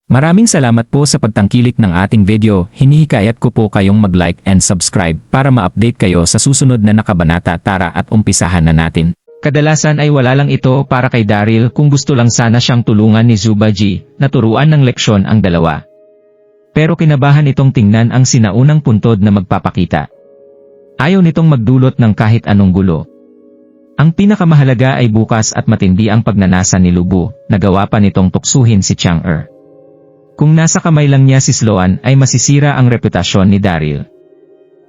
Maraming salamat po sa pagtangkilik ng ating video. Hinihikayat ko po kayong mag-like and subscribe para ma-update kayo sa susunod na nakabanata. Tara at umpisahan na natin. Kadalasan ay wala lang ito para kay Daryl kung gusto lang sana siyang tulungan ni Zubaji na turuan ng leksyon ang dalawa. Pero kinabahan itong tingnan ang sinaunang puntod na magpapakita. Ayaw nitong magdulot ng kahit anong gulo. Ang pinakamahalaga ay bukas at matindi ang pagnanasa ni Lubu, nagawa pa nitong tuksuhin si Chang'er. Kung nasa kamay lang niya si Sloan ay masisira ang reputasyon ni Daryl.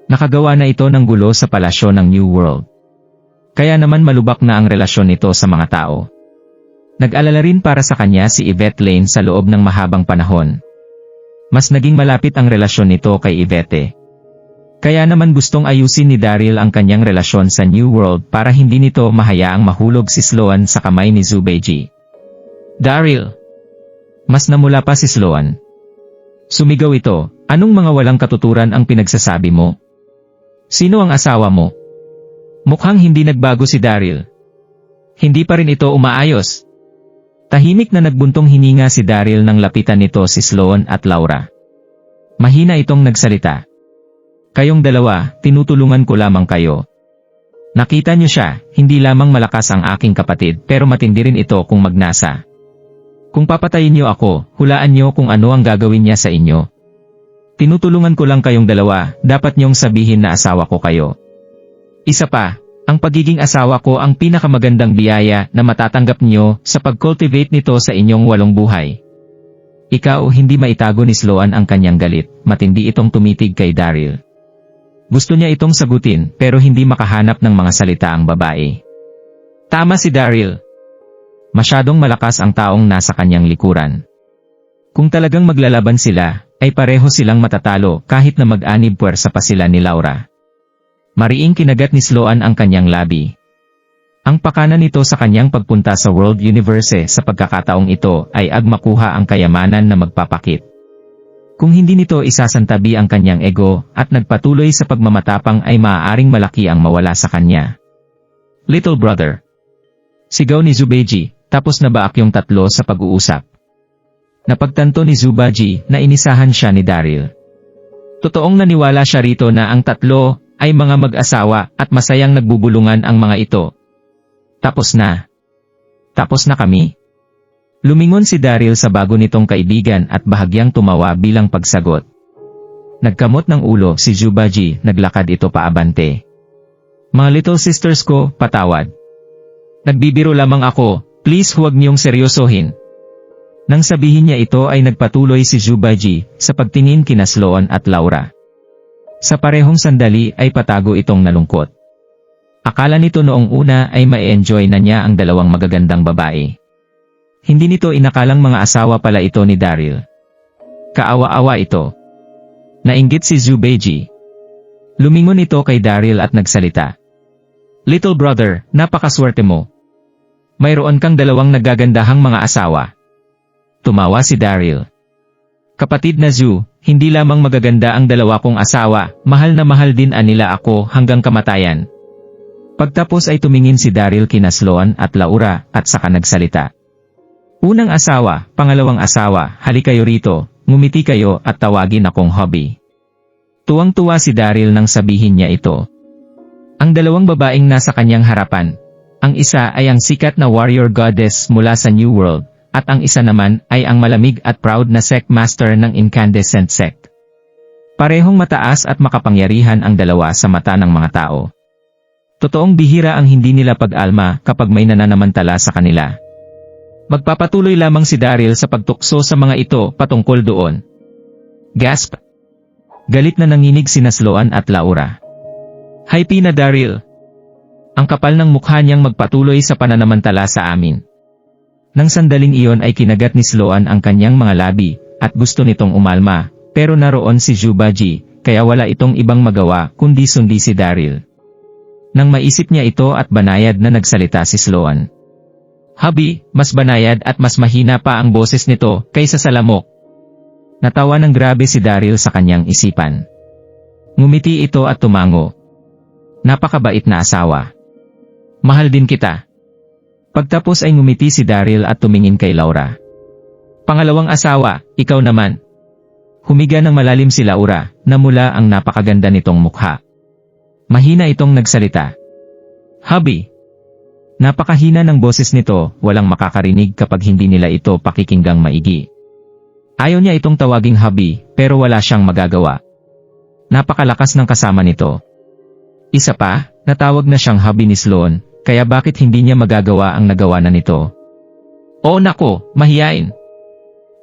Nakagawa na ito ng gulo sa palasyo ng New World. Kaya naman malubak na ang relasyon nito sa mga tao. Nag-alala rin para sa kanya si Yvette Lane sa loob ng mahabang panahon. Mas naging malapit ang relasyon nito kay Yvette. Kaya naman gustong ayusin ni Daryl ang kanyang relasyon sa New World para hindi nito mahayaang mahulog si Sloan sa kamay ni Zubaji. Daryl! Mas namula pa si Sloan. Sumigaw ito, anong mga walang katuturan ang pinagsasabi mo? Sino ang asawa mo? Mukhang hindi nagbago si Daryl. Hindi pa rin ito umaayos. Tahimik na nagbuntong hininga si Daryl nang lapitan nito si Sloan at Laura. Mahina itong nagsalita. Kayong dalawa, tinutulungan ko lamang kayo. Nakita niyo siya, hindi lamang malakas ang aking kapatid pero matindi rin ito kung magnasa. Kung papatayin niyo ako, hulaan niyo kung ano ang gagawin niya sa inyo. Tinutulungan ko lang kayong dalawa, dapat niyong sabihin na asawa ko kayo. Isa pa, ang pagiging asawa ko ang pinakamagandang biyaya na matatanggap niyo sa pag-cultivate nito sa inyong walong buhay. Ikaw hindi maitago ni Sloan ang kanyang galit, matindi itong tumitig kay Daryl. Gusto niya itong sagutin pero hindi makahanap ng mga salita ang babae. Tama si Daryl. Masyadong malakas ang taong nasa kanyang likuran. Kung talagang maglalaban sila, ay pareho silang matatalo kahit na mag-anib puwersa pa sila ni Laura. Mariing kinagat ni Sloan ang kanyang labi. Ang pakana nito sa kanyang pagpunta sa World Universe sa pagkakataong ito ay agmakuha ang kayamanan na magpapakit. Kung hindi nito isasantabi ang kanyang ego at nagpatuloy sa pagmamatapang ay maaaring malaki ang mawala sa kanya. Little brother. Sigaw ni Zubaji. Tapos na ba yung tatlo sa pag-uusap? Napagtanto ni Zubaji na inisahan siya ni Daryl. Totoong naniwala siya rito na ang tatlo ay mga mag-asawa at masayang nagbubulungan ang mga ito. Tapos na. Tapos na kami. Lumingon si Daryl sa bago nitong kaibigan at bahagyang tumawa bilang pagsagot. Nagkamot ng ulo si Zubaji, naglakad ito paabante. Mga little sisters ko, patawad. Nagbibiro lamang ako. Please huwag niyong seryosohin. Nang sabihin niya ito ay nagpatuloy si Zubaji sa pagtingin kina Sloan at Laura. Sa parehong sandali ay patago itong nalungkot. Akala nito noong una ay ma-enjoy na niya ang dalawang magagandang babae. Hindi nito inakalang mga asawa pala ito ni Daryl. Kaawa-awa ito. Nainggit si Zubaji. Lumingon ito kay Daryl at nagsalita. Little brother, napakaswerte mo. Mayroon kang dalawang nagagandahang mga asawa. Tumawa si Daryl. Kapatid na Zu, hindi lamang magaganda ang dalawa kong asawa, mahal na mahal din nila ako hanggang kamatayan. Pagtapos ay tumingin si Daryl kina Sloan at Laura at saka nagsalita. Unang asawa, pangalawang asawa, hali kayo rito, ngumiti kayo at tawagin akong hubby. Tuwang-tuwa si Daryl nang sabihin niya ito. Ang dalawang babaeng nasa kanyang harapan, ang isa ay ang sikat na warrior goddess mula sa New World, at ang isa naman ay ang malamig at proud na sect master ng incandescent sect. Parehong mataas at makapangyarihan ang dalawa sa mata ng mga tao. Totoong bihira ang hindi nila pag-alma kapag may nananamantala sa kanila. Magpapatuloy lamang si Daryl sa pagtukso sa mga ito patungkol doon. Gasp! Galit na nanginig sina Sloan at Laura. Hype na Daryl! Ang kapal ng mukha niyang magpatuloy sa pananamantala sa amin. Nang sandaling iyon ay kinagat ni Sloan ang kanyang mga labi, at gusto nitong umalma, pero naroon si Zubaji, kaya wala itong ibang magawa kundi sundi si Daryl. Nang maisip niya ito at banayad na nagsalita si Sloan. Hubby, mas banayad at mas mahina pa ang boses nito kaysa sa lamok. Natawa ng grabe si Daryl sa kanyang isipan. Ngumiti ito at tumango. Napakabait na asawa. Mahal din kita. Pagtapos ay ngumiti si Daryl at tumingin kay Laura. Pangalawang asawa, ikaw naman. Humiga ng malalim si Laura, namula ang napakaganda nitong mukha. Mahina itong nagsalita. Hubby. Napakahina ng boses nito, walang makakarinig kapag hindi nila ito pakikinggang maigi. Ayaw niya itong tawaging hubby, pero wala siyang magagawa. Napakalakas ng kasama nito. Isa pa, natawag na siyang hubby ni Sloan, kaya bakit hindi niya magagawa ang nagawa na nito? Oh nako, mahiyain.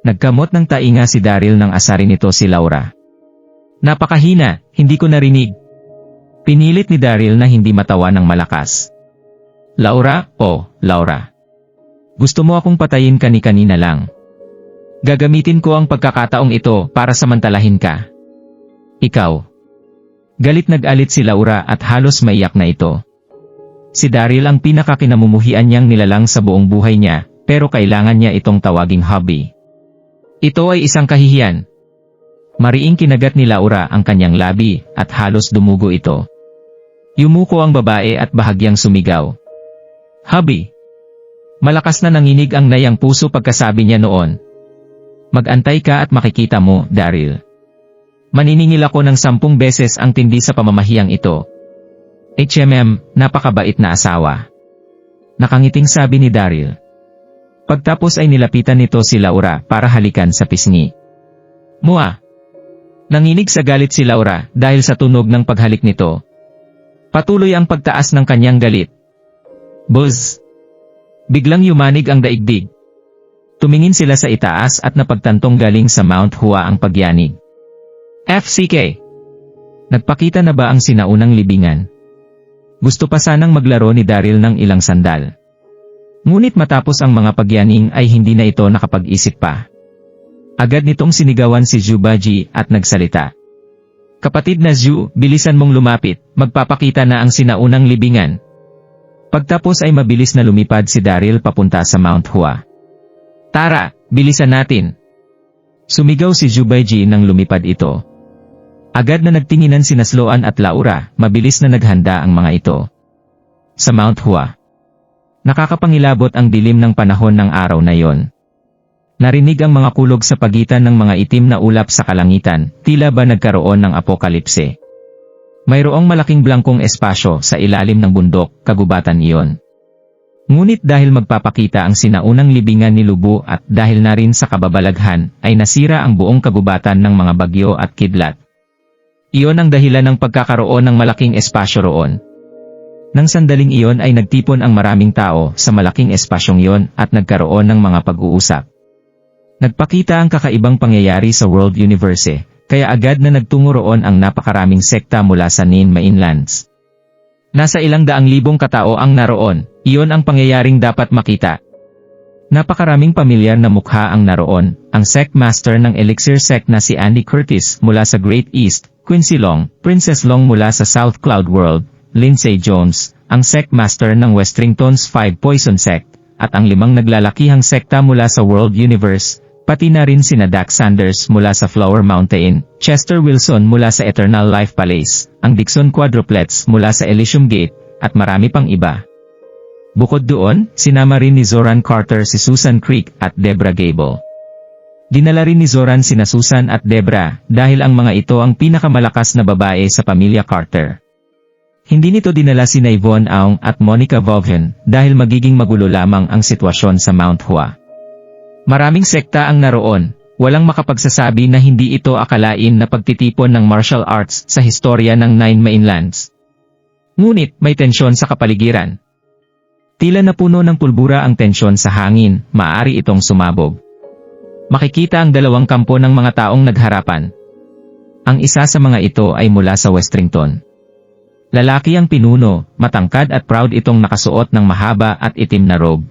Nagkamot ng tainga si Daryl nang asarin nito si Laura. Napakahina, hindi ko narinig. Pinilit ni Daryl na hindi matawa ng malakas. Laura, oh, Laura. Gusto mo akong patayin kani-kanina lang. Gagamitin ko ang pagkakataong ito para samantalahin ka. Ikaw. Galit nag-alit si Laura at halos maiyak na ito. Si Daryl ang pinakakinamumuhian niyang nilalang sa buong buhay niya, pero kailangan niya itong tawaging hubby. Ito ay isang kahihiyan. Mariing kinagat ni Laura ang kanyang labi at halos dumugo ito. Yumuko ang babae at bahagyang sumigaw. Hubby. Malakas na nanginig ang nayang puso pagkasabi niya noon. Mag-antay ka at makikita mo, Daryl. Maniningil ako ng 10 beses ang tindi sa pamamahiyang ito. Napakabait na asawa. Nakangiting sabi ni Daryl. Pagtapos ay nilapitan nito si Laura para halikan sa pisngi. Mua! Nanginig sa galit si Laura dahil sa tunog ng paghalik nito. Patuloy ang pagtaas ng kanyang galit. Buzz! Biglang yumanig ang daigdig. Tumingin sila sa itaas at napagtantong galing sa Mount Hua ang pagyanig. FCK! Nagpakita na ba ang sinaunang libingan? Gusto pa sanang maglaro ni Daryl ng ilang sandal. Ngunit matapos ang mga pagyaning ay hindi na ito nakapag-isip pa. Agad nitong sinigawan si Zhu Baji at nagsalita. Kapatid na Zhu, bilisan mong lumapit, magpapakita na ang sinaunang libingan. Pagtapos ay mabilis na lumipad si Daryl papunta sa Mount Hua. Tara, bilisan natin. Sumigaw si Zhu Baiji nang lumipad ito. Agad na nagtinginan sina Sloan at Laura, mabilis na naghanda ang mga ito. Sa Mount Hua. Nakakapangilabot ang dilim ng panahon ng araw na yon. Narinig ang mga kulog sa pagitan ng mga itim na ulap sa kalangitan, tila ba nagkaroon ng apokalipse. Mayroong malaking blangkong espasyo sa ilalim ng bundok, kagubatan iyon. Ngunit dahil magpapakita ang sinaunang libingan ni Lubu at dahil na rin sa kababalaghan, ay nasira ang buong kagubatan ng mga bagyo at kidlat. Iyon ang dahilan ng pagkakaroon ng malaking espasyo roon. Nang sandaling iyon ay nagtipon ang maraming tao sa malaking espasyong iyon at nagkaroon ng mga pag-uusap. Nagpakita ang kakaibang pangyayari sa World Universe, kaya agad na nagtungo roon ang napakaraming sekta mula sa Nin Mainlands. Nasa ilang daang libong katao ang naroon, iyon ang pangyayaring dapat makita. Napakaraming pamilyar na mukha ang naroon, ang sect master ng Elixir sect na si Andy Curtis mula sa Great East, Quincy Long, Princess Long mula sa South Cloud World, Lindsay Jones, ang sect master ng Westrington's 5 Poison sect, at ang 5 naglalakihang sekta mula sa World Universe, pati na rin sina Dak Sanders mula sa Flower Mountain, Chester Wilson mula sa Eternal Life Palace, ang Dixon Quadruplets mula sa Elysium Gate, at marami pang iba. Bukod doon, sinama rin ni Zoran Carter si Susan Creek at Debra Gable. Dinala rin ni Zoran sina Susan at Debra dahil ang mga ito ang pinakamalakas na babae sa pamilya Carter. Hindi nito dinala sina Yvonne Aung at Monica Vaughan dahil magiging magulo lamang ang sitwasyon sa Mount Hua. Maraming sekta ang naroon, walang makapagsasabi na hindi ito akalain na pagtitipon ng martial arts sa historya ng Nine Mainlands. Ngunit may tensyon sa kapaligiran. Tila napuno ng pulbura ang tensyon sa hangin, maaari itong sumabog. Makikita ang 2 kampo ng mga taong nagharapan. Ang isa sa mga ito ay mula sa Westrington. Lalaki ang pinuno, matangkad at proud itong nakasuot ng mahaba at itim na robe.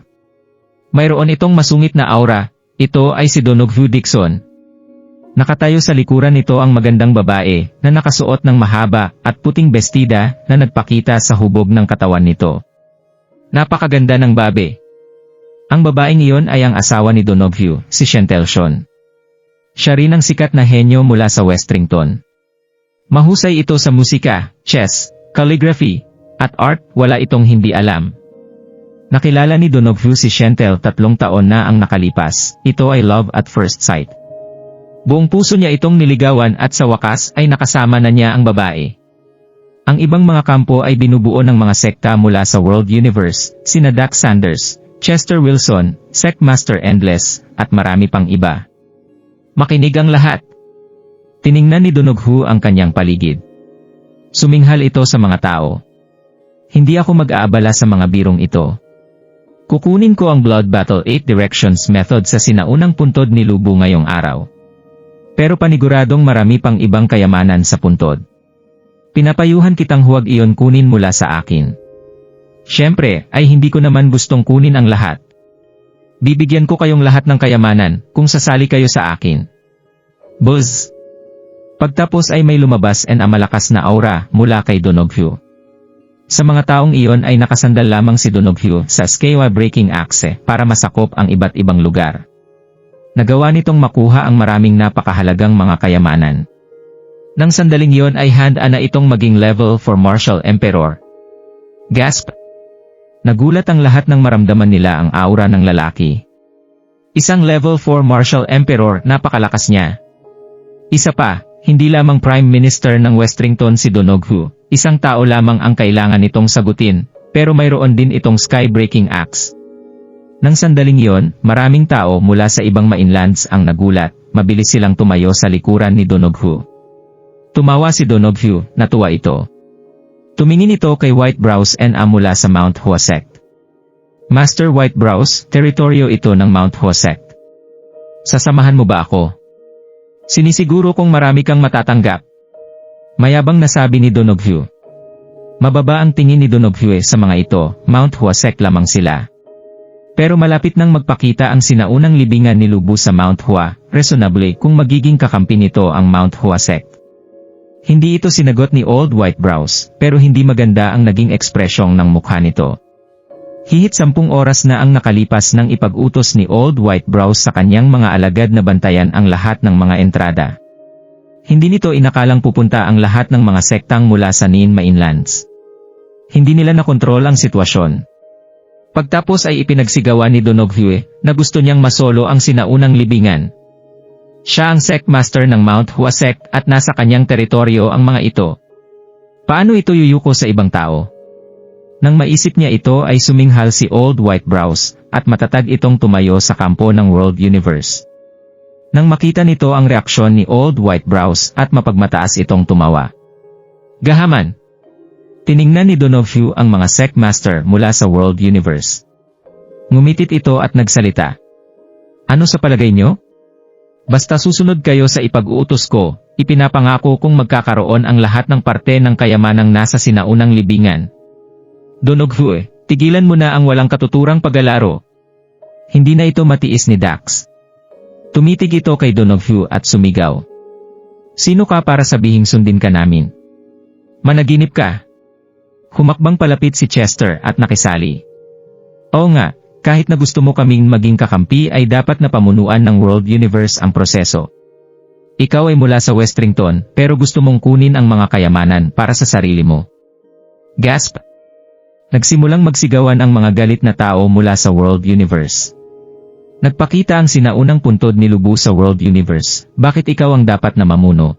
Mayroon itong masungit na aura, ito ay si Donoghue Dixon. Nakatayo sa likuran nito ang magandang babae na nakasuot ng mahaba at puting bestida na nagpakita sa hubog ng katawan nito. Napakaganda ng babe. Ang babaeng iyon ay ang asawa ni Donoghue, si Chantel Sean. Siya rin ang sikat na henyo mula sa Westrington. Mahusay ito sa musika, chess, calligraphy, at art, wala itong hindi alam. Nakilala ni Donoghu si Shentel 3 taon na ang nakalipas. Ito ay love at first sight. Buong puso niya itong niligawan at sa wakas ay nakasama na niya ang babae. Ang ibang mga kampo ay binubuo ng mga sekta mula sa World Universe, sina Dax Sanders, Chester Wilson, Sectmaster Endless, at marami pang iba. Makinig ang lahat. Tiningnan ni Donoghu ang kanyang paligid. Suminghal ito sa mga tao. Hindi ako mag-aabala sa mga birong ito. Kukunin ko ang Blood Battle 8 Directions method sa sinaunang puntod ni Lubu ngayong araw. Pero paniguradong marami pang ibang kayamanan sa puntod. Pinapayuhan kitang huwag iyon kunin mula sa akin. Siyempre, ay hindi ko naman gustong kunin ang lahat. Bibigyan ko kayong lahat ng kayamanan kung sasali kayo sa akin. Buzz! Pagtapos ay may lumabas and malakas na aura mula kay Donoghu. Sa mga taong iyon ay nakasandal lamang si Donoghu sa Skewa Breaking Axe para masakop ang iba't ibang lugar. Nagawa nitong makuha ang maraming napakahalagang mga kayamanan. Nang sandaling iyon ay handa na itong maging level 4 Martial Emperor. Gasp! Nagulat ang lahat nang maramdaman nila ang aura ng lalaki. Isang level 4 Martial Emperor, napakalakas niya. Isa pa, hindi lamang Prime Minister ng Westrington si Donoghu, isang tao lamang ang kailangan nitong sagutin, pero mayroon din itong Sky Breaking Axe. Nang sandaling iyon, maraming tao mula sa ibang mainlands ang nagulat, mabilis silang tumayo sa likuran ni Donoghu. Tumawa si Donoghu, natuwa ito. Tumingin ito kay Whitebrows and mula sa Mount Hua Sect. Master Whitebrows, teritoryo ito ng Mount Hua Sect. Sasamahan mo ba ako? Sinisiguro kong marami kang matatanggap. Mayabang nasabi ni Donoghu. Mababa ang tingin ni Donoghu sa mga ito, Mount Hua Sect lamang sila. Pero malapit nang magpakita ang sinaunang libingan ni Lubu sa Mount Hua, reasonably kung magiging kakampi nito ang Mount Hua Sect. Hindi ito sinagot ni Old Whitebrows, pero hindi maganda ang naging ekspresyong ng mukha nito. Hihit 10 oras na ang nakalipas nang ipag-utos ni Old Whitebrows sa kanyang mga alagad na bantayan ang lahat ng mga entrada. Hindi nito inakalang pupunta ang lahat ng mga sektang mula sa Nin Mainlands. Hindi nila nakontrol ang sitwasyon. Pagtapos ay ipinagsigawa ni Donoghu na gusto niyang masolo ang sinaunang libingan. Siya ang Sectmaster ng Mount Hua Sect at nasa kanyang teritoryo ang mga ito. Paano ito yuyuko sa ibang tao? Nang maisip niya ito ay suminghal si Old Whitebrows, at matatag itong tumayo sa kampo ng World Universe. Nang makita nito ang reaksyon ni Old Whitebrows at mapagmataas itong tumawa. Gahaman! Tiningnan ni Donoghu ang mga Sectmaster mula sa World Universe. Ngumitit ito at nagsalita. Ano sa palagay nyo? Basta susunod kayo sa ipag-uutos ko, ipinapangako kong magkakaroon ang lahat ng parte ng kayamanang nasa sinaunang libingan. Donoghu, tigilan mo na ang walang katuturang paglalaro. Hindi na ito matiis ni Dax. Tumitig ito kay Donoghu at sumigaw. Sino ka para sabihing sundin ka namin? Managinip ka. Humakbang palapit si Chester at nakisali. Oo nga, kahit na gusto mo kaming maging kakampi ay dapat na pamunuan ng World Universe ang proseso. Ikaw ay mula sa Westrington pero gusto mong kunin ang mga kayamanan para sa sarili mo. Gasp! Nagsimulang magsigawan ang mga galit na tao mula sa World Universe. Nagpakita ang sinaunang puntod ni Lubu sa World Universe, bakit ikaw ang dapat na mamuno?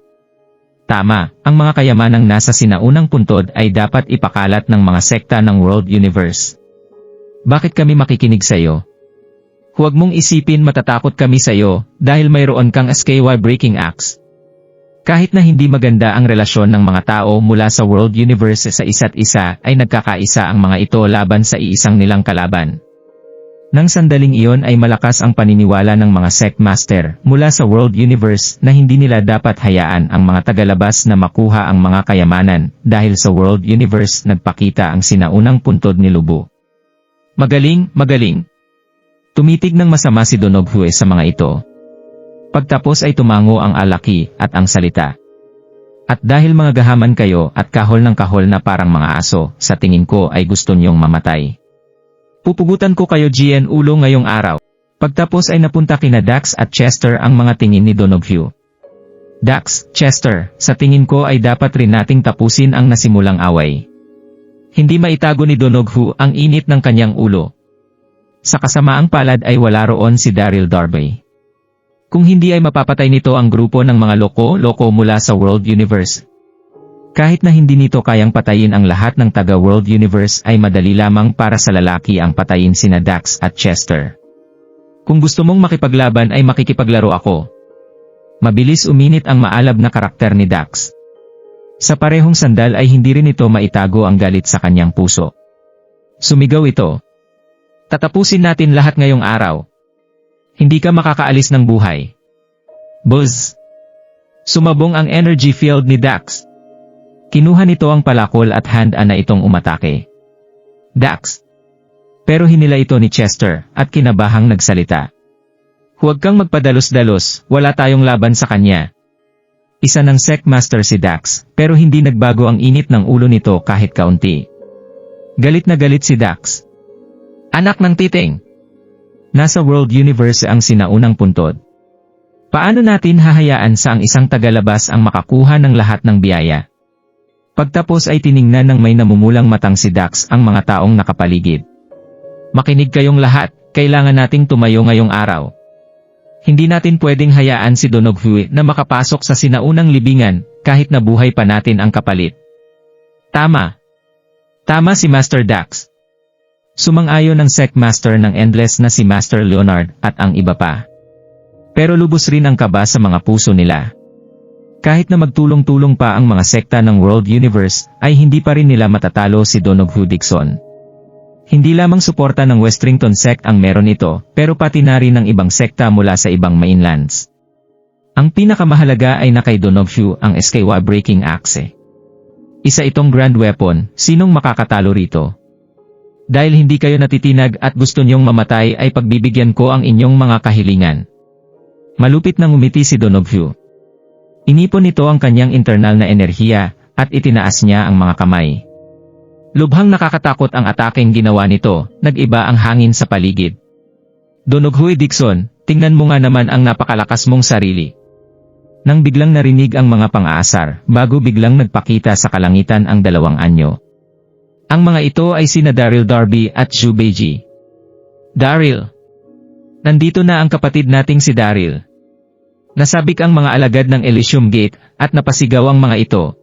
Tama, ang mga kayamanang nasa sinaunang puntod ay dapat ipakalat ng mga sekta ng World Universe. Bakit kami makikinig sa iyo? Huwag mong isipin matatakot kami sa iyo dahil mayroon kang Skewa Breaking Axe. Kahit na hindi maganda ang relasyon ng mga tao mula sa World Universe sa isa't isa ay nagkakaisa ang mga ito laban sa iisang nilang kalaban. Nang sandaling iyon ay malakas ang paniniwala ng mga Sectmaster mula sa World Universe na hindi nila dapat hayaan ang mga tagalabas na makuha ang mga kayamanan dahil sa World Universe nagpakita ang sinaunang puntod ni Lubu. Magaling, magaling. Tumitig ng masama si Donoghu sa mga ito. Pagtapos ay tumango ang alaki at ang salita. At dahil mga gahaman kayo at kahol ng kahol na parang mga aso, sa tingin ko ay gusto niyong mamatay. Pupugutan ko kayo GN ulo ngayong araw. Pagtapos ay napunta kina Dax at Chester ang mga tingin ni Donoghu. Dax, Chester, sa tingin ko ay dapat rin nating tapusin ang nasimulang away. Hindi maitago ni Donoghu ang init ng kanyang ulo. Sa kasamaang palad ay wala roon si Daryl Darby. Kung hindi ay mapapatay nito ang grupo ng mga loko-loko mula sa World Universe. Kahit na hindi nito kayang patayin ang lahat ng taga-World Universe ay madali lamang para sa lalaki ang patayin sina Dax at Chester. Kung gusto mong makipaglaban ay makikipaglaro ako. Mabilis uminit ang maalab na karakter ni Dax. Sa parehong sandal ay hindi rin ito maitago ang galit sa kanyang puso. Sumigaw ito. Tatapusin natin lahat ngayong araw. Hindi ka makakaalis ng buhay. Buzz! Sumabong ang energy field ni Dax. Kinuha nito ang palakol at handa na itong umatake. Dax! Pero hinila ito ni Chester at kinabahang nagsalita. Huwag kang magpadalos-dalos, wala tayong laban sa kanya. Isa ng Secmaster si Dax, pero hindi nagbago ang init ng ulo nito kahit kaunti. Galit na galit si Dax. Anak ng titing! Nasa World Universe ang sinaunang puntod. Paano natin hahayaan sa ang isang tagalabas ang makakuha ng lahat ng biyaya? Pagtapos ay tiningnan ng may namumulang matang si Dax ang mga taong nakapaligid. Makinig kayong lahat, kailangan nating tumayo ngayong araw. Hindi natin pwedeng hayaan si Donoghui na makapasok sa sinaunang libingan, kahit na buhay pa natin ang kapalit. Tama. Tama si Master Dax. Sumang-ayon ang Secmaster ng Endless na si Master Leonard at ang iba pa. Pero lubos rin ang kaba sa mga puso nila. Kahit na magtulong-tulong pa ang mga sekta ng World Universe, ay hindi pa rin nila matatalo si Donoghui Dixon. Hindi lamang suporta ng Westrington Sect ang meron ito, pero pati na rin ng ibang sekta mula sa ibang mainlands. Ang pinakamahalaga ay na kay Donoghui ang Eskewa Breaking Axe. Isa itong grand weapon, sinong makakatalo rito? Dahil hindi kayo natitinag at gusto niyong mamatay ay pagbibigyan ko ang inyong mga kahilingan. Malupit na ngumiti si Donoghui. Inipon nito ang kanyang internal na enerhiya, at itinaas niya ang mga kamay. Lubhang nakakatakot ang atakeng ginawa nito, nag-iba ang hangin sa paligid. Donoghui Dixon, tingnan mo nga naman ang napakalakas mong sarili. Nang biglang narinig ang mga pang-aasar, bago biglang nagpakita sa kalangitan ang dalawang anyo. Ang mga ito ay sina Daryl Darby at Zhu Beiji. Daryl! Nandito na ang kapatid nating si Daryl. Nasabik ang mga alagad ng Elysium Gate, at napasigaw ang mga ito.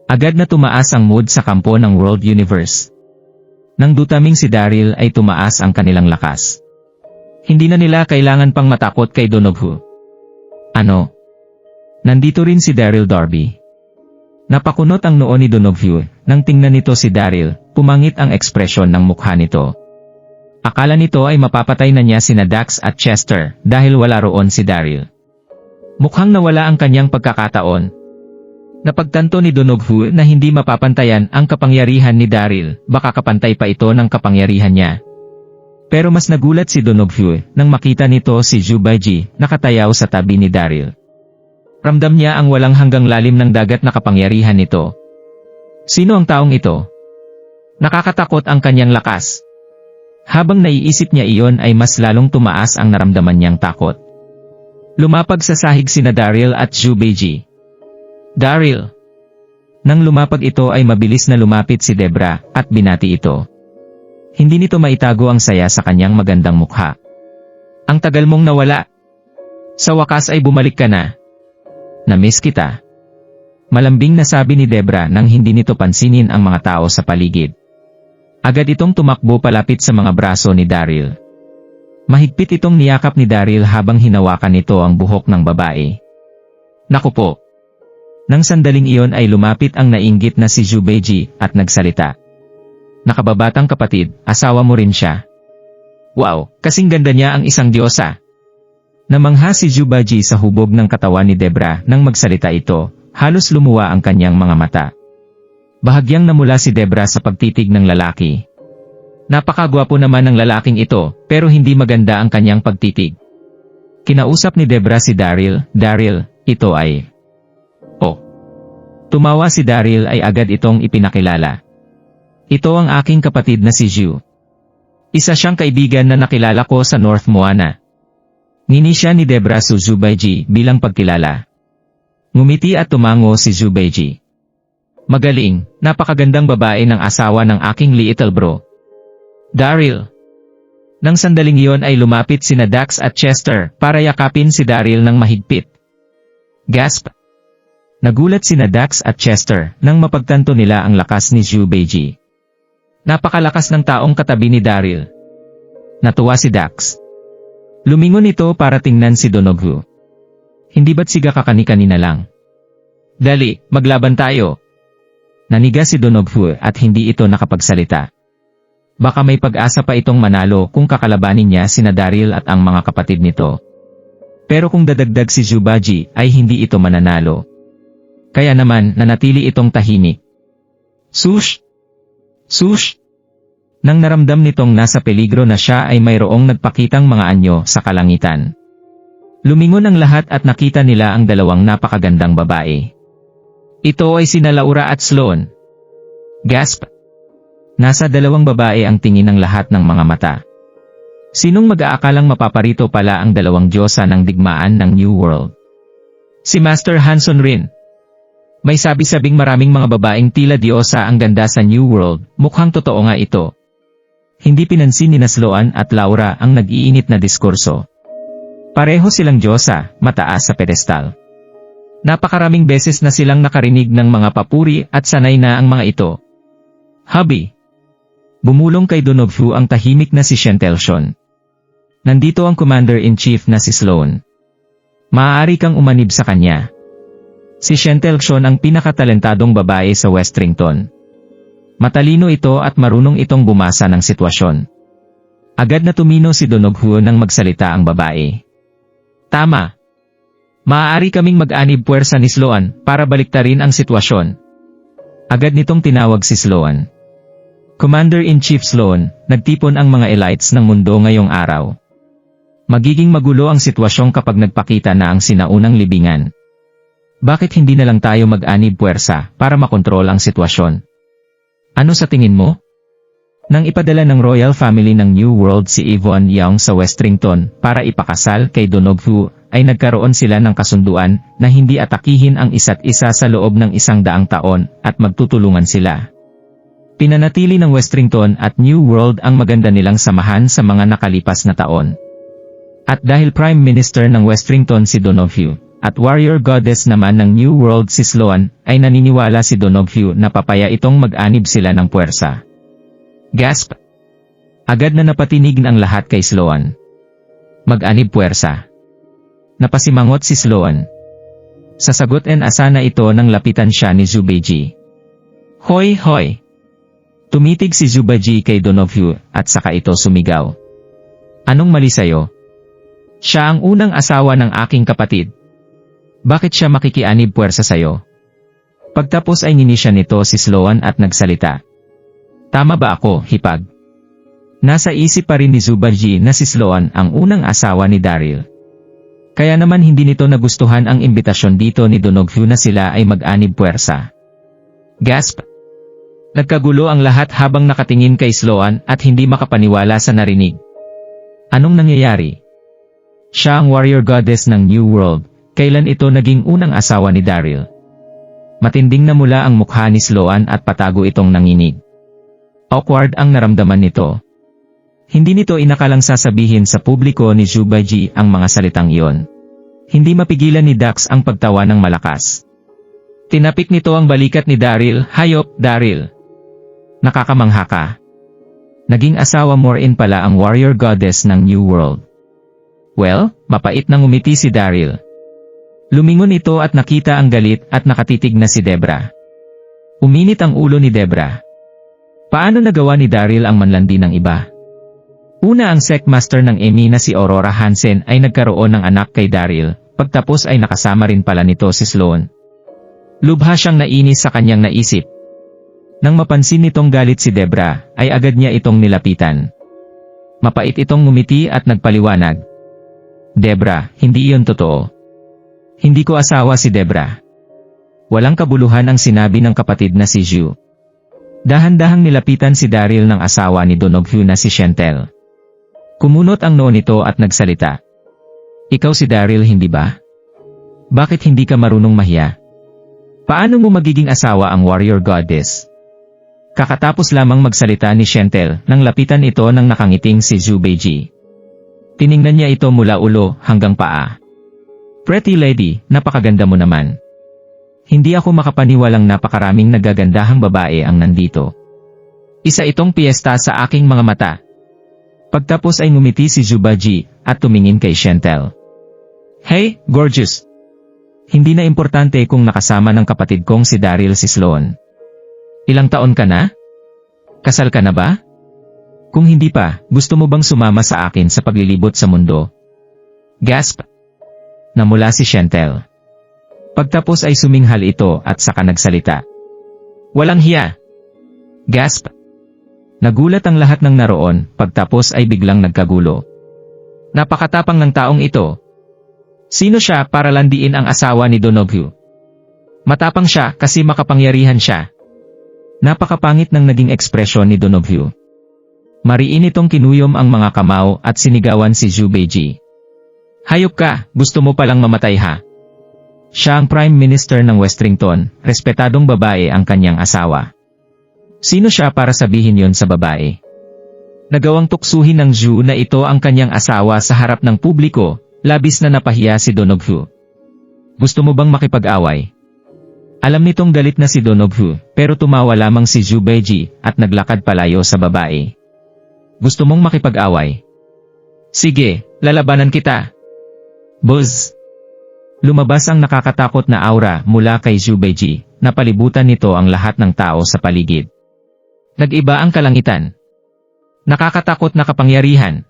Agad na tumaas ang mood sa kampo ng World Universe. Nang dutaming si Daryl ay tumaas ang kanilang lakas. Hindi na nila kailangan pang matakot kay Donoghui. Ano? Nandito rin si Daryl Darby. Napakunot ang noo ni Donoghui, nang tingnan nito si Daryl, pumangit ang ekspresyon ng mukha nito. Akala nito ay mapapatay na niya sina Dax at Chester, dahil wala roon si Daryl. Mukhang nawala ang kanyang pagkakataon. Napagtanto ni Donoghui na hindi mapapantayan ang kapangyarihan ni Daryl, baka kapantay pa ito ng kapangyarihan niya. Pero mas nagulat si Donoghui nang makita nito si Zhu Beiji nakatayaw sa tabi ni Daryl. Ramdam niya ang walang hanggang lalim ng dagat na kapangyarihan nito. Sino ang taong ito? Nakakatakot ang kanyang lakas. Habang naiisip niya iyon ay mas lalong tumaas ang naramdaman niyang takot. Lumapag sa sahig sina Daryl at Zhu Beiji. Daryl! Nang lumapag ito ay mabilis na lumapit si Debra at binati ito. Hindi nito maitago ang saya sa kanyang magandang mukha. Ang tagal mong nawala. Sa wakas ay bumalik ka na. Namiss kita. Malambing na sabi ni Debra nang hindi nito pansinin ang mga tao sa paligid. Agad itong tumakbo palapit sa mga braso ni Daryl. Mahigpit itong niyakap ni Daryl habang hinawakan nito ang buhok ng babae. Naku po! Nang sandaling iyon ay lumapit ang nainggit na si Zhu Beiji at nagsalita. Nakababatang kapatid, asawa mo rin siya. Wow, kasing ganda niya ang isang diyosa. Namangha si Zhu Beiji sa hubog ng katawan ni Debra nang magsalita ito, halos lumuwa ang kanyang mga mata. Bahagyang namula si Debra sa pagtitig ng lalaki. Napakagwapo naman ng lalaking ito, pero hindi maganda ang kanyang pagtitig. Kinausap ni Debra si Daryl, Daryl, ito ay... Oh. Tumawa si Daryl ay agad itong ipinakilala. Ito ang aking kapatid na si Zhu. Isa siyang kaibigan na nakilala ko sa North Moana. Ngini siya ni Debra sa Zhu Beiji bilang pagkilala. Ngumiti at tumango si Zhu Beiji. Magaling, napakagandang babae ng asawa ng aking little bro. Daryl. Nang sandaling iyon ay lumapit sina Dax at Chester para yakapin si Daryl ng mahigpit. Gasp! Nagulat sina Dax at Chester nang mapagtanto nila ang lakas ni Zhu Beiji. Napakalakas ng taong katabi ni Daryl. Natuwa si Dax. Lumingon ito para tingnan si Donoghu. Hindi ba't siga kakani-kanina lang? Dali, maglaban tayo. Naniga si Donoghu at hindi ito nakapagsalita. Baka may pag-asa pa itong manalo kung kakalabanin niya sina Daryl at ang mga kapatid nito. Pero kung dadagdag si Zhu Beiji ay hindi ito mananalo. Kaya naman nanatili itong tahimik. Sush! Sush! Nang naramdam nitong nasa peligro na siya ay mayroong nagpakitang mga anyo sa kalangitan. Lumingon ang lahat at nakita nila ang dalawang napakagandang babae. Ito ay sina Laura at Sloan. Gasp! Nasa dalawang babae ang tingin ng lahat ng mga mata. Sinong mag-aakalang mapaparito pala ang dalawang diyosa ng digmaan ng New World? Si Master Hanson rin. May sabi-sabing maraming mga babaeng tila diyosa ang ganda sa New World, mukhang totoo nga ito. Hindi pinansin ni Sloan at Laura ang nag-iinit na diskurso. Pareho silang diyosa, mataas sa pedestal. Napakaraming beses na silang nakarinig ng mga papuri at sanay na ang mga ito. Hubby. Bumulong kay Donoghu ang tahimik na si Shentelshon. Nandito ang Commander-in-Chief na si Sloan. Maaari kang umanib sa kanya. Si Shentelshon ang pinakatalentadong babae sa Westrington. Matalino ito at marunong itong bumasa ng sitwasyon. Agad na tumino si Donoghu nang magsalita ang babae. Tama. Maaari kaming mag-anib puwersa ni Sloan para baliktarin ang sitwasyon. Agad nitong tinawag si Sloan. Commander-in-Chief Sloan, nagtipon ang mga elites ng mundo ngayong araw. Magiging magulo ang sitwasyon kapag nagpakita na ang sinaunang libingan. Bakit hindi na lang tayo mag-anib puwersa para makontrol ang sitwasyon? Ano sa tingin mo? Nang ipadala ng royal family ng New World si Yvonne Young sa Westrington para ipakasal kay Donoghu, ay nagkaroon sila ng kasunduan na hindi atakihin ang isa't isa sa loob ng 100 taon at magtutulungan sila. Pinanatili ng Westrington at New World ang maganda nilang samahan sa mga nakalipas na taon. At dahil Prime Minister ng Westrington si Donoghu, at Warrior Goddess naman ng New World si Sloan, ay naniniwala si Donoghu na papaya itong mag-anib sila ng puwersa. Gasp! Agad na napatinig ang lahat kay Sloan. Mag-anib puwersa. Napasimangot si Sloan. Sasagutin asana ito nang lapitan siya ni Zhu Beiji. Hoy hoy! Tumitig si Zhu Beiji kay Donoghu at saka ito sumigaw. Anong mali sayo? Siya ang unang asawa ng aking kapatid. Bakit siya makikianib puwersa sayo? Pagtapos ay ninisya nito si Sloan at nagsalita. Tama ba ako, hipag? Nasa isip pa rin ni Zhu Beiji na si Sloan ang unang asawa ni Daryl. Kaya naman hindi nito nagustuhan ang imbitasyon dito ni Donoghu na sila ay mag-anib puwersa. Gasp! Nagkagulo ang lahat habang nakatingin kay Sloan at hindi makapaniwala sa narinig. Anong nangyayari? Siya ang warrior goddess ng New World, kailan ito naging unang asawa ni Daryl? Matinding na mula ang mukha ni Sloan at patago itong nanginig. Awkward ang naramdaman nito. Hindi nito inakalang sasabihin sa publiko ni Zhu Beiji ang mga salitang iyon. Hindi mapigilan ni Dax ang pagtawa ng malakas. Tinapik nito ang balikat ni Daryl. Hayop, Daryl! Nakakamangha ka. Naging asawa mo rin pala ang warrior goddess ng New World. Well, mapait nang umiti si Daryl. Lumingon ito at nakita ang galit at nakatitig na si Debra. Uminit ang ulo ni Debra. Paano nagawa ni Daryl ang manlandi ng iba? Una ang secmaster ng EMI na si Aurora Hansen ay nagkaroon ng anak kay Daryl, pagtapos ay nakasama rin pala nito si Sloan. Lubha siyang nainis sa kanyang naisip. Nang mapansin nitong galit si Debra, ay agad niya itong nilapitan. Mapait itong ngumiti at nagpaliwanag. Debra, hindi iyon totoo. Hindi ko asawa si Debra. Walang kabuluhan ang sinabi ng kapatid na si Zhu. Dahan-dahang nilapitan si Daryl ng asawa ni Donoghu na si Shentel. Kumunot ang noo nito at nagsalita. Ikaw si Daryl, hindi ba? Bakit hindi ka marunong mahiya? Paano mo magiging asawa ang warrior goddess? Kakatapos lamang magsalita ni Shentel nang lapitan ito ng nakangiting si Zhu Beiji. Tiningnan niya ito mula ulo hanggang paa. Pretty lady, napakaganda mo naman. Hindi ako makapaniwalang napakaraming nagagandahang babae ang nandito. Isa itong piyesta sa aking mga mata. Pagtapos ay ngumiti si Zhu Beiji at tumingin kay Shentel. Hey, gorgeous! Hindi na importante kung nakasama ng kapatid kong si Daryl si Sloan. Ilang taon ka na? Kasal ka na ba? Kung hindi pa, gusto mo bang sumama sa akin sa paglilibot sa mundo? Gasp! Namula si Shentel. Pagtapos ay suminghal ito at saka nagsalita. Walang hiya! Gasp! Nagulat ang lahat ng naroon, pagtapos ay biglang nagkagulo. Napakatapang ng taong ito. Sino siya para landiin ang asawa ni Donoghu? Matapang siya kasi makapangyarihan siya. Napakapangit ng naging ekspresyon ni Donoghu. Mariin itong kinuyom ang mga kamao at sinigawan si Zhu Beiji. Hayop ka, gusto mo palang mamatay ha? Siya ang Prime Minister ng Westrington, respetadong babae ang kanyang asawa. Sino siya para sabihin yon sa babae? Nagawang tuksuhin ng Zhu na ito ang kanyang asawa sa harap ng publiko, labis na napahiya si Donoghu. Gusto mo bang makipag-away? Alam nitong galit na si Donoghu, pero tumawa lamang si Zhu Beiji at naglakad palayo sa babae. Gusto mong makipag-away? Sige, lalabanan kita. Buzz! Lumabas ang nakakatakot na aura mula kay Zhu Beiji, napalibutan nito ang lahat ng tao sa paligid. Nag-iba ang kalangitan. Nakakatakot na kapangyarihan.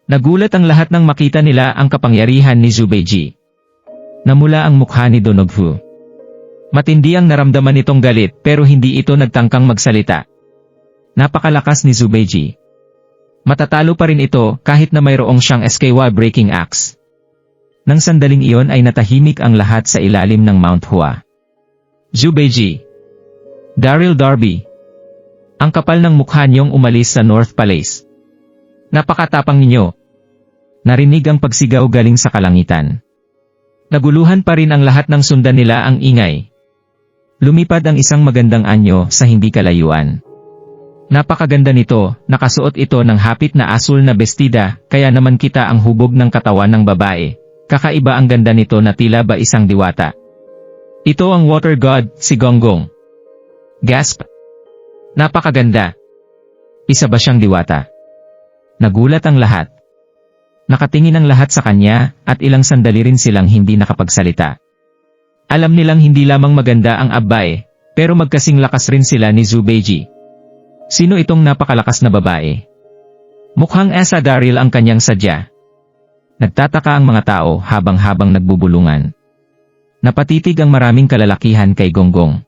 Nagulat ang lahat nang makita nila ang kapangyarihan ni Zhu Beiji. Namula ang mukha ni Donoghu. Matindi ang naramdaman nitong galit pero hindi ito nagtangkang magsalita. Napakalakas ni Zhu Beiji. Matatalo pa rin ito kahit na mayroong siyang SKY breaking axe. Nang sandaling iyon ay natahimik ang lahat sa ilalim ng Mount Hua. Zhu Beiji. Daryl Darby. Ang kapal ng mukha niyong umalis sa North Palace. Napakatapang ninyo. Narinig ang pagsigaw galing sa kalangitan. Naguluhan pa rin ang lahat ng sundan nila ang ingay. Lumipad ang isang magandang anyo sa hindi kalayuan. Napakaganda nito, nakasuot ito ng hapit na asul na bestida, kaya naman kita ang hubog ng katawan ng babae. Kakaiba ang ganda nito na tila ba isang diwata. Ito ang water god, si Gonggong. Gasp! Napakaganda! Isa ba siyang diwata? Nagulat ang lahat. Nakatingin ang lahat sa kanya, at ilang sandali rin silang hindi nakapagsalita. Alam nilang hindi lamang maganda ang babae, pero magkasing lakas rin sila ni Zhu Beiji. Sino itong napakalakas na babae? Mukhang Esa Daryl ang kanyang sadya. Nagtataka ang mga tao habang nagbubulungan. Napatitig ang maraming kalalakihan kay Gonggong.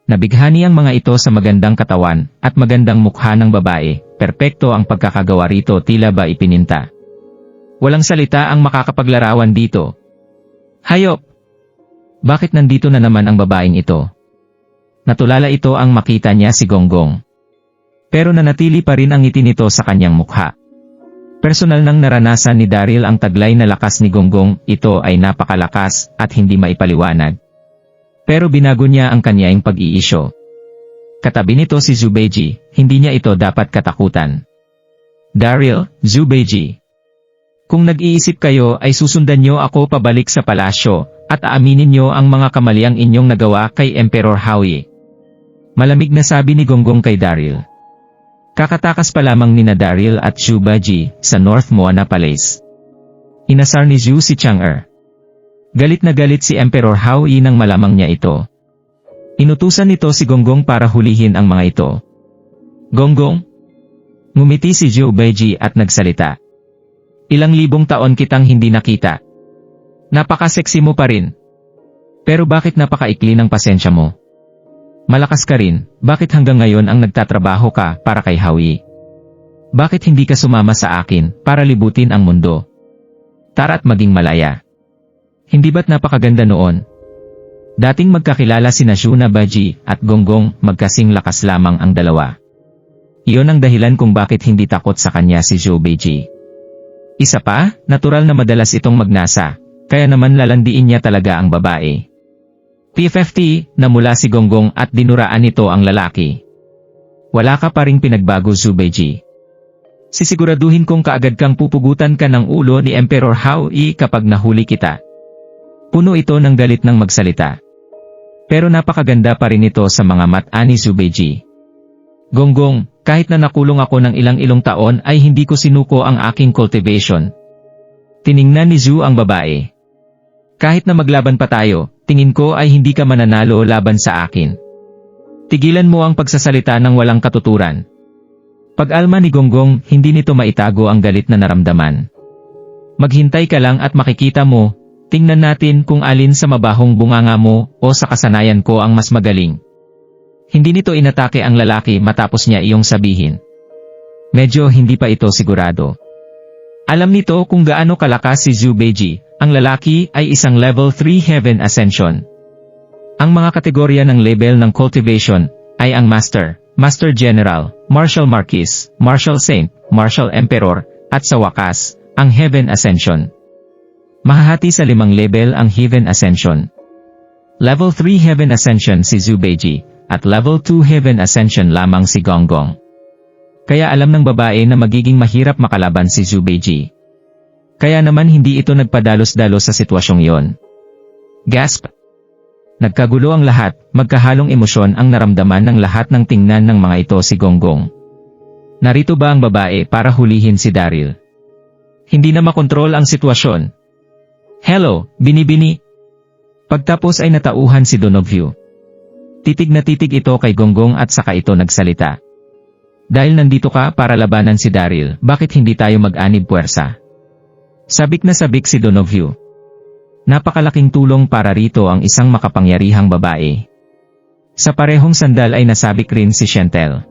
Nabighani ang mga ito sa magandang katawan at magandang mukha ng babae, perpekto ang pagkakagawa rito tila ba ipininta. Walang salita ang makakapaglarawan dito. Hayop! Bakit nandito na naman ang babaeng ito? Natulala ito ang makita niya si Gonggong. Pero nanatili pa rin ang ngiti nito sa kanyang mukha. Personal nang naranasan ni Daryl ang taglay na lakas ni Gonggong, ito ay napakalakas at hindi maipaliwanag. Pero binago niya ang kanyaing pag-iisyo. Katabi nito si Zhu Beiji, hindi niya ito dapat katakutan. Daryl, Zhu Beiji. Kung nag-iisip kayo ay susundan niyo ako pabalik sa palasyo, at aaminin niyo ang mga kamaliang inyong nagawa kay Emperor Howie. Malamig na sabi ni Gonggong kay Daryl. Kakatakas pa lamang nina Daryl at Zhu Beiji sa North Moana Palace. Inasar ni Zhu si Chang'er. Galit na galit si Emperor Howie nang malamang niya ito. Inutusan nito si Gonggong para hulihin ang mga ito. Gonggong? Ngumiti si Zhu Beiji at nagsalita. Ilang libong taon kitang hindi nakita. Napaka-sexy mo pa rin. Pero bakit napakaikli ng pasensya mo? Malakas ka rin, bakit hanggang ngayon ang nagtatrabaho ka para kay Howie? Bakit hindi ka sumama sa akin para libutin ang mundo? Tara at maging malaya. Hindi ba't napakaganda noon? Dating magkakilala sina Zhu Beiji at Gonggong, magkasing lakas lamang ang dalawa. Iyon ang dahilan kung bakit hindi takot sa kanya si Zhu Beiji. Isa pa, natural na madalas itong magnasa, kaya naman lalandiin niya talaga ang babae. P50, namula si Gonggong at dinuraan nito ang lalaki. Wala ka pa ring pinagbago, Zubeji. Sisiguraduhin kong kaagad kang pupugutan ka ng ulo ni Emperor Hao Yi kapag nahuli kita. Puno ito ng galit ng magsalita. Pero napakaganda pa rin ito sa mga mata ni Zubeji. Gonggong, kahit na nakulong ako ng ilang taon ay hindi ko sinuko ang aking cultivation. Tiningnan ni Zhu ang babae. Kahit na maglaban pa tayo, tingin ko ay hindi ka mananalo laban sa akin. Tigilan mo ang pagsasalita ng walang katuturan. Pag-alma ni Gonggong, hindi nito maitago ang galit na naramdaman. Maghintay ka lang at makikita mo, tingnan natin kung alin sa mabahong bunganga mo o sa kasanayan ko ang mas magaling. Hindi nito inatake ang lalaki matapos niya iyong sabihin. Medyo hindi pa ito sigurado. Alam nito kung gaano kalakas si Zubeji, ang lalaki ay isang level 3 Heaven Ascension. Ang mga kategorya ng level ng cultivation ay ang Master, Master General, Martial Marquis, Martial Saint, Martial Emperor, at sa wakas, ang Heaven Ascension. Mahahati sa 5 level ang Heaven Ascension. Level 3 Heaven Ascension si Zubeji, at Level 2 Heaven Ascension lamang si Gonggong. Kaya alam ng babae na magiging mahirap makalaban si Zubeji. Kaya naman hindi ito nagpadalos-dalos sa sitwasyong yon. Gasp! Nagkagulo ang lahat, magkahalong emosyon ang naramdaman ng lahat ng tingnan ng mga ito si Gonggong. Narito ba ang babae para hulihin si Daryl? Hindi na makontrol ang sitwasyon. Hello, Binibini! Pagtapos ay natauhan si Donogview. Titig na titig ito kay Gonggong at saka ito nagsalita. Dahil nandito ka para labanan si Daryl, bakit hindi tayo mag-anib puwersa? Sabik na sabik si Donogview. Napakalaking tulong para rito ang isang makapangyarihang babae. Sa parehong sandal ay nasabik rin si Shentel.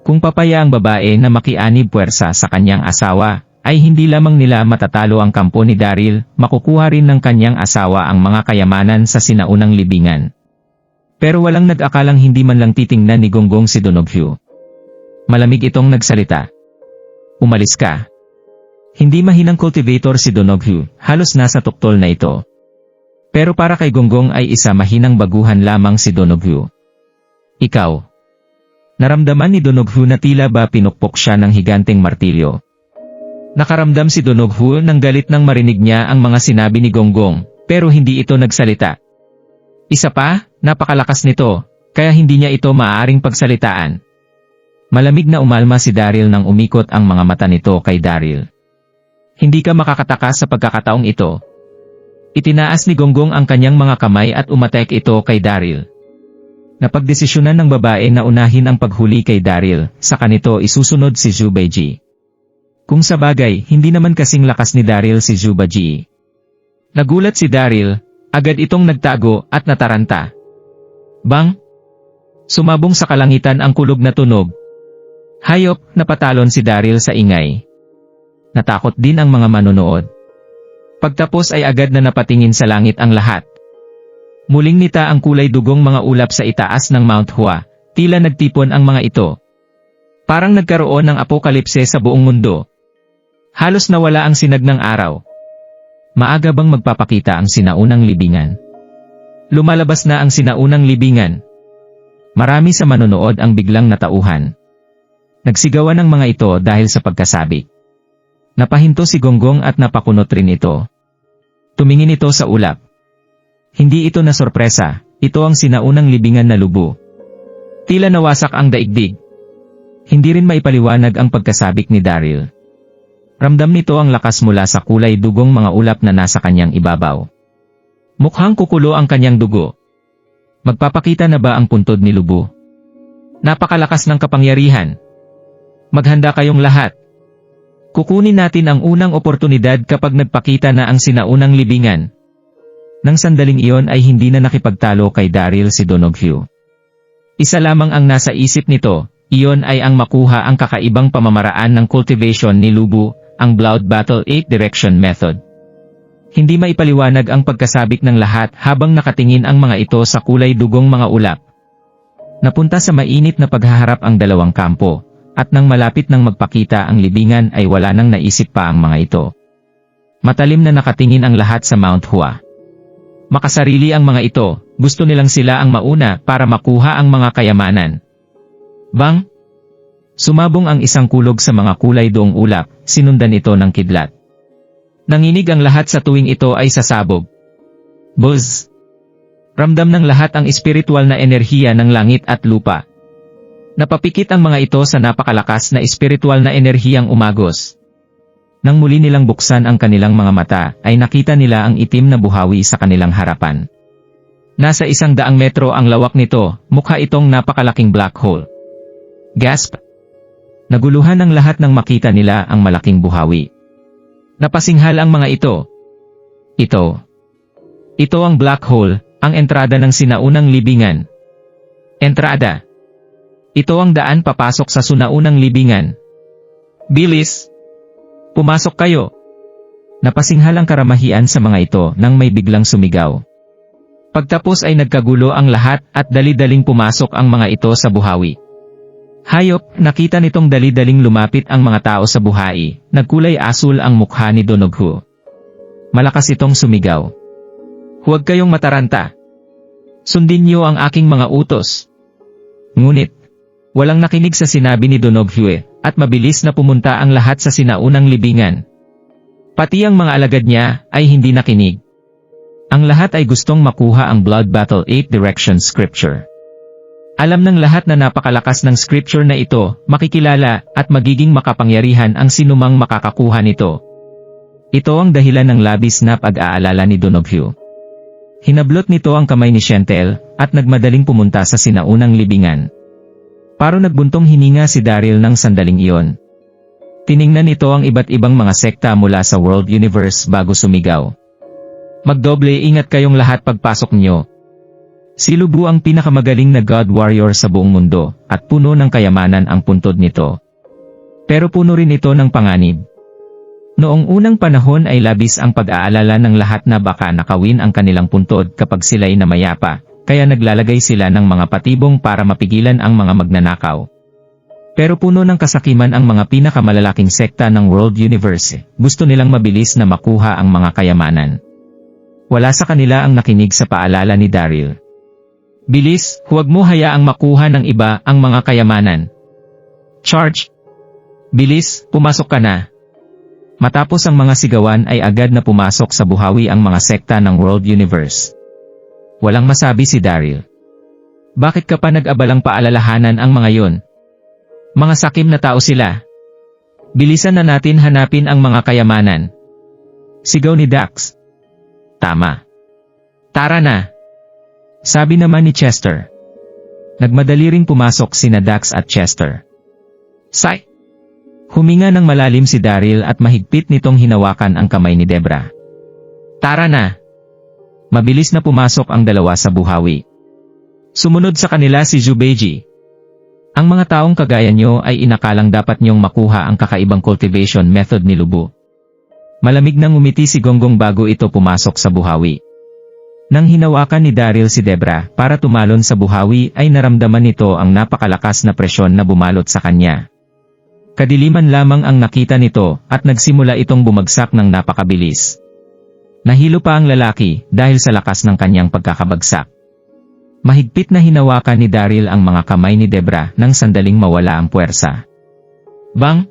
Kung papaya ang babae na makianib puwersa sa kanyang asawa, ay hindi lamang nila matatalo ang kampo ni Daryl, makukuha rin ng kanyang asawa ang mga kayamanan sa sinaunang libingan. Pero walang nag-akalang hindi man lang titingnan ni Gonggong si Donogview. Malamig itong nagsalita. Umalis ka. Hindi mahinang cultivator si Donogview, halos nasa tuktol na ito. Pero para kay Gonggong ay isa mahinang baguhan lamang si Donogview. Ikaw. Naramdaman ni Donogview na tila ba pinukpok siya ng higanteng martilyo. Nakaramdam si Donogview ng galit nang marinig niya ang mga sinabi ni Gonggong, pero hindi ito nagsalita. Isa pa, napakalakas nito, kaya hindi niya ito maaaring pagsalitaan. Malamig na umalma si Daryl nang umikot ang mga mata nito kay Daryl. Hindi ka makakatakas sa pagkakataong ito. Itinaas ni Gonggong ang kanyang mga kamay at umatek ito kay Daryl. Napagdesisyonan ng babae na unahin ang paghuli kay Daryl, sa kanito isusunod si Zubeji. Kung sa bagay, hindi naman kasing lakas ni Daryl si Zubeji. Nagulat si Daryl, agad itong nagtago at nataranta. Bang! Sumabong sa kalangitan ang kulog na tunog. Hayop, napatalon si Daryl sa ingay. Natakot din ang mga manonood. Pagtapos ay agad na napatingin sa langit ang lahat. Muling nita ang kulay dugong mga ulap sa itaas ng Mount Hua, tila nagtipon ang mga ito. Parang nagkaroon ng apokalipse sa buong mundo. Halos nawala ang sinag ng araw. Maaga bang magpapakita ang sinaunang libingan? Lumalabas na ang sinaunang libingan. Marami sa manonood ang biglang natauhan. Nagsigawan ang mga ito dahil sa pagkasabik. Napahinto si Gonggong at napakunot rin ito. Tumingin ito sa ulap. Hindi ito na sorpresa, ito ang sinaunang libingan na lubo. Tila nawasak ang daigdig. Hindi rin maipaliwanag ang pagkasabik ni Daryl. Ramdam nito ang lakas mula sa kulay dugong mga ulap na nasa kanyang ibabaw. Mukhang kukulo ang kanyang dugo. Magpapakita na ba ang puntod ni lubo? Napakalakas ng kapangyarihan. Maghanda kayong lahat. Kukunin natin ang unang oportunidad kapag nagpakita na ang sinaunang libingan. Nang sandaling iyon ay hindi na nakipagtalo kay Daryl si Donogview. Isa lamang ang nasa isip nito, iyon ay ang makuha ang kakaibang pamamaraan ng cultivation ni Lubu, ang Blood Battle 8 Direction Method. Hindi maipaliwanag ang pagkasabik ng lahat habang nakatingin ang mga ito sa kulay dugong mga ulap. Napunta sa mainit na paghaharap ang dalawang kampo. At nang malapit nang magpakita ang libingan ay wala nang naisip pa ang mga ito. Matalim na nakatingin ang lahat sa Mount Hua. Makasarili ang mga ito, gusto nilang sila ang mauna para makuha ang mga kayamanan. Bang! Sumabong ang isang kulog sa mga kulay doong ulap, sinundan ito ng kidlat. Nanginig ang lahat sa tuwing ito ay sasabog. Buzz! Ramdam ng lahat ang espiritual na enerhiya ng langit at lupa. Napapikit ang mga ito sa napakalakas na espiritual na enerhiyang umagos. Nang muli nilang buksan ang kanilang mga mata, ay nakita nila ang itim na buhawi sa kanilang harapan. Nasa 100 metro ang lawak nito, mukha itong napakalaking black hole. Gasp! Naguluhan ang lahat nang makita nila ang malaking buhawi. Napasinghal ang mga ito. Ito ang black hole, ang entrada ng sinaunang libingan. Entrada. Ito ang daan papasok sa sinaunang libingan. Bilis! Pumasok kayo! Napasinghal ang karamahian sa mga ito nang may biglang sumigaw. Pagtapos ay nagkagulo ang lahat at dali-daling pumasok ang mga ito sa buhawi. Hayop, nakita nitong dali-daling lumapit ang mga tao sa buhayi, nagkulay asul ang mukha ni Donoghu. Malakas itong sumigaw. Huwag kayong mataranta. Sundin niyo ang aking mga utos. Ngunit, walang nakinig sa sinabi ni Donoghu at mabilis na pumunta ang lahat sa sinaunang libingan. Pati ang mga alagad niya ay hindi nakinig. Ang lahat ay gustong makuha ang Blood Battle 8 Direction Scripture. Alam ng lahat na napakalakas ng scripture na ito, makikilala at magiging makapangyarihan ang sinumang makakakuha nito. Ito ang dahilan ng labis na pag-aalala ni Donoghu. Hinablot nito ang kamay ni Shentel at nagmadaling pumunta sa sinaunang libingan. Paro nagbuntong hininga si Daryl ng sandaling iyon. Tiningnan ito ang iba't ibang mga sekta mula sa World Universe bago sumigaw. Magdoble ingat kayong lahat pagpasok niyo. Si Lubu ang pinakamagaling na God Warrior sa buong mundo, at puno ng kayamanan ang puntod nito. Pero puno rin ito ng panganib. Noong unang panahon ay labis ang pag-aalala ng lahat na baka nakawin ang kanilang puntod kapag sila'y namayapa, kaya naglalagay sila ng mga patibong para mapigilan ang mga magnanakaw. Pero puno ng kasakiman ang mga pinakamalalaking sekta ng World Universe, gusto nilang mabilis na makuha ang mga kayamanan. Wala sa kanila ang nakinig sa paalala ni Daryl. Bilis, huwag mo hayaang makuha ng iba ang mga kayamanan. Charge! Bilis, pumasok ka na. Matapos ang mga sigawan ay agad na pumasok sa buhawi ang mga sekta ng World Universe. Walang masabi si Daryl. Bakit ka pa nag-abalang paalalahanan ang mga yon? Mga sakim na tao sila. Bilisan na natin hanapin ang mga kayamanan. Sigaw ni Dax. Tama. Tara na. Sabi naman ni Chester. Nagmadali ring pumasok sina Dax at Chester. Say! Huminga ng malalim si Daryl at mahigpit nitong hinawakan ang kamay ni Debra. Tara na! Mabilis na pumasok ang dalawa sa buhawi. Sumunod sa kanila si Zubeji. Ang mga taong kagaya nyo ay inakalang dapat nyong makuha ang kakaibang cultivation method ni Lubu. Malamig nang umiti si Gonggong bago ito pumasok sa buhawi. Nang hinawakan ni Daryl si Debra para tumalon sa buhawi ay naramdaman nito ang napakalakas na presyon na bumalot sa kanya. Kadiliman lamang ang nakita nito at nagsimula itong bumagsak ng napakabilis. Nahilo pa ang lalaki dahil sa lakas ng kanyang pagkakabagsak. Mahigpit na hinawakan ni Daryl ang mga kamay ni Debra nang sandaling mawala ang puwersa. Bang!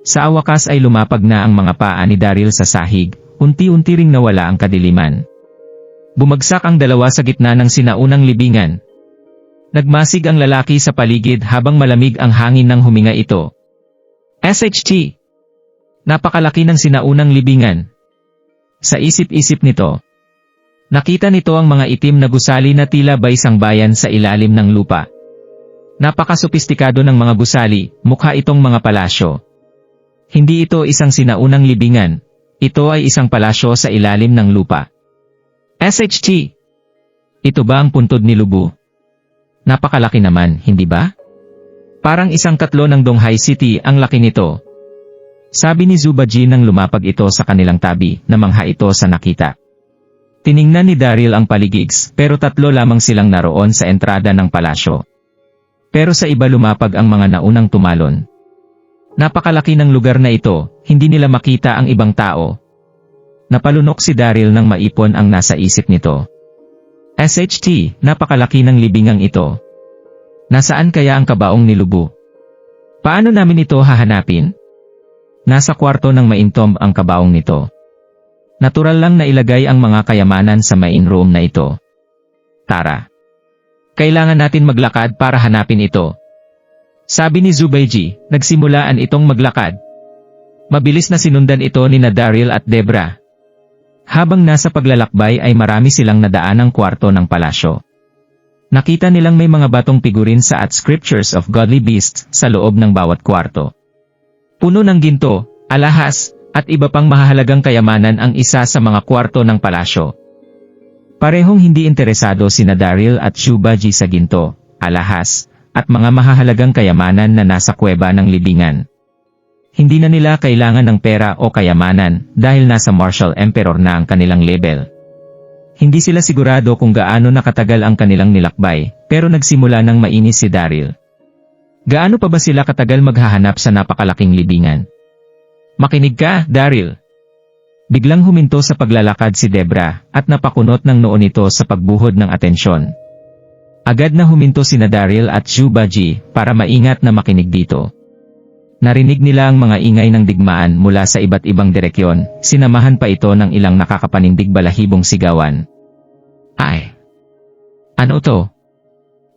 Sa wakas ay lumapag na ang mga paa ni Daryl sa sahig, unti-unti ring nawala ang kadiliman. Bumagsak ang dalawa sa gitna ng sinaunang libingan. Nagmasig ang lalaki sa paligid habang malamig ang hangin ng huminga ito. SHT! Napakalaki ng sinaunang libingan. Sa isip-isip nito, nakita nito ang mga itim na gusali na tila baysang bayan sa ilalim ng lupa. Napakasopistikado ng mga gusali, mukha itong mga palasyo. Hindi ito isang sinaunang libingan, ito ay isang palasyo sa ilalim ng lupa. SHT! Ito ba ang puntod ni Lubu? Napakalaki naman, hindi ba? Parang isang katlo ng Donghai City ang laki nito. Sabi ni Zubaji nang lumapag ito sa kanilang tabi, namangha ito sa nakita. Tiningnan ni Daryl ang paligigs, pero tatlo lamang silang naroon sa entrada ng palasyo. Pero sa iba lumapag ang mga naunang tumalon. Napakalaki ng lugar na ito, hindi nila makita ang ibang tao. Napalunok si Daryl nang maipon ang nasa isip nito. SHT, napakalaki ng libingang ito. Nasaan kaya ang kabaong ni Lubu? Paano namin ito hahanapin? Nasa kwarto ng maintomb ang kabaong nito. Natural lang na ilagay ang mga kayamanan sa main room na ito. Tara. Kailangan natin maglakad para hanapin ito. Sabi ni Zubayji, nagsimulaan itong maglakad. Mabilis na sinundan ito ni Daryl at Debra. Habang nasa paglalakbay ay marami silang nadaan ang kwarto ng palasyo. Nakita nilang may mga batong figurin sa at scriptures of godly beasts sa loob ng bawat kwarto. Puno ng ginto, alahas, at iba pang mahahalagang kayamanan ang isa sa mga kwarto ng palasyo. Parehong hindi interesado sina Daryl at Zubayji sa ginto, alahas, at mga mahahalagang kayamanan na nasa kuweba ng libingan. Hindi na nila kailangan ng pera o kayamanan dahil nasa Martial Emperor na ang kanilang level. Hindi sila sigurado kung gaano nakatagal ang kanilang nilakbay, pero nagsimula ng mainis si Daryl. Gaano pa ba sila katagal maghahanap sa napakalaking libingan? Makinig ka, Daryl. Biglang huminto sa paglalakad si Debra at napakunot ng noo nito sa pagbuhod ng atensyon. Agad na huminto sina Daryl at Zubayji para maingat na makinig dito. Narinig nila ang mga ingay ng digmaan mula sa iba't ibang direksyon, sinamahan pa ito ng ilang nakakapanindig balahibong sigawan. Ay! Ano to?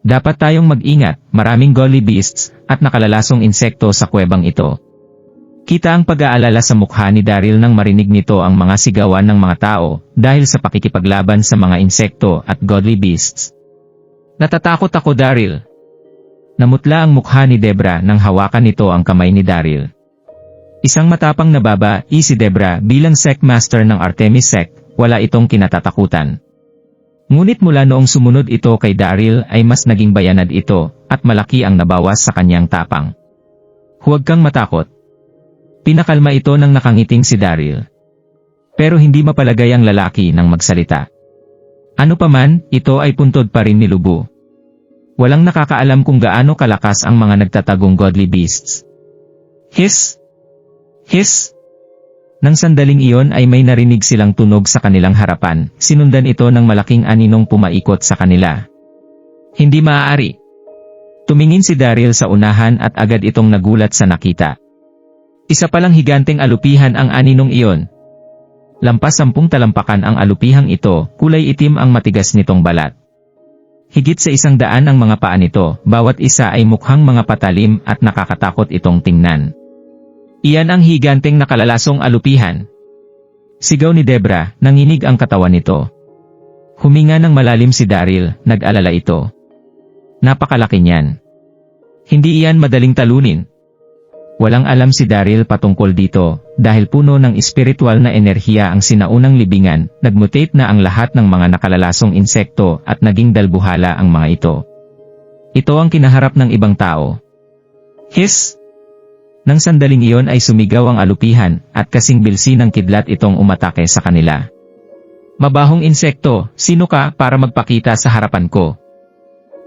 Dapat tayong mag-ingat, maraming godly beasts at nakalalasong insekto sa kuwebang ito. Kita ang pag-aalala sa mukha ni Daryl nang marinig nito ang mga sigawan ng mga tao dahil sa pakikipaglaban sa mga insekto at godly beasts. Natatakot ako, Daryl. Namutla ang mukha ni Debra nang hawakan nito ang kamay ni Daryl. Isang matapang na babae si Debra bilang sect master ng Artemis sect, wala itong kinatatakutan. Ngunit mula noong sumunod ito kay Daryl ay mas naging bayanad ito at malaki ang nabawas sa kanyang tapang. Huwag kang matakot. Pinakalma ito ng nakangiting si Daryl. Pero hindi mapalagay ang lalaki nang magsalita. Ano paman, ito ay puntod pa rin ni Lubu. Walang nakakaalam kung gaano kalakas ang mga nagtatagong godly beasts. Hiss! Hiss! Nang sandaling iyon ay may narinig silang tunog sa kanilang harapan, sinundan ito ng malaking aninong pumaikot sa kanila. Hindi maaari. Tumingin si Daryl sa unahan at agad itong nagulat sa nakita. Isa palang higanteng alupihan ang aninong iyon. Lampas 10 talampakan ang alupihang ito, kulay itim ang matigas nitong balat. Higit sa 100 ang mga paa nito, bawat isa ay mukhang mga patalim at nakakatakot itong tingnan. Iyan ang higanteng nakalalasong alupihan. Sigaw ni Debra, nanginig ang katawan nito. Huminga ng malalim si Daryl, nag-alala ito. Napakalaki niyan. Hindi iyan madaling talunin. Walang alam si Daryl patungkol dito, dahil puno ng espiritual na enerhiya ang sinaunang libingan, nagmutate na ang lahat ng mga nakalalasong insekto at naging dalbuhala ang mga ito. Ito ang kinaharap ng ibang tao. Hiss! Nang sandaling iyon ay sumigaw ang alupihan, at kasing bilsi ng kidlat itong umatake sa kanila. Mabahong insekto, sino ka para magpakita sa harapan ko?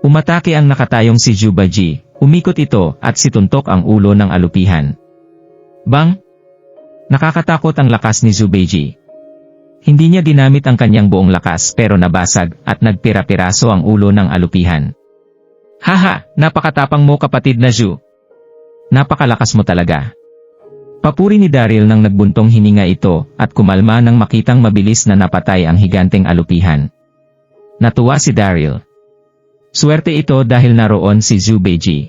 Umatake ang nakatayong si Zubayji. Umikot ito at situntok ang ulo ng alupihan. Bang! Nakakatakot ang lakas ni Zubayji. Hindi niya ginamit ang kanyang buong lakas pero nabasag at nagpira-piraso ang ulo ng alupihan. Haha! Napakatapang mo kapatid na Zu! Napakalakas mo talaga. Papuri ni Daryl nang nagbuntong hininga ito at kumalma nang makitang mabilis na napatay ang higanteng alupihan. Natuwa si Daryl. Swerte ito dahil naroon si Zubayji.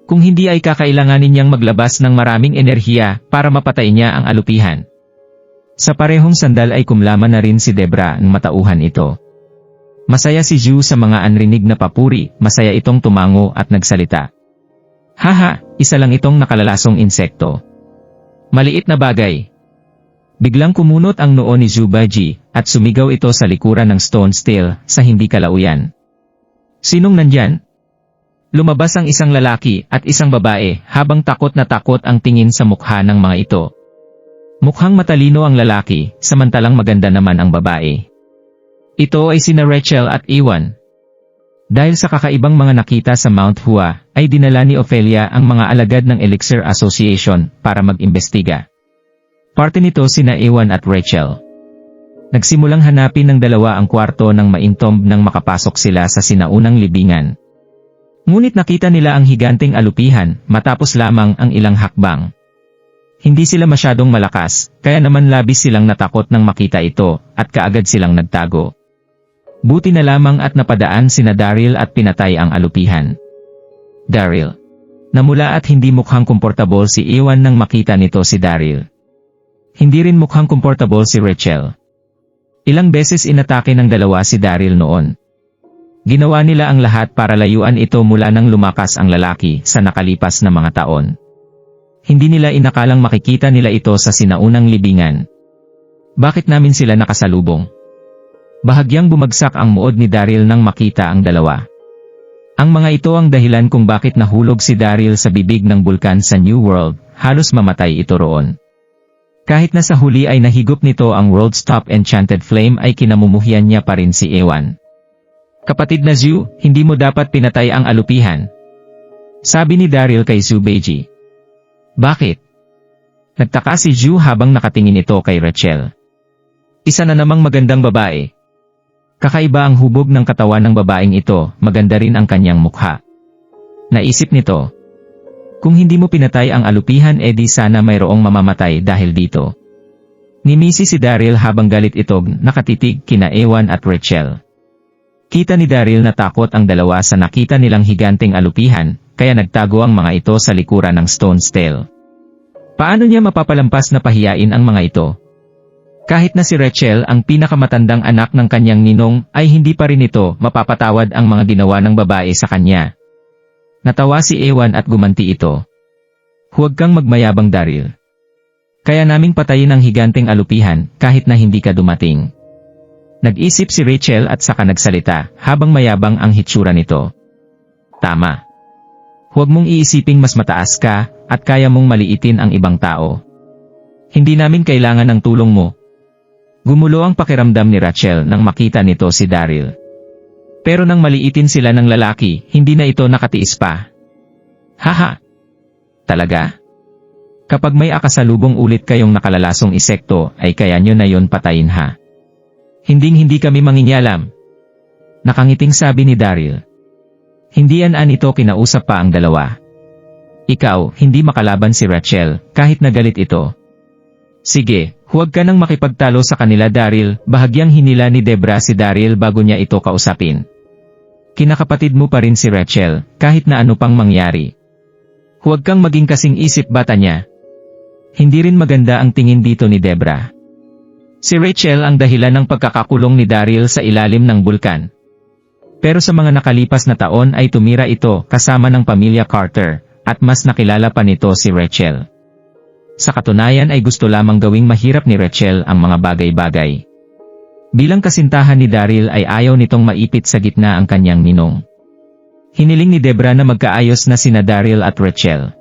Kung hindi ay kakailanganin niyang maglabas ng maraming enerhiya para mapatay niya ang alupihan. Sa parehong sandal ay kumlaman na rin si Debra ng matauhan ito. Masaya si Zu sa mga anrinig na papuri, masaya itong tumango at nagsalita. Haha, isa lang itong nakalalasong insekto. Maliit na bagay. Biglang kumunot ang noo ni Zubayji at sumigaw ito sa likuran ng stone still sa hindi kalauyan. Sinong nandyan? Lumabas ang isang lalaki at isang babae habang takot na takot ang tingin sa mukha ng mga ito. Mukhang matalino ang lalaki, samantalang maganda naman ang babae. Ito ay sina Rachel at Ewan. Dahil sa kakaibang mga nakita sa Mount Hua, ay dinala ni Ophelia ang mga alagad ng Elixir Association para mag-imbestiga. Parte nito sina Ewan at Rachel. Nagsimulang hanapin ng dalawa ang kwarto ng maintomb nang makapasok sila sa sinaunang libingan. Ngunit nakita nila ang higanteng alupihan matapos lamang ang ilang hakbang. Hindi sila masyadong malakas, kaya naman labis silang natakot nang makita ito, at kaagad silang nagtago. Buti na lamang at napadaan sina Daryl at pinatay ang alupihan. Daryl. Namula at hindi mukhang komportable si Ewan nang makita nito si Daryl. Hindi rin mukhang komportable si Rachel. Ilang beses inatake ng dalawa si Daryl noon. Ginawa nila ang lahat para layuan ito mula nang lumakas ang lalaki sa nakalipas na mga taon. Hindi nila inakalang makikita nila ito sa sinaunang libingan. Bakit namin sila nakasalubong? Bahagyang bumagsak ang muod ni Daryl nang makita ang dalawa. Ang mga ito ang dahilan kung bakit nahulog si Daryl sa bibig ng bulkan sa New World, halos mamatay ito roon. Kahit na sa huli ay nahigop nito ang world's top enchanted flame ay kinamumuhian niya pa rin si Ewan. Kapatid na Zhu, hindi mo dapat pinatay ang alupihan. Sabi ni Daryl kay Zhu Beiji. Bakit? Nagtaka si Zhu habang nakatingin ito kay Rachel. Isa na namang magandang babae. Kakaiba ang hubog ng katawan ng babaeng ito, maganda rin ang kanyang mukha. Naisip nito. Kung hindi mo pinatay ang alupihan edi sana mayroong mamamatay dahil dito. Nimisi si Daryl habang galit ito nakatitig kina Ewan at Rachel. Kita ni Daryl na takot ang dalawa sa nakita nilang higanteng alupihan, kaya nagtago ang mga ito sa likuran ng Stone's Tail. Paano niya mapapalampas na pahiyain ang mga ito? Kahit na si Rachel ang pinakamatandang anak ng kanyang ninong, ay hindi pa rin ito mapapatawad ang mga ginawa ng babae sa kanya. Natawa si Ewan at gumanti ito. Huwag kang magmayabang Daryl. Kaya naming patayin ang higanteng alupihan kahit na hindi ka dumating. Nag-isip si Rachel at saka nagsalita habang mayabang ang hitsura nito. Tama. Huwag mong iisiping mas mataas ka at kaya mong maliitin ang ibang tao. Hindi namin kailangan ng tulong mo. Gumulo ang pakiramdam ni Rachel nang makita nito si Daryl. Pero nang maliitin sila ng lalaki, hindi na ito nakatiis pa. Haha! Talaga? Kapag may akasalubong ulit kayong nakalalasong insekto, ay kaya nyo na yon patayin ha. Hinding-hindi kami mangingialam. Nakangiting sabi ni Daryl. Hindi an ito kinausap pa ang dalawa. Ikaw, hindi makalaban si Rachel, kahit nagalit ito. Sige, huwag ka nang makipagtalo sa kanila Daryl, bahagyang hinila ni Debra si Daryl bago niya ito kausapin. Kinakapatid mo pa rin si Rachel, kahit na ano pang mangyari. Huwag kang maging kasing isip bata niya. Hindi rin maganda ang tingin dito ni Debra. Si Rachel ang dahilan ng pagkakakulong ni Daryl sa ilalim ng bulkan. Pero sa mga nakalipas na taon ay tumira ito kasama ng pamilya Carter, at mas nakilala pa nito si Rachel. Sa katunayan ay gusto lamang gawing mahirap ni Rachel ang mga bagay-bagay. Bilang kasintahan ni Daryl ay ayaw nitong maipit sa gitna ang kanyang ninong. Hiniling ni Debra na magkaayos na sina Daryl at Rachel.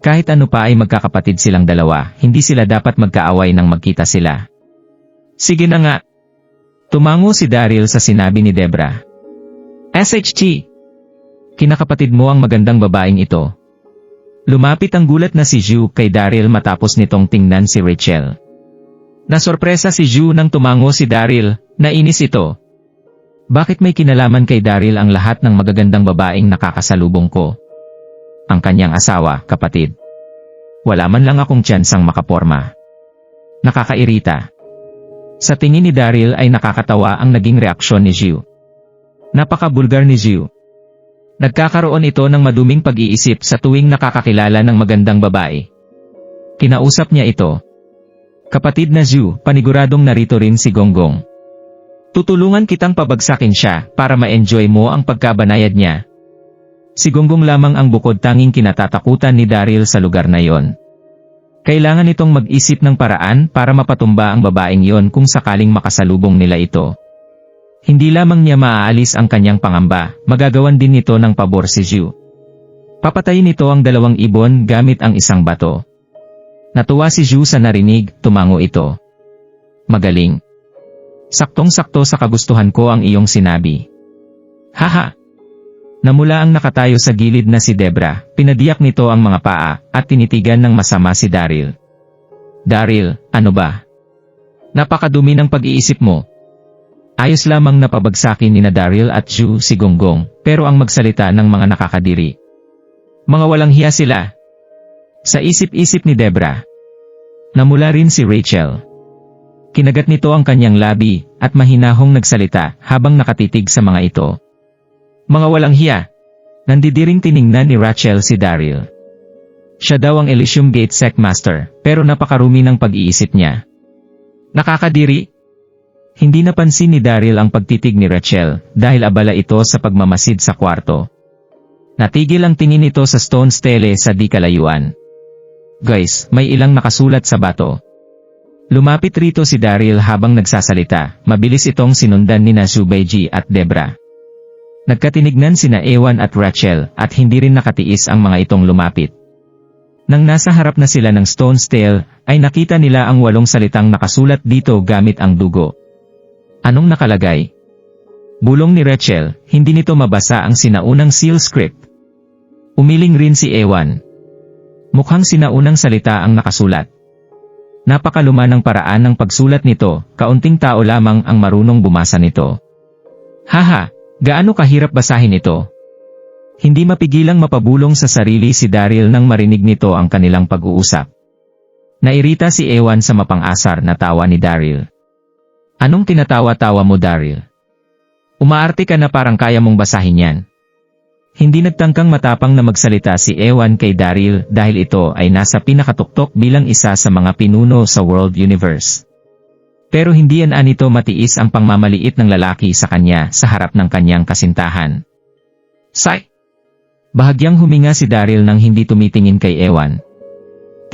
Kahit ano pa ay magkakapatid silang dalawa, hindi sila dapat magkaaway nang magkita sila. Sige na nga. Tumango si Daryl sa sinabi ni Debra. SHT! Kinakapatid mo ang magandang babaeng ito. Lumapit ang gulat na si Zhu kay Daryl matapos nitong tingnan si Rachel. Nasorpresa si Zhu nang tumango si Daryl, nainis ito. Bakit may kinalaman kay Daryl ang lahat ng magagandang babaeng nakakasalubong ko? Ang kanyang asawa, kapatid. Wala man lang akong tsansang makaporma. Nakakairita. Sa tingin ni Daryl ay nakakatawa ang naging reaksyon ni Zhu. Napaka-bulgar ni Zhu. Nagkakaroon ito ng maduming pag-iisip sa tuwing nakakakilala ng magandang babae. Kinausap niya ito. Kapatid na Zhu, paniguradong narito rin si Gonggong. Tutulungan kitang pabagsakin siya para ma-enjoy mo ang pagkabanayad niya. Si Gonggong lamang ang bukod tanging kinatatakutan ni Daryl sa lugar na yon. Kailangan itong mag-isip ng paraan para mapatumba ang babaeng yon kung sakaling makasalubong nila ito. Hindi lamang niya maaalis ang kanyang pangamba, magagawan din nito ng pabor si Zhu. Papatayin nito ang dalawang ibon gamit ang isang bato. Natuwa si Zhu sa narinig, tumango ito. Magaling. Saktong-sakto sa kagustuhan ko ang iyong sinabi. Haha! Namula ang nakatayo sa gilid na si Debra, pinadiyak nito ang mga paa, at tinitigan ng masama si Daryl. Daryl, ano ba? Napakadumi ng pag-iisip mo. Ayos lamang na pabagsakin ni Daryl at Zhu si Gonggong, pero ang magsalita ng mga nakakadiri. Mga walang hiya sila. Sa isip-isip ni Debra. Namula rin si Rachel. Kinagat nito ang kanyang labi, at mahinahong nagsalita habang nakatitig sa mga ito. Mga walang hiya. Nandidiring tiningnan ni Rachel si Daryl. Siya daw ang Elysium Gate Secmaster, pero napakarumi ng pag-iisip niya. Nakakadiri. Hindi napansin ni Daryl ang pagtitig ni Rachel, dahil abala ito sa pagmamasid sa kwarto. Natigil ang tingin nito sa stone stele sa di kalayuan. Guys, may ilang nakasulat sa bato. Lumapit rito si Daryl habang nagsasalita, mabilis itong sinundan ni Zubeiji at Debra. Nagkatinignan sina Ewan at Rachel, at hindi rin nakatiis ang mga itong lumapit. Nang nasa harap na sila ng stone stele, ay nakita nila ang 8 salitang nakasulat dito gamit ang dugo. Anong nakalagay? Bulong ni Rachel, hindi nito mabasa ang sinaunang seal script. Umiling rin si Ewan. Mukhang sinaunang salita ang nakasulat. Napakaluma ng paraan ng pagsulat nito, kaunting tao lamang ang marunong bumasa nito. Haha, gaano kahirap basahin ito? Hindi mapigilang mapabulong sa sarili si Daryl nang marinig nito ang kanilang pag-uusap. Nairita si Ewan sa mapang-asar na tawa ni Daryl. Anong tinatawa-tawa mo, Daryl? Umaarte ka na parang kaya mong basahin yan. Hindi nagtangkang matapang na magsalita si Ewan kay Daryl dahil ito ay nasa pinakatuktok bilang isa sa mga pinuno sa World Universe. Pero hindi yan anito matiis ang pangmamaliit ng lalaki sa kanya sa harap ng kanyang kasintahan. Say! Bahagyang huminga si Daryl nang hindi tumitingin kay Ewan.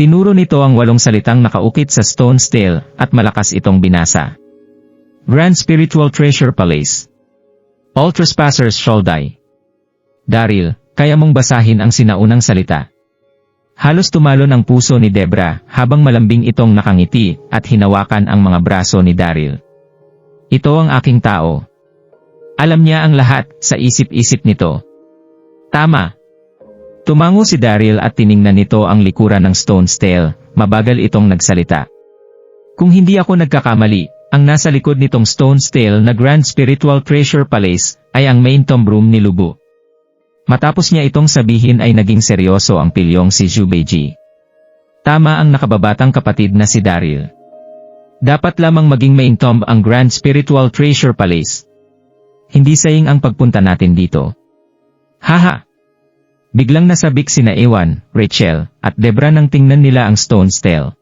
Tinuro nito ang 8 salitang nakaukit sa stone stele at malakas itong binasa. Grand Spiritual Treasure Palace. All trespassers shall die. Daryl, kaya mong basahin ang sinaunang salita. Halos tumalon ang puso ni Debra habang malambing itong nakangiti at hinawakan ang mga braso ni Daryl. Ito ang aking tao. Alam niya ang lahat sa isip-isip nito. Tama. Tumango si Daryl at tiningnan nito ang likuran ng stone stele, mabagal itong nagsalita. Kung hindi ako nagkakamali, ang nasa likod nitong stone stele na Grand Spiritual Treasure Palace ay ang main tomb room ni Lubu. Matapos niya itong sabihin ay naging seryoso ang pilyong si Zubeiji. Tama ang nakababatang kapatid na si Daryl. Dapat lamang maging main tomb ang Grand Spiritual Treasure Palace. Hindi sayang ang pagpunta natin dito. Haha! Biglang nasabik sina Ewan, Rachel, at Debra nang tingnan nila ang stone stele.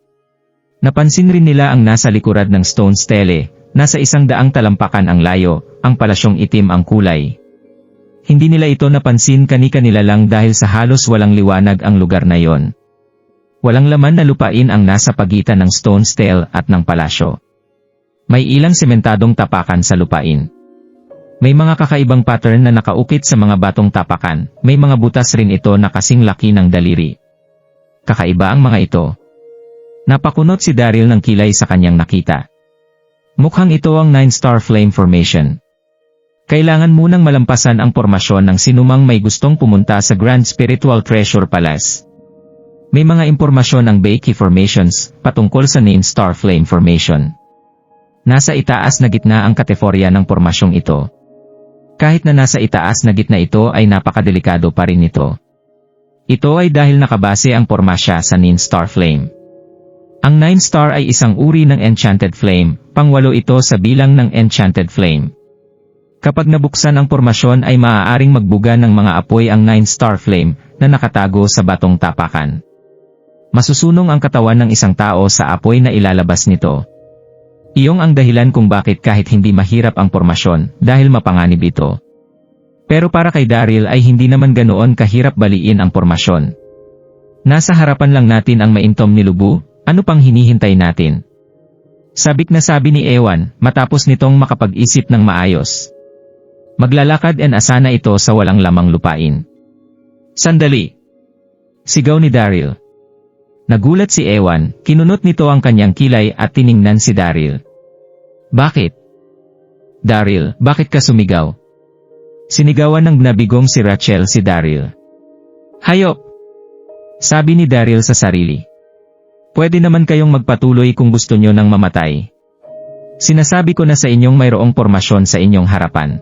Napansin rin nila ang nasa likuran ng stone stele, nasa 100 talampakan ang layo, ang palasyong itim ang kulay. Hindi nila ito napansin kani-kanila lang dahil sa halos walang liwanag ang lugar na yon. Walang laman na lupain ang nasa pagitan ng stone stele at ng palasyo. May ilang sementadong tapakan sa lupain. May mga kakaibang pattern na nakaukit sa mga batong tapakan, may mga butas rin ito na kasing laki ng daliri. Kakaiba ang mga ito. Napakunot si Daryl ng kilay sa kanyang nakita. Mukhang ito ang 9-star flame formation. Kailangan munang malampasan ang pormasyon ng sinumang may gustong pumunta sa Grand Spiritual Treasure Palace. May mga impormasyon ang Baiki Formations patungkol sa 9-star flame formation. Nasa itaas na gitna ang kategorya ng pormasyong ito. Kahit na nasa itaas na gitna ito ay napakadelikado pa rin ito. Ito ay dahil nakabase ang pormasya sa 9-star flame. Ang 9-star ay isang uri ng enchanted flame, pang-8 ito sa bilang ng enchanted flame. Kapag nabuksan ang pormasyon ay maaaring magbuga ng mga apoy ang 9-star flame na nakatago sa batong tapakan. Masusunong ang katawan ng isang tao sa apoy na ilalabas nito. Iyong ang dahilan kung bakit kahit hindi mahirap ang pormasyon dahil mapanganib ito. Pero para kay Daryl ay hindi naman ganoon kahirap baliin ang pormasyon. Nasa harapan lang natin ang maintom ni Lubu. Ano pang hinihintay natin? Sabik na sabi ni Ewan, matapos nitong makapag-isip ng maayos. Maglalakad and asana ito sa walang lamang lupain. Sandali! Sigaw ni Daryl. Nagulat si Ewan, kinunot nito ang kanyang kilay at tiningnan si Daryl. Bakit? Daryl, bakit ka sumigaw? Sinigawan ng nabigong si Rachel si Daryl. Hayop! Sabi ni Daryl sa sarili. Pwede naman kayong magpatuloy kung gusto nyo ng mamatay. Sinasabi ko na sa inyong mayroong pormasyon sa inyong harapan.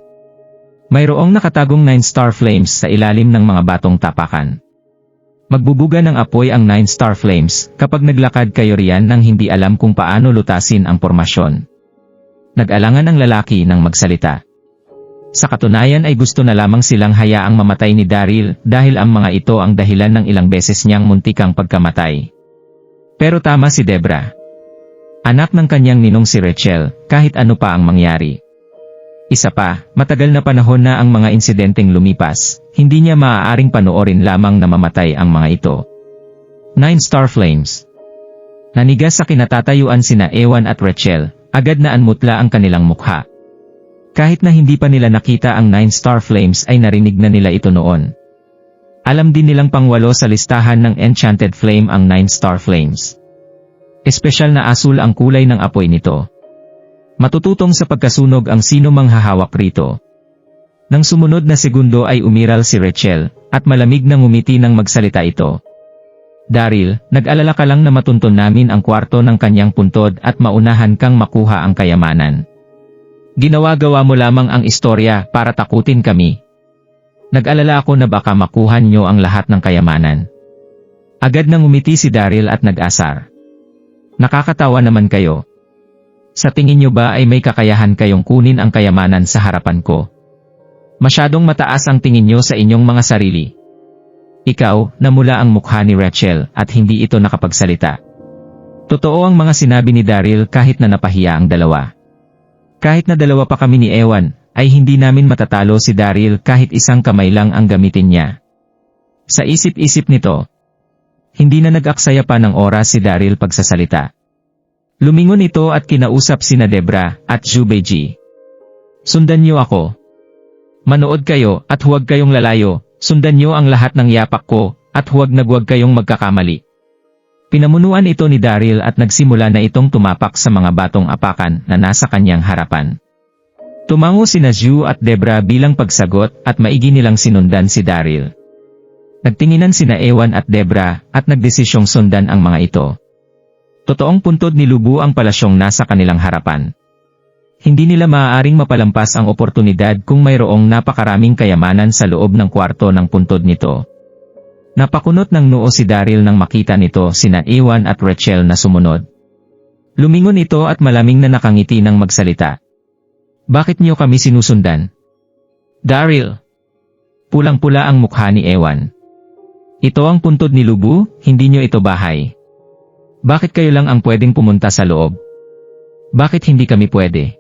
Mayroong nakatagong 9-star flames sa ilalim ng mga batong tapakan. Magbubuga ng apoy ang 9-star flames kapag naglakad kayo riyan nang hindi alam kung paano lutasin ang pormasyon. Nag-alangan ang lalaki ng magsalita. Sa katunayan ay gusto na lamang silang hayaang mamatay ni Daryl dahil ang mga ito ang dahilan ng ilang beses niyang muntikang pagkamatay. Pero tama si Debra. Anak ng kanyang ninong si Rachel, kahit ano pa ang mangyari. Isa pa, matagal na panahon na ang mga insidenteng lumipas, hindi niya maaaring panoorin lamang na mamatay ang mga ito. 9-star flames. Nanigas sa kinatatayuan sina Ewan at Rachel, agad na anmutla ang kanilang mukha. Kahit na hindi pa nila nakita ang 9-star flames ay narinig na nila ito noon. Alam din nilang pangwalo sa listahan ng Enchanted Flame ang 9-star flames. Espesyal na asul ang kulay ng apoy nito. Matututong sa pagkasunog ang sino mang hahawak rito. Nang sumunod na segundo ay umiral si Rachel, at malamig na ngumiti nang magsalita ito. Daryl, nag-alala ka lang na matunton namin ang kwarto ng kanyang puntod at maunahan kang makuha ang kayamanan. Ginawa-gawa mo lamang ang istorya para takutin kami. Nag-alala ako na baka makuha niyo ang lahat ng kayamanan. Agad nang ngumiti si Daryl at nag-asar. Nakakatawa naman kayo. Sa tingin niyo ba ay may kakayahan kayong kunin ang kayamanan sa harapan ko? Masyadong mataas ang tingin niyo sa inyong mga sarili. Ikaw, namula ang mukha ni Rachel at hindi ito nakapagsalita. Totoo ang mga sinabi ni Daryl kahit na napahiya ang dalawa. Kahit na dalawa pa kami ni Ewan, ay hindi namin matatalo si Daryl kahit isang kamay lang ang gamitin niya. Sa isip-isip nito, hindi na nag-aksaya pa ng oras si Daryl pagsasalita. Lumingon ito at kinausap sina Debra at Jubeji. Sundan niyo ako. Manood kayo at huwag kayong lalayo, sundan niyo ang lahat ng yapak ko, at huwag kayong magkakamali. Pinamunuan ito ni Daryl at nagsimula na itong tumapak sa mga batong apakan na nasa kanyang harapan. Tumango sina Ju at Debra bilang pagsagot at maigi nilang sinundan si Daryl. Nagtinginan sina Ewan at Debra at nagdesisyong sundan ang mga ito. Totoong puntod ni Lubu ang palasyong nasa kanilang harapan. Hindi nila maaaring mapalampas ang oportunidad kung mayroong napakaraming kayamanan sa loob ng kwarto ng puntod nito. Napakunot ng noo si Daryl nang makita nito sina Ewan at Rachel na sumunod. Lumingon ito at malaming na nakangiti nang magsalita. Bakit niyo kami sinusundan? Daryl. Pulang-pula ang mukha ni Ewan. Ito ang puntod ni Lubu, hindi niyo ito bahay. Bakit kayo lang ang pwedeng pumunta sa loob? Bakit hindi kami pwede?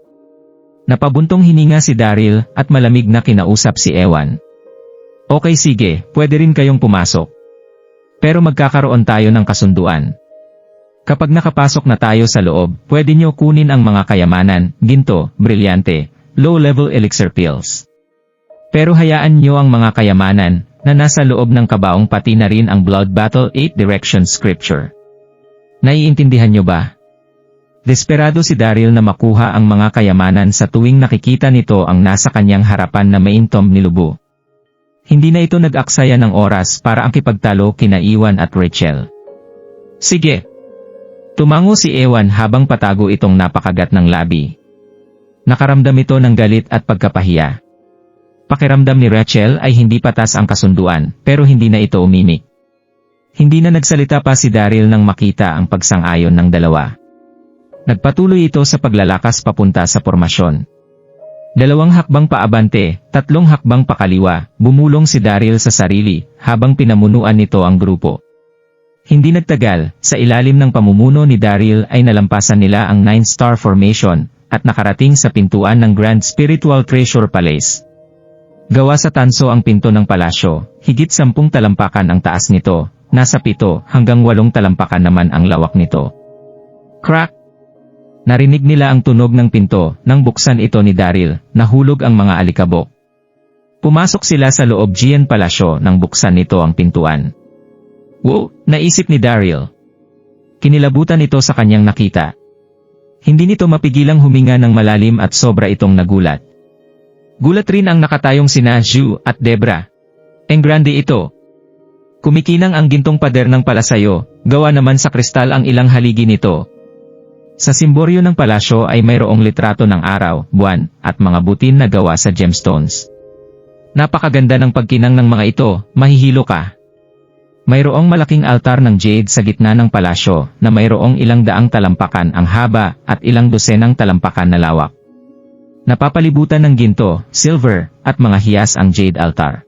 Napabuntong hininga si Daryl at malamig na kinausap si Ewan. Okay sige, pwede rin kayong pumasok. Pero magkakaroon tayo ng kasunduan. Kapag nakapasok na tayo sa loob, pwede niyo kunin ang mga kayamanan, ginto, brilyante, low-level elixir pills. Pero hayaan niyo ang mga kayamanan na nasa loob ng kabaong pati na rin ang Blood Battle 8 Direction Scripture. Naiintindihan niyo ba? Desperado si Daryl na makuha ang mga kayamanan sa tuwing nakikita nito ang nasa kanyang harapan na maintom ni Lubu. Hindi na ito nag-aksaya ng oras para angkipagtalo kina Ewan at Rachel. Sige. Tumango si Ewan habang patago itong napakagat ng labi. Nakaramdam ito ng galit at pagkapahiya. Pakiramdam ni Rachel ay hindi patas ang kasunduan, pero hindi na ito umimik. Hindi na nagsalita pa si Daryl nang makita ang pagsang-ayon ng dalawa. Nagpatuloy ito sa paglalakas papunta sa pormasyon. 2 hakbang paabante, 3 hakbang pakaliwa, bumulong si Daryl sa sarili, habang pinamunuan nito ang grupo. Hindi nagtagal, sa ilalim ng pamumuno ni Daryl ay nalampasan nila ang 9-star formation, at nakarating sa pintuan ng Grand Spiritual Treasure Palace. Gawa sa tanso ang pinto ng palasyo, higit 10 talampakan ang taas nito, nasa 7 hanggang 8 talampakan naman ang lawak nito. Crack! Narinig nila ang tunog ng pinto, nang buksan ito ni Daryl, nahulog ang mga alikabok. Pumasok sila sa loob Gian Palasyo nang buksan nito ang pintuan. Wow! Naisip ni Daryl. Kinilabutan ito sa kanyang nakita. Hindi nito mapigilang huminga ng malalim at sobra itong nagulat. Gulat rin ang nakatayong sina Ju at Debra. Grande ito. Kumikinang ang gintong pader ng palasayo, gawa naman sa kristal ang ilang haligi nito. Sa simboryo ng palasyo ay mayroong litrato ng araw, buwan, at mga butin na gawa sa gemstones. Napakaganda ng pagkinang ng mga ito, mahihilo ka. Mayroong malaking altar ng jade sa gitna ng palasyo na mayroong ilang daang talampakan ang haba at ilang dosenang talampakan na lawak. Napapalibutan ng ginto, silver, at mga hiyas ang jade altar.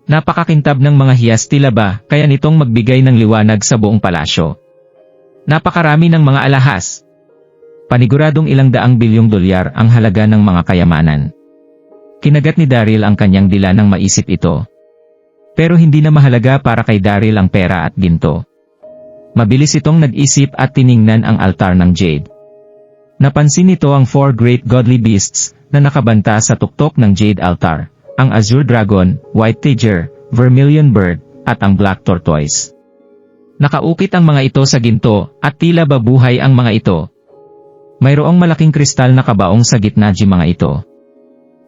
Napakakintab ng mga hiyas tila ba kaya nitong magbigay ng liwanag sa buong palasyo. Napakarami ng mga alahas. Paniguradong ilang daang bilyong dolyar ang halaga ng mga kayamanan. Kinagat ni Daryl ang kanyang dila nang maisip ito. Pero hindi na mahalaga para kay Daryl ang pera at ginto. Mabilis itong nag-isip at tiningnan ang altar ng jade. Napansin nito ang 4 great godly beasts na nakabanta sa tuktok ng jade altar, ang azure dragon, white tiger, vermilion bird, at ang black tortoise. Nakaukit ang mga ito sa ginto at tila ba buhay ang mga ito. Mayroong malaking kristal na kabaong sa gitna ng mga ito.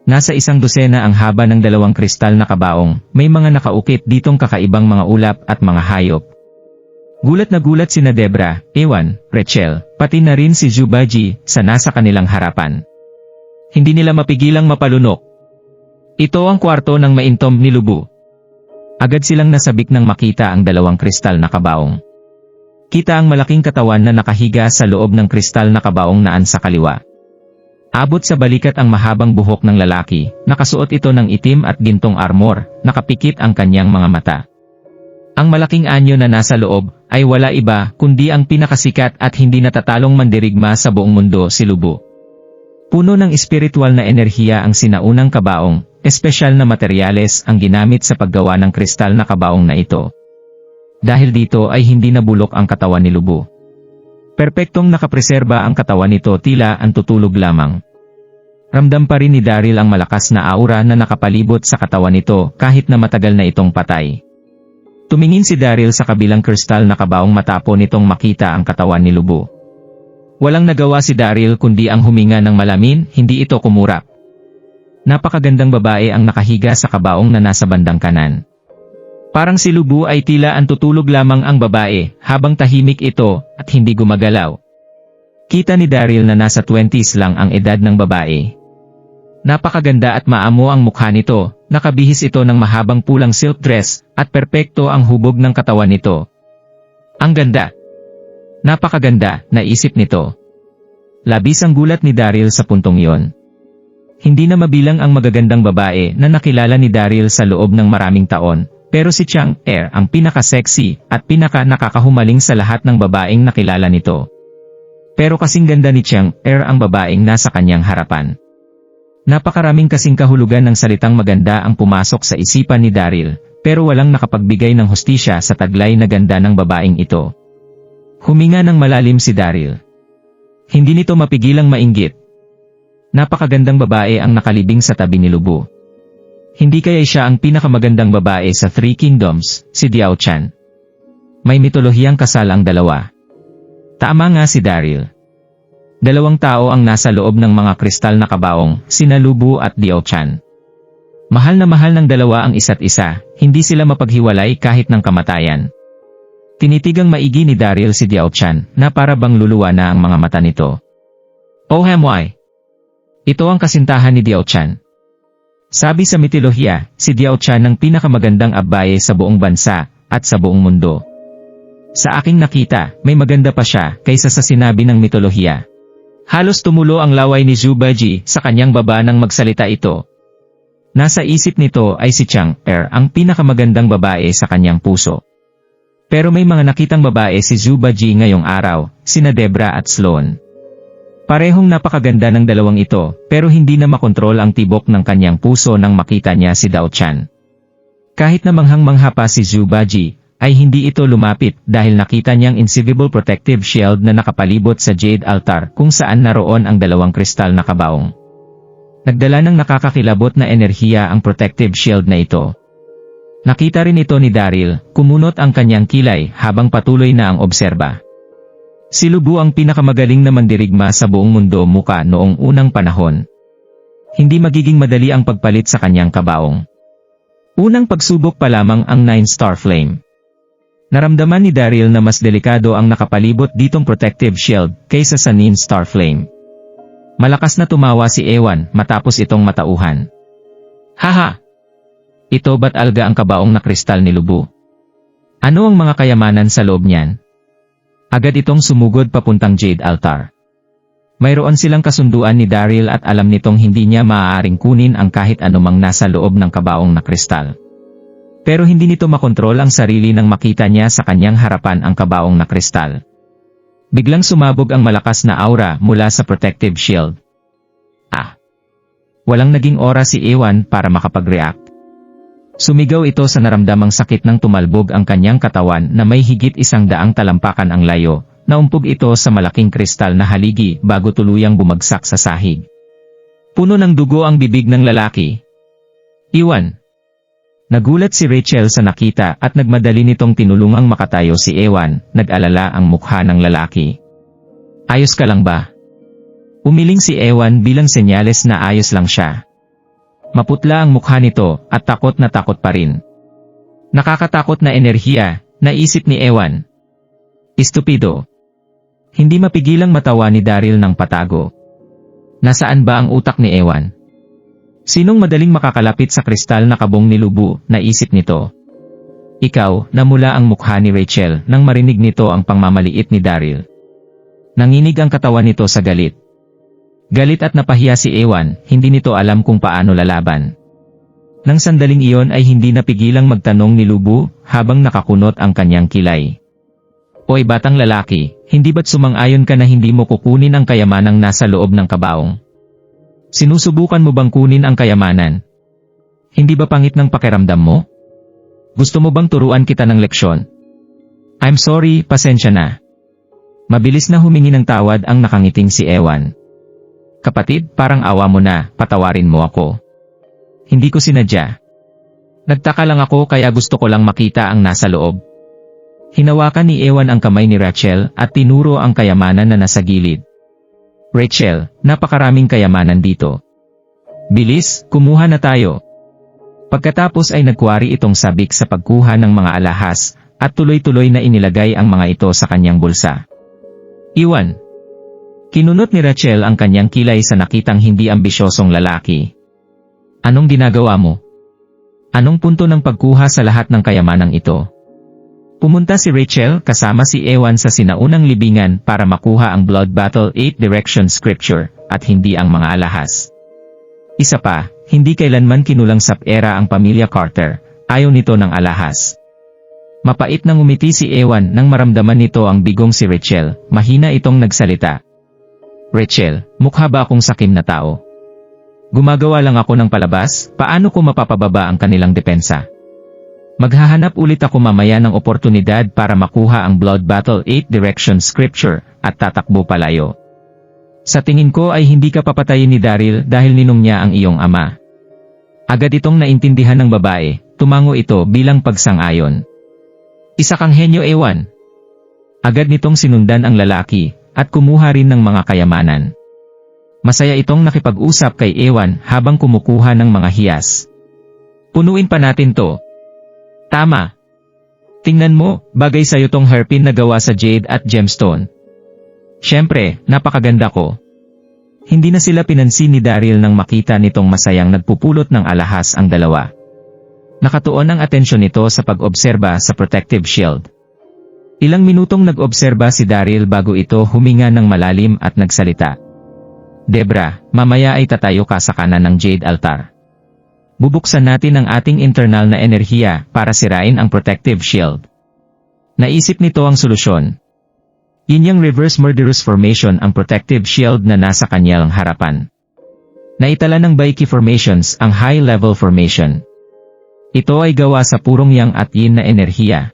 Nasa 1 dosena ang haba ng 2 kristal na kabaong, may mga nakaukit ditong kakaibang mga ulap at mga hayop. Gulat na gulat sina Debra, Ewan, Rachel, pati na rin si Zubaji sa nasa kanilang harapan. Hindi nila mapigilang mapalunok. Ito ang kwarto ng maintom ni Lubu. Agad silang nasabik nang makita ang 2 kristal na kabaong. Kita ang malaking katawan na nakahiga sa loob ng kristal na kabaong naan sa kaliwa. Abot sa balikat ang mahabang buhok ng lalaki, nakasuot ito ng itim at gintong armor, nakapikit ang kanyang mga mata. Ang malaking anyo na nasa loob, ay wala iba kundi ang pinakasikat at hindi natatalong mandirigma sa buong mundo, si Lubu. Puno ng espiritual na enerhiya ang sinaunang kabaong, espesyal na materyales ang ginamit sa paggawa ng kristal na kabaong na ito. Dahil dito ay hindi nabulok ang katawan ni Lubu. Perpektong nakapreserba ang katawan nito tila ang tutulog lamang. Ramdam pa rin ni Daryl ang malakas na aura na nakapalibot sa katawan nito kahit na matagal na itong patay. Tumingin si Daryl sa kabilang kristal na kabaong matapo nitong makita ang katawan ni Lubu. Walang nagawa si Daryl kundi ang huminga ng malamin, hindi ito kumurap. Napakagandang babae ang nakahiga sa kabaong na nasa bandang kanan. Parang si Lubu ay tila ang tutulog lamang ang babae, habang tahimik ito, at hindi gumagalaw. Kita ni Daryl na nasa 20s lang ang edad ng babae. Napakaganda at maamo ang mukha nito, nakabihis ito ng mahabang pulang silk dress, at perpekto ang hubog ng katawan nito. Ang ganda! Napakaganda, naisip nito. Labis ang gulat ni Daryl sa puntong iyon. Hindi na mabilang ang magagandang babae na nakilala ni Daryl sa loob ng maraming taon. Pero si Chang-er ang pinaka-sexy at pinaka-nakakahumaling sa lahat ng babaeng nakilala nito. Pero kasing ganda ni Chang-er ang babaeng nasa kanyang harapan. Napakaraming kasing kahulugan ng salitang maganda ang pumasok sa isipan ni Daryl, pero walang nakapagbigay ng hustisya sa taglay na ganda ng babaeng ito. Huminga ng malalim si Daryl. Hindi nito mapigilang mainggit. Napakagandang babae ang nakalibing sa tabi ni Lubu. Hindi kaya siya ang pinakamagandang babae sa 3 Kingdoms, si Diao Chan. May mitolohiyang kasal ang dalawa. Tama nga si Daryl. 2 tao ang nasa loob ng mga kristal na kabaong, sina Lubu at Diao Chan. Mahal na mahal ng dalawa ang isa't isa, hindi sila mapaghiwalay kahit ng kamatayan. Tinitigang maigi ni Daryl si Diao Chan, na para bang luluwa na ang mga mata nito. Oh my! Ito ang kasintahan ni Diao Chan. Sabi sa mitolohiya, si Diao Chan ang pinakamagandang abaye sa buong bansa, at sa buong mundo. Sa aking nakita, may maganda pa siya, kaysa sa sinabi ng mitolohiya. Halos tumulo ang laway ni Zubaji sa kanyang baba nang magsalita ito. Nasa isip nito ay si Chang-er ang pinakamagandang babae sa kanyang puso. Pero may mga nakitang babae si Zubaji ngayong araw, sina Debra at Sloan. Parehong napakaganda ng dalawang ito, pero hindi na makontrol ang tibok ng kanyang puso nang makita niya si Diao Chan. Kahit na manghang-mangha pa si Zubaji, ay hindi ito lumapit dahil nakita niyang invisible protective shield na nakapalibot sa jade altar kung saan naroon ang 2 kristal na kabaong. Nagdala ng nakakakilabot na enerhiya ang protective shield na ito. Nakita rin ito ni Daryl, kumunot ang kanyang kilay habang patuloy na ang obserba. Si Lubu ang pinakamagaling na mandirigma sa buong mundo muka noong unang panahon. Hindi magiging madali ang pagpalit sa kanyang kabaong. Unang pagsubok pa lamang ang 9-star flame. Naramdaman ni Daryl na mas delikado ang nakapalibot ditong protective shield kaysa sa Nin Starflame. Malakas na tumawa si Ewan matapos itong matauhan. Haha! Ito ba't alga ang kabaong na kristal ni Lubu? Ano ang mga kayamanan sa loob niyan? Agad itong sumugod papuntang Jade Altar. Mayroon silang kasunduan ni Daryl at alam nitong hindi niya maaaring kunin ang kahit anumang nasa loob ng kabaong na kristal. Pero hindi nito makontrol ang sarili nang makita niya sa kanyang harapan ang kabaong na kristal. Biglang sumabog ang malakas na aura mula sa protective shield. Walang naging oras si Ewan para makapag-react. Sumigaw ito sa naramdamang sakit nang tumalbog ang kanyang katawan na may higit 100 talampakan ang layo. Naumpog ito sa malaking kristal na haligi bago tuluyang bumagsak sa sahig. Puno ng dugo ang bibig ng lalaki. Ewan! Nagulat si Rachel sa nakita at nagmadali nitong tinulungang makatayo si Ewan, nag-alala ang mukha ng lalaki. Ayos ka lang ba? Umiling si Ewan bilang senyales na ayos lang siya. Maputla ang mukha nito at takot na takot pa rin. Nakakatakot na enerhiya, naisip ni Ewan. Estupido. Hindi mapigilang matawa ni Daryl ng patago. Nasaan ba ang utak ni Ewan? Sinong madaling makakalapit sa kristal na kabong ni Lubu, naisip nito. Ikaw, namula ang mukha ni Rachel nang marinig nito ang pangmamaliit ni Daryl. Nanginig ang katawan nito sa galit. Galit at napahiya si Ewan, hindi nito alam kung paano lalaban. Nang sandaling iyon ay hindi napigilang magtanong ni Lubu habang nakakunot ang kanyang kilay. Oy batang lalaki, hindi ba't sumang-ayon ka na hindi mo kukunin ang kayamanang nasa loob ng kabaong? Sinusubukan mo bang kunin ang kayamanan? Hindi ba pangit ng pakiramdam mo? Gusto mo bang turuan kita ng leksyon? I'm sorry, pasensya na. Mabilis na humingi ng tawad ang nakangiting si Ewan. Kapatid, parang awa mo na, patawarin mo ako. Hindi ko sinadya. Nagtaka lang ako kaya gusto ko lang makita ang nasa loob. Hinawakan ni Ewan ang kamay ni Rachel at tinuro ang kayamanan na nasa gilid. Rachel, napakaraming kayamanan dito. Bilis, kumuha na tayo. Pagkatapos ay nagkuwari itong sabik sa pagkuha ng mga alahas at tuloy-tuloy na inilagay ang mga ito sa kanyang bulsa. Ewan. Kinunot ni Rachel ang kanyang kilay sa nakitang hindi ambisyosong lalaki. Anong ginagawa mo? Anong punto ng pagkuha sa lahat ng kayamanang ito? Pumunta si Rachel kasama si Ewan sa sinaunang libingan para makuha ang Blood Battle 8 Direction Scripture at hindi ang mga alahas. Isa pa, hindi kailanman kinulang sa pera ang pamilya Carter, ayaw nito ng alahas. Mapait nang umiti si Ewan nang maramdaman nito ang bigong si Rachel, mahina itong nagsalita. Rachel, mukha ba akong sakim na tao? Gumagawa lang ako ng palabas, paano ko mapapababa ang kanilang depensa? Maghahanap ulit ako mamaya ng oportunidad para makuha ang Blood Battle 8 Direction Scripture at tatakbo palayo. Sa tingin ko ay hindi ka papatayin ni Daryl dahil ninong niya ang iyong ama. Agad itong naintindihan ng babae, tumango ito bilang pagsang-ayon. Isa kang henyo Ewan. Agad nitong sinundan ang lalaki at kumuha rin ng mga kayamanan. Masaya itong nakipag-usap kay Ewan habang kumukuha ng mga hiyas. Punuin pa natin to. Tama. Tingnan mo, bagay sa'yo tong hairpin na gawa sa jade at gemstone. Siyempre, napakaganda ko. Hindi na sila pinansin ni Daryl nang makita nitong masayang nagpupulot ng alahas ang dalawa. Nakatuon ang atensyon nito sa pag-obserba sa protective shield. Ilang minutong nag-obserba si Daryl bago ito huminga ng malalim at nagsalita. Debra, mamaya ay tatayo ka sa kanan ng Jade Altar. Bubuksan natin ang ating internal na enerhiya para sirain ang protective shield. Naisip nito ang solusyon. Inyang reverse murderous formation ang protective shield na nasa kanyang harapan. Naitala ng Baiki formations ang high-level formation. Ito ay gawa sa purong yang at yin na enerhiya.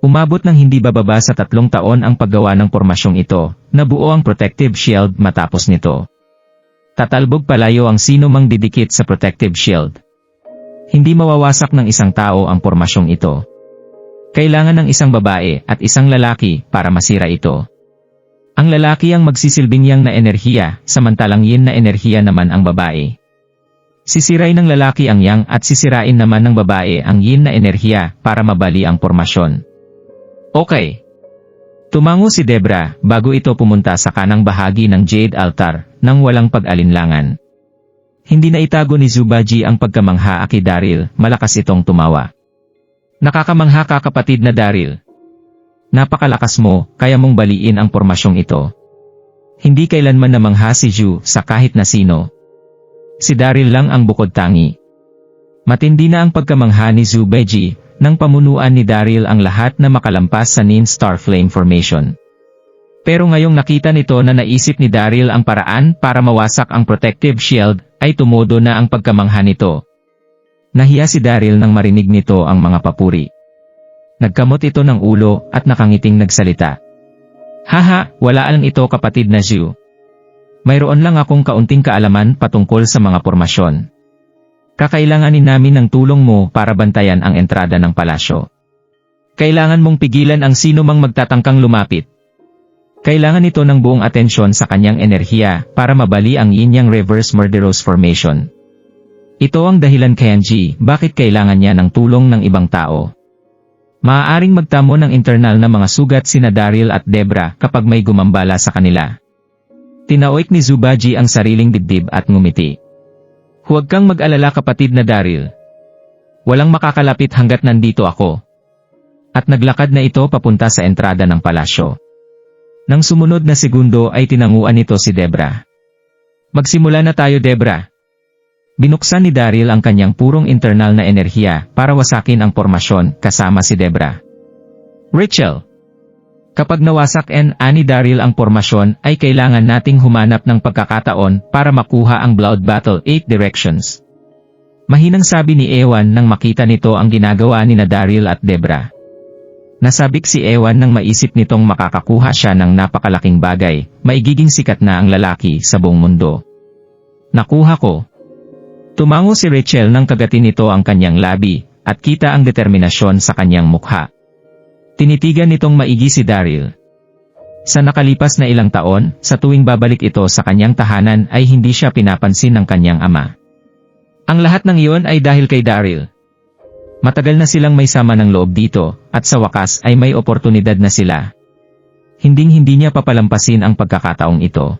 Umabot ng hindi bababa sa 3 taon ang paggawa ng pormasyong ito, nabuo ang protective shield matapos nito. Tatalbog palayo ang sino mang didikit sa protective shield. Hindi mawawasak ng isang tao ang pormasyong ito. Kailangan ng isang babae at isang lalaki para masira ito. Ang lalaki ang magsisilbing yang na enerhiya, samantalang yin na enerhiya naman ang babae. Sisirain ng lalaki ang yang at sisirain naman ng babae ang yin na enerhiya para mabali ang pormasyon. Okay. Tumango si Debra bago ito pumunta sa kanang bahagi ng Jade Altar nang walang pag-alinlangan. Hindi na itago ni Zubaji ang pagkamangha kay Daryl, malakas itong tumawa. Nakakamangha ka kapatid na Daryl. Napakalakas mo, kaya mong baliin ang pormasyong ito. Hindi kailanman namangha si Ju sa kahit na sino. Si Daryl lang ang bukod tangi. Matindi na ang pagkamangha ni Zubaji, nang pamunuan ni Daryl ang lahat na makalampas sa Nin Star Flame Formation. Pero ngayong nakita nito na naisip ni Daryl ang paraan para mawasak ang protective shield, ay tumodo na ang pagkamangha nito. Nahiya si Daryl nang marinig nito ang mga papuri. Nagkamot ito ng ulo at nakangiting nagsalita. Haha, wala lang ito kapatid na Ju. Mayroon lang akong kaunting kaalaman patungkol sa mga pormasyon. Kakailanganin namin ng tulong mo para bantayan ang entrada ng palasyo. Kailangan mong pigilan ang sino mang magtatangkang lumapit. Kailangan ito ng buong atensyon sa kanyang enerhiya para mabali ang Yin-Yang Reverse Murderous Formation. Ito ang dahilan kay Angie bakit kailangan niya ng tulong ng ibang tao. Maaaring magtamo ng internal na mga sugat sina Daryl at Debra kapag may gumambala sa kanila. Tinaoik ni Zubaji ang sariling dibdib at ngumiti. Huwag kang mag-alala kapatid na Daryl. Walang makakalapit hanggat nandito ako. At naglakad na ito papunta sa entrada ng palasyo. Nang sumunod na segundo ay tinanguan nito si Debra. Magsimula na tayo Debra. Binuksan ni Daryl ang kanyang purong internal na enerhiya para wasakin ang pormasyon kasama si Debra. Rachel. Kapag nawasak ni Daryl ang pormasyon ay kailangan nating humanap ng pagkakataon para makuha ang Blood Battle 8 Directions. Mahinang sabi ni Ewan nang makita nito ang ginagawa ni Daryl at Debra. Nasabik si Ewan nang maisip nitong makakakuha siya ng napakalaking bagay, maigiging sikat na ang lalaki sa buong mundo. Nakuha ko. Tumango si Rachel nang kagatin nito ang kanyang labi, at kita ang determinasyon sa kanyang mukha. Tinitigan nitong maigi si Daryl. Sa nakalipas na ilang taon, sa tuwing babalik ito sa kanyang tahanan ay hindi siya pinapansin ng kanyang ama. Ang lahat ng iyon ay dahil kay Daryl. Matagal na silang may sama ng loob dito, at sa wakas ay may oportunidad na sila. Hinding-hindi niya papalampasin ang pagkakataong ito.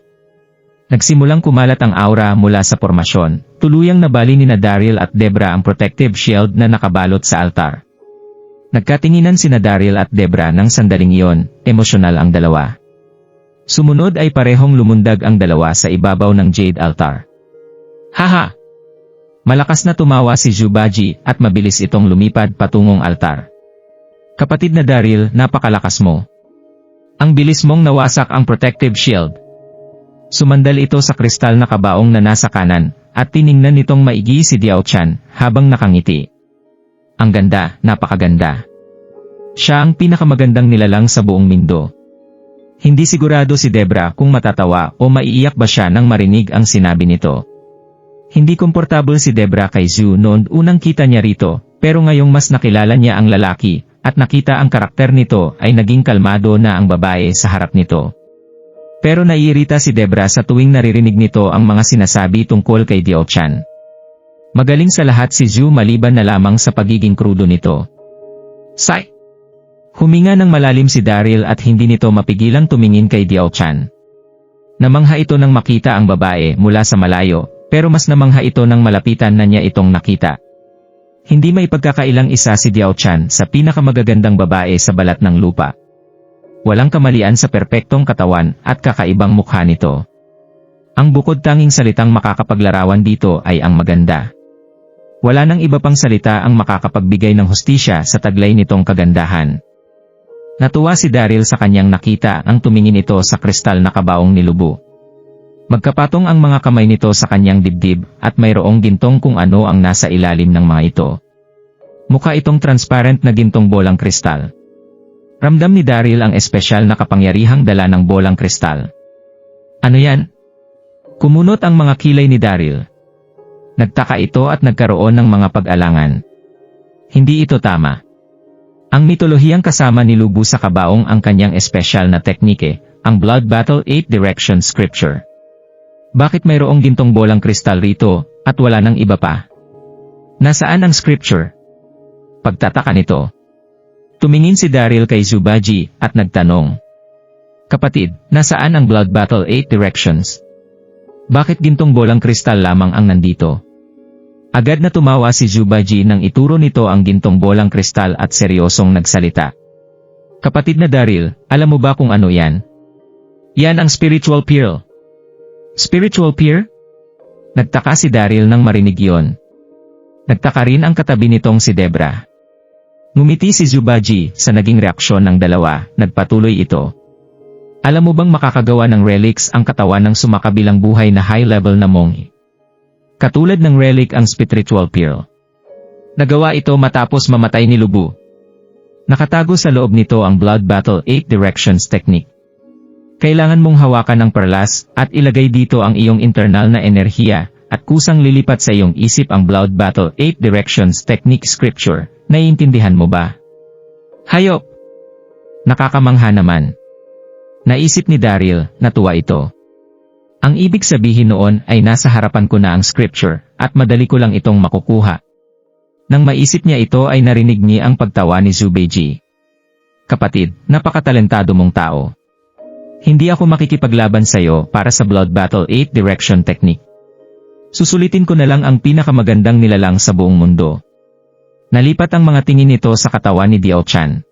Nagsimulang kumalat ang aura mula sa pormasyon, tuluyang nabali ni Daryl at Debra ang protective shield na nakabalot sa altar. Nagkatinginan sina Daryl at Debra ng sandaling iyon, emosyonal ang dalawa. Sumunod ay parehong lumundag ang dalawa sa ibabaw ng Jade Altar. Haha! Malakas na tumawa si Zubaji at mabilis itong lumipad patungong altar. Kapatid na Daryl, napakalakas mo. Ang bilis mong nawasak ang protective shield. Sumandal ito sa kristal na kabaong na nasa kanan, at tiningnan nitong maigi si Diao Chan habang nakangiti. Ang ganda, napakaganda. Siya ang pinakamagandang nilalang sa buong mundo. Hindi sigurado si Debra kung matatawa o maiiyak ba siya nang marinig ang sinabi nito. Hindi komportable si Debra kay Zhu noon unang kita niya rito, pero ngayong mas nakilala niya ang lalaki, at nakita ang karakter nito ay naging kalmado na ang babae sa harap nito. Pero naiirita si Debra sa tuwing naririnig nito ang mga sinasabi tungkol kay Diao Chan. Magaling sa lahat si Zhu maliban na lamang sa pagiging krudo nito. Sigh! Huminga ng malalim si Daryl at hindi nito mapigilang tumingin kay Diao Chan. Namangha ito nang makita ang babae mula sa malayo, pero mas namangha ito nang malapitan na niya itong nakita. Hindi may pagkakailang isa si Diao Chan sa pinakamagagandang babae sa balat ng lupa. Walang kamalian sa perpektong katawan at kakaibang mukha nito. Ang bukod tanging salitang makakapaglarawan dito ay ang maganda. Wala nang iba pang salita ang makakapagbigay ng hustisya sa taglay nitong kagandahan. Natuwa si Daryl sa kanyang nakita ang tumingin ito sa kristal na kabaong nilubo. Magkapatong ang mga kamay nito sa kanyang dibdib at mayroong gintong kung ano ang nasa ilalim ng mga ito. Mukha itong transparent na gintong bolang kristal. Ramdam ni Daryl ang espesyal na kapangyarihang dala ng bolang kristal. Ano yan? Kumunot ang mga kilay ni Daryl. Nagtaka ito at nagkaroon ng mga pag-alangan. Hindi ito tama. Ang mitolohiyang kasama ni Lubu sa kabaong ang kanyang espesyal na teknike, ang Blood Battle 8 Direction Scripture. Bakit mayroong gintong bolang kristal rito, at wala nang iba pa? Nasaan ang scripture? Pagtataka nito. Tumingin si Daryl kay Zubaji at nagtanong. Kapatid, nasaan ang Blood Battle 8 Directions? Bakit gintong bolang kristal lamang ang nandito? Agad na tumawa si Zubaji nang ituro nito ang gintong bolang kristal at seryosong nagsalita. Kapatid na Daryl, alam mo ba kung ano yan? Yan ang spiritual pearl. Spiritual pearl? Nagtaka si Daryl nang marinig yon. Nagtaka rin ang katabi nitong si Debra. Ngumiti si Zubaji sa naging reaksyon ng dalawa, nagpatuloy ito. Alam mo bang makakagawa ng relics ang katawan ng sumakabilang buhay na high-level na monghi? Katulad ng relic ang spiritual pearl. Nagawa ito matapos mamatay ni Lubu. Nakatago sa loob nito ang Blood Battle 8 Directions technique. Kailangan mong hawakan ang perlas at ilagay dito ang iyong internal na enerhiya at kusang lilipat sa iyong isip ang Blood Battle 8 Directions technique scripture. Naiintindihan mo ba? Hayop! Nakakamangha naman. Naisip ni Daryl, natuwa ito. Ang ibig sabihin noon ay nasa harapan ko na ang scripture at madali ko lang itong makukuha. Nang maisip niya ito ay narinig niya ang pagtawa ni Zubaji. Kapatid, napakatalentado mong tao. Hindi ako makikipaglaban sa iyo para sa Blood Battle 8 Direction technique. Susulitin ko na lang ang pinakamagandang nilalang sa buong mundo. Nalipat ang mga tingin nito sa katawan ni Diao Chan.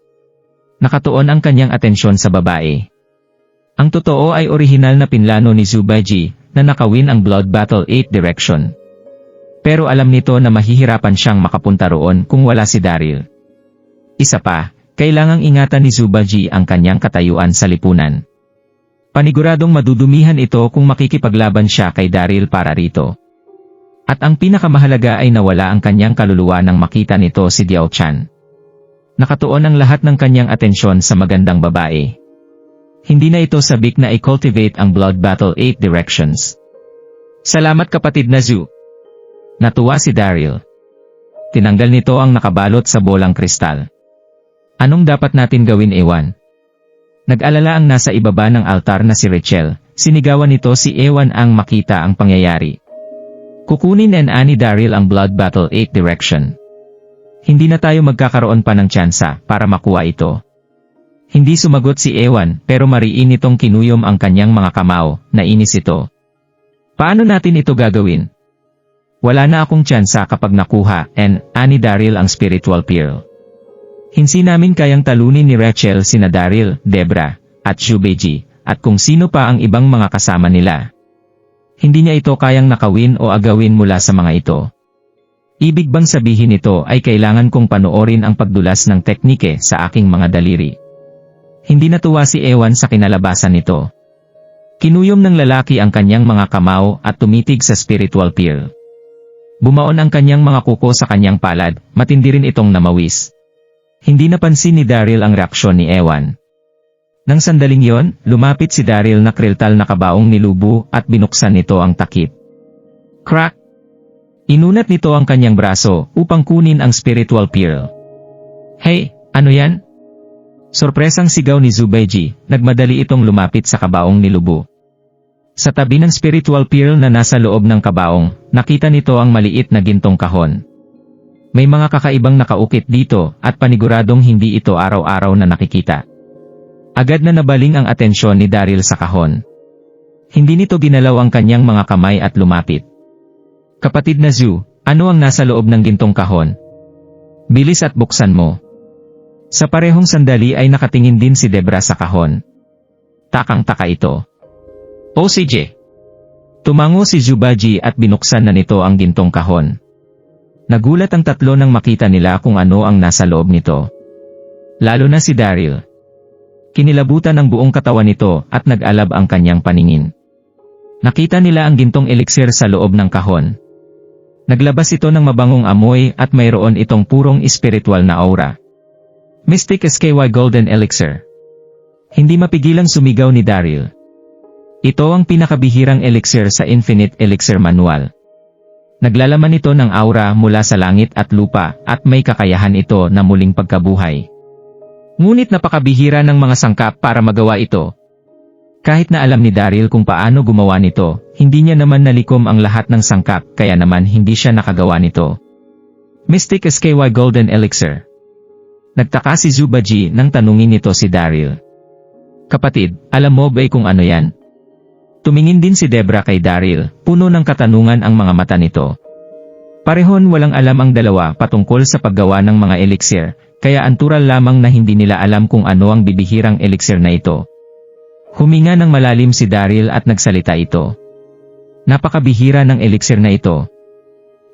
Nakatuon ang kanyang atensyon sa babae. Ang totoo ay orihinal na pinlano ni Zubaji na nakawin ang Blood Battle 8 Direction. Pero alam nito na mahihirapan siyang makapunta roon kung wala si Daryl. Isa pa, kailangang ingatan ni Zubaji ang kanyang katayuan sa lipunan. Paniguradong madudumihan ito kung makikipaglaban siya kay Daryl para rito. At ang pinakamahalaga ay nawala ang kanyang kaluluwa nang makita nito si Diao Chan. Nakatuon ang lahat ng kanyang atensyon sa magandang babae. Hindi na ito sabik na i-cultivate ang Blood Battle 8 Directions. Salamat kapatid na Zu. Natuwa si Daryl. Tinanggal nito ang nakabalot sa bolang kristal. Anong dapat natin gawin, Ewan? Nag-alala ang nasa ibaba ng altar na si Rachel. Sinigawan nito si Ewan ang makita ang pangyayari. Kukunin ni Daryl ang Blood Battle 8 Direction. Hindi na tayo magkakaroon pa ng tsansa para makuha ito. Hindi sumagot si Ewan pero mariin nitong kinuyom ang kanyang mga kamao, nainis ito. Paano natin ito gagawin? Wala na akong tsansa kapag nakuha ni Daryl ang spiritual pearl. Hindi namin kayang talunin ni Rachel sina Daryl, Debra, at Zubaji, at kung sino pa ang ibang mga kasama nila. Hindi niya ito kayang nakawin o agawin mula sa mga ito. Ibig bang sabihin nito ay kailangan kong panoorin ang pagdulas ng teknike sa aking mga daliri. Hindi natuwa si Ewan sa kinalabasan nito. Kinuyom ng lalaki ang kanyang mga kamao at tumitig sa spiritual pearl. Bumaon ang kanyang mga kuko sa kanyang palad, matindi rin itong namawis. Hindi napansin ni Daryl ang reaksyon ni Ewan. Nang sandaling yon, lumapit si Daryl na kriltal na kabaong ni Lubu at binuksan nito ang takip. Crack! Inunat nito ang kanyang braso upang kunin ang spiritual pearl. Hey, ano yan? Sorpresang sigaw ni Zubaji, nagmadali itong lumapit sa kabaong ni Lubu. Sa tabi ng spiritual pearl na nasa loob ng kabaong, nakita nito ang maliit na gintong kahon. May mga kakaibang nakaukit dito at paniguradong hindi ito araw-araw na nakikita. Agad na nabaling ang atensyon ni Daryl sa kahon. Hindi nito ginalaw ang kanyang mga kamay at lumapit. Kapatid na Zu, ano ang nasa loob ng gintong kahon? Bilis at buksan mo. Sa parehong sandali ay nakatingin din si Debra sa kahon. Takang-taka ito. OCJ. Tumango si Zubaji at binuksan na nito ang gintong kahon. Nagulat ang tatlo nang makita nila kung ano ang nasa loob nito. Lalo na si Daryl. Kinilabutan ang buong katawan nito at nag-alab ang kanyang paningin. Nakita nila ang gintong elixir sa loob ng kahon. Naglabas ito ng mabangong amoy at mayroon itong purong espiritual na aura. Mystic SKY Golden Elixir. Hindi mapigilang sumigaw ni Daryl. Ito ang pinakabihirang elixir sa Infinite Elixir Manual. Naglalaman ito ng aura mula sa langit at lupa at may kakayahan ito na muling pagkabuhay. Ngunit napakabihira ng mga sangkap para magawa ito. Kahit na alam ni Daryl kung paano gumawa nito, hindi niya naman nalikom ang lahat ng sangkap kaya naman hindi siya nakagawa nito. Mystic SKY Golden Elixir. Nagtaka si Zubaji nang tanungin nito si Daryl. Kapatid, alam mo ba kung ano yan? Tumingin din si Debra kay Daryl, puno ng katanungan ang mga mata nito. Parehon walang alam ang dalawa patungkol sa paggawa ng mga elixir, kaya antural lamang na hindi nila alam kung ano ang bibihirang elixir na ito. Huminga ng malalim si Daryl at nagsalita ito. Napakabihira ng elixir na ito.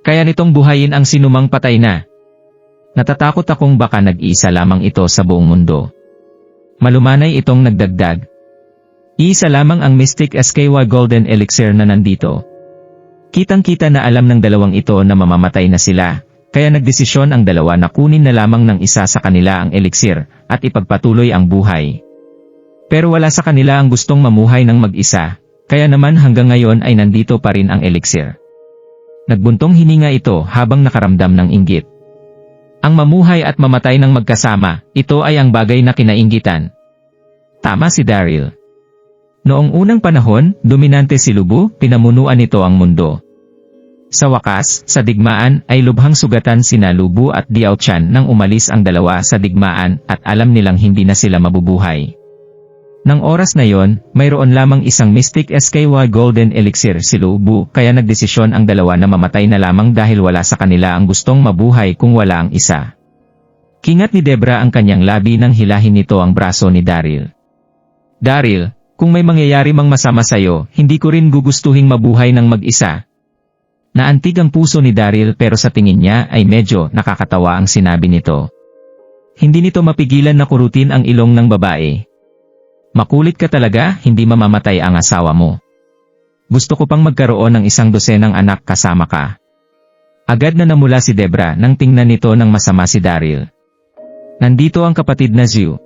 Kaya nitong buhayin ang sinumang patay na. Natatakot akong baka nag-iisa lamang ito sa buong mundo. Malumanay itong nagdagdag. Iisa lamang ang Mystic SKY Golden Elixir na nandito. Kitang-kita na alam ng dalawang ito na mamamatay na sila, kaya nagdesisyon ang dalawa na kunin na lamang ng isa sa kanila ang elixir, at ipagpatuloy ang buhay. Pero wala sa kanila ang gustong mamuhay ng mag-isa, kaya naman hanggang ngayon ay nandito pa rin ang elixir. Nagbuntong hininga ito habang nakaramdam ng inggit. Ang mamuhay at mamatay ng magkasama, ito ay ang bagay na kinainggitan. Tama si Daryl. Noong unang panahon, dominante si Lubu, pinamunuan nito ang mundo. Sa wakas, sa digmaan ay lubhang sugatan sina Lubu at Diao Chan nang umalis ang dalawa sa digmaan at alam nilang hindi na sila mabubuhay. Nang oras na yon, mayroon lamang isang Mystic SKY Golden Elixir si Lubu, kaya nagdesisyon ang dalawa na mamatay na lamang dahil wala sa kanila ang gustong mabuhay kung wala ang isa. Kingat ni Debra ang kanyang labi nang hilahin nito ang braso ni Daryl. Daryl, kung may mangyayari mang masama sa'yo, hindi ko rin gugustuhing mabuhay ng mag-isa. Naantig ang puso ni Daryl pero sa tingin niya ay medyo nakakatawa ang sinabi nito. Hindi nito mapigilan na kurutin ang ilong ng babae. Makulit ka talaga, hindi mamamatay ang asawa mo. Gusto ko pang magkaroon ng 100 anak kasama ka. Agad na namula si Debra nang tingnan nito ng masama si Daryl. Nandito ang kapatid na Zhu.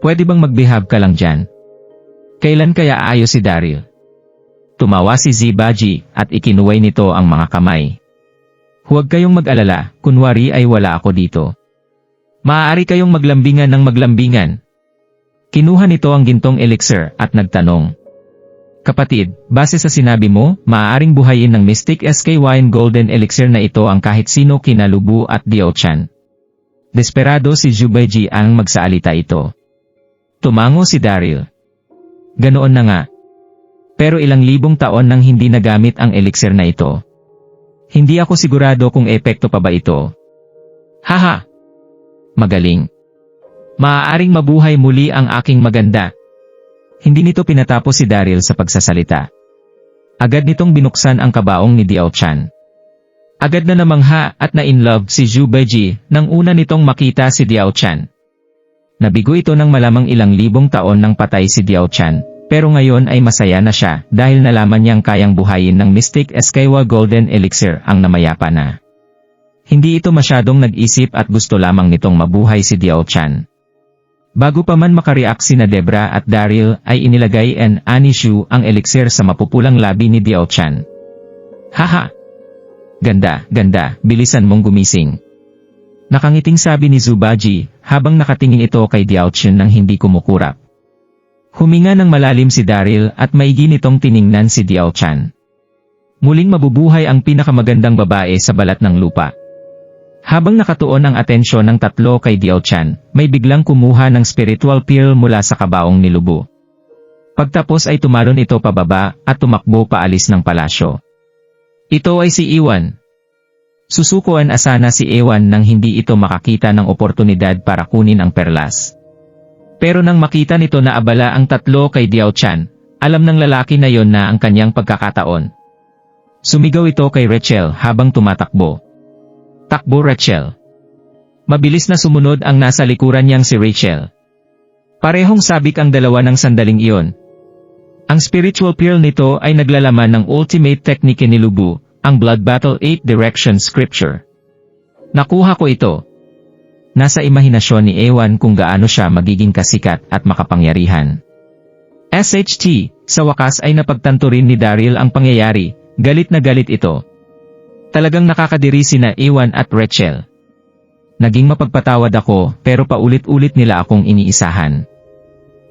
Pwede bang magbehave ka lang dyan? Kailan kaya aayos si Daryl? Tumawa si Zibaji at ikinuway nito ang mga kamay. Huwag kayong mag-alala, kunwari ay wala ako dito. Maaari kayong maglambingan ng maglambingan. Kinuha nito ang gintong elixir at nagtanong. Kapatid, base sa sinabi mo, maaaring buhayin ng Mystic SKY Golden Elixir na ito ang kahit sino kina Lubu at Diao Chan. Desperado si Zubaji ang magsalita ito. Tumango si Daryl. Ganoon na nga. Pero ilang libong taon nang hindi nagamit ang elixir na ito. Hindi ako sigurado kung epekto pa ba ito. Haha! Magaling. Maaaring mabuhay muli ang aking maganda. Hindi nito pinatapos si Daryl sa pagsasalita. Agad nitong binuksan ang kabaong ni Diao Chan. Agad na namangha at na-inlove si Zubaji nang una nitong makita si Diao Chan. Nabigo ito ng malamang ilang libong taon nang patay si Diao Chan, pero ngayon ay masaya na siya dahil nalaman niyang kayang buhayin ng Mystic SKY Golden Elixir ang namayapa na. Hindi ito masyadong nag-isip at gusto lamang nitong mabuhay si Diao Chan. Bago pa man makareact sina Debra at Daryl ay inilagay en Anishu ang elixir sa mapupulang labi ni Diao Chan. Haha! Ganda, ganda, bilisan mong gumising. Nakangiting sabi ni Zubaji, habang nakatingin ito kay Diao Chan nang hindi kumukurap. Huminga ng malalim si Daryl at maigi nitong tiningnan si Diao Chan. Muling mabubuhay ang pinakamagandang babae sa balat ng lupa. Habang nakatuon ang atensyon ng tatlo kay Diao Chan, may biglang kumuha ng spiritual pearl mula sa kabaong ni Lubu. Pagtapos ay tumalon ito pababa at tumakbo paalis ng palasyo. Ito ay si Iwan. Susukuan asana si Ewan nang hindi ito makakita ng oportunidad para kunin ang perlas. Pero nang makita nito na abala ang tatlo kay Diao Chan, alam ng lalaki na yon na ang kanyang pagkakataon. Sumigaw ito kay Rachel habang tumatakbo. Takbo Rachel. Mabilis na sumunod ang nasa likuran niyang si Rachel. Parehong sabik ang dalawa ng sandaling iyon. Ang spiritual pearl nito ay naglalaman ng ultimate technique ni Lubu, ang Blood Battle 8 Direction Scripture. Nakuha ko ito. Nasa imahinasyon ni Ewan kung gaano siya magiging kasikat at makapangyarihan. SHT, sa wakas ay napagtanto rin ni Daryl ang pangyayari, galit na galit ito. Talagang nakakadiri sina Ewan at Rachel. Naging mapagpatawad ako pero paulit-ulit nila akong iniisahan.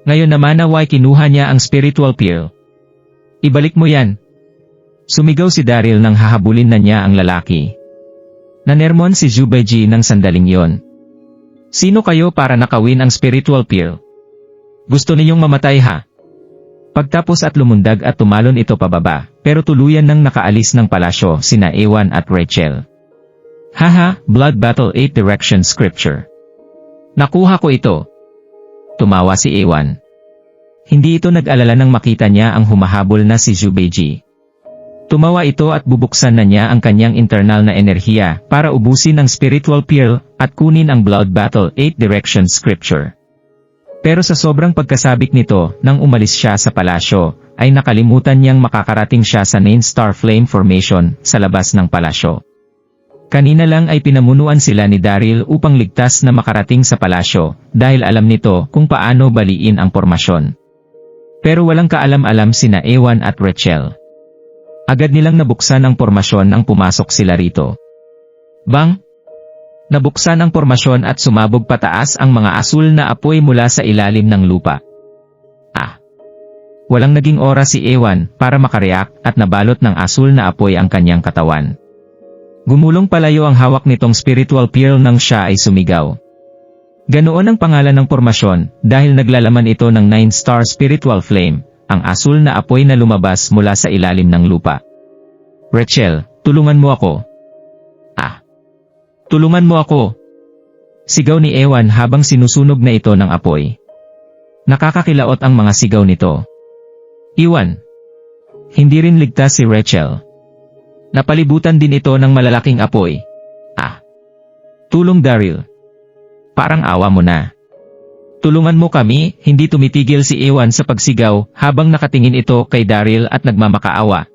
Ngayon naman naway kinuha niya ang spiritual pearl. Ibalik mo yan. Sumigaw si Daryl nang hahabulin na niya ang lalaki. Nanermon si Zubaji ng sandaling yon. Sino kayo para nakawin ang spiritual pearl? Gusto ninyong mamatay ha? Pagtapos at lumundag at tumalon ito pababa, pero tuluyan nang nakaalis ng palasyo sina Ewan at Rachel. Haha, Blood Battle 8 Direction Scripture. Nakuha ko ito. Tumawa si Ewan. Hindi ito nag-alala nang makita niya ang humahabol na si Zhubeiji. Tumawa ito at bubuksan na niya ang kanyang internal na enerhiya para ubusin ang spiritual pearl at kunin ang Blood Battle 8 Direction Scripture. Pero sa sobrang pagkasabik nito, nang umalis siya sa palasyo, ay nakalimutan niyang makakarating siya sa 9 Star Flame Formation sa labas ng palasyo. Kanina lang ay pinamunuan sila ni Daryl upang ligtas na makarating sa palasyo dahil alam nito kung paano baliin ang formasyon. Pero walang kaalam-alam sina Ewan at Rachel. Agad nilang nabuksan ang formasyon nang pumasok sila rito. Bang! Nabuksan ang formasyon at sumabog pataas ang mga asul na apoy mula sa ilalim ng lupa. Walang naging oras si Ewan para makareact at nabalot ng asul na apoy ang kanyang katawan. Gumulong palayo ang hawak nitong spiritual pearl nang siya ay sumigaw. Ganoon ang pangalan ng formasyon dahil naglalaman ito ng 9 Star Spiritual Flame, ang asul na apoy na lumabas mula sa ilalim ng lupa. Rachel, tulungan mo ako. Tulungan mo ako! Sigaw ni Ewan habang sinusunog na ito ng apoy. Nakakakilaot ang mga sigaw nito. Ewan. Hindi rin ligtas si Rachel. Napalibutan din ito ng malalaking apoy. Tulong Daryl. Parang awa mo na. Tulungan mo kami, hindi tumitigil si Ewan sa pagsigaw habang nakatingin ito kay Daryl at nagmamakaawa.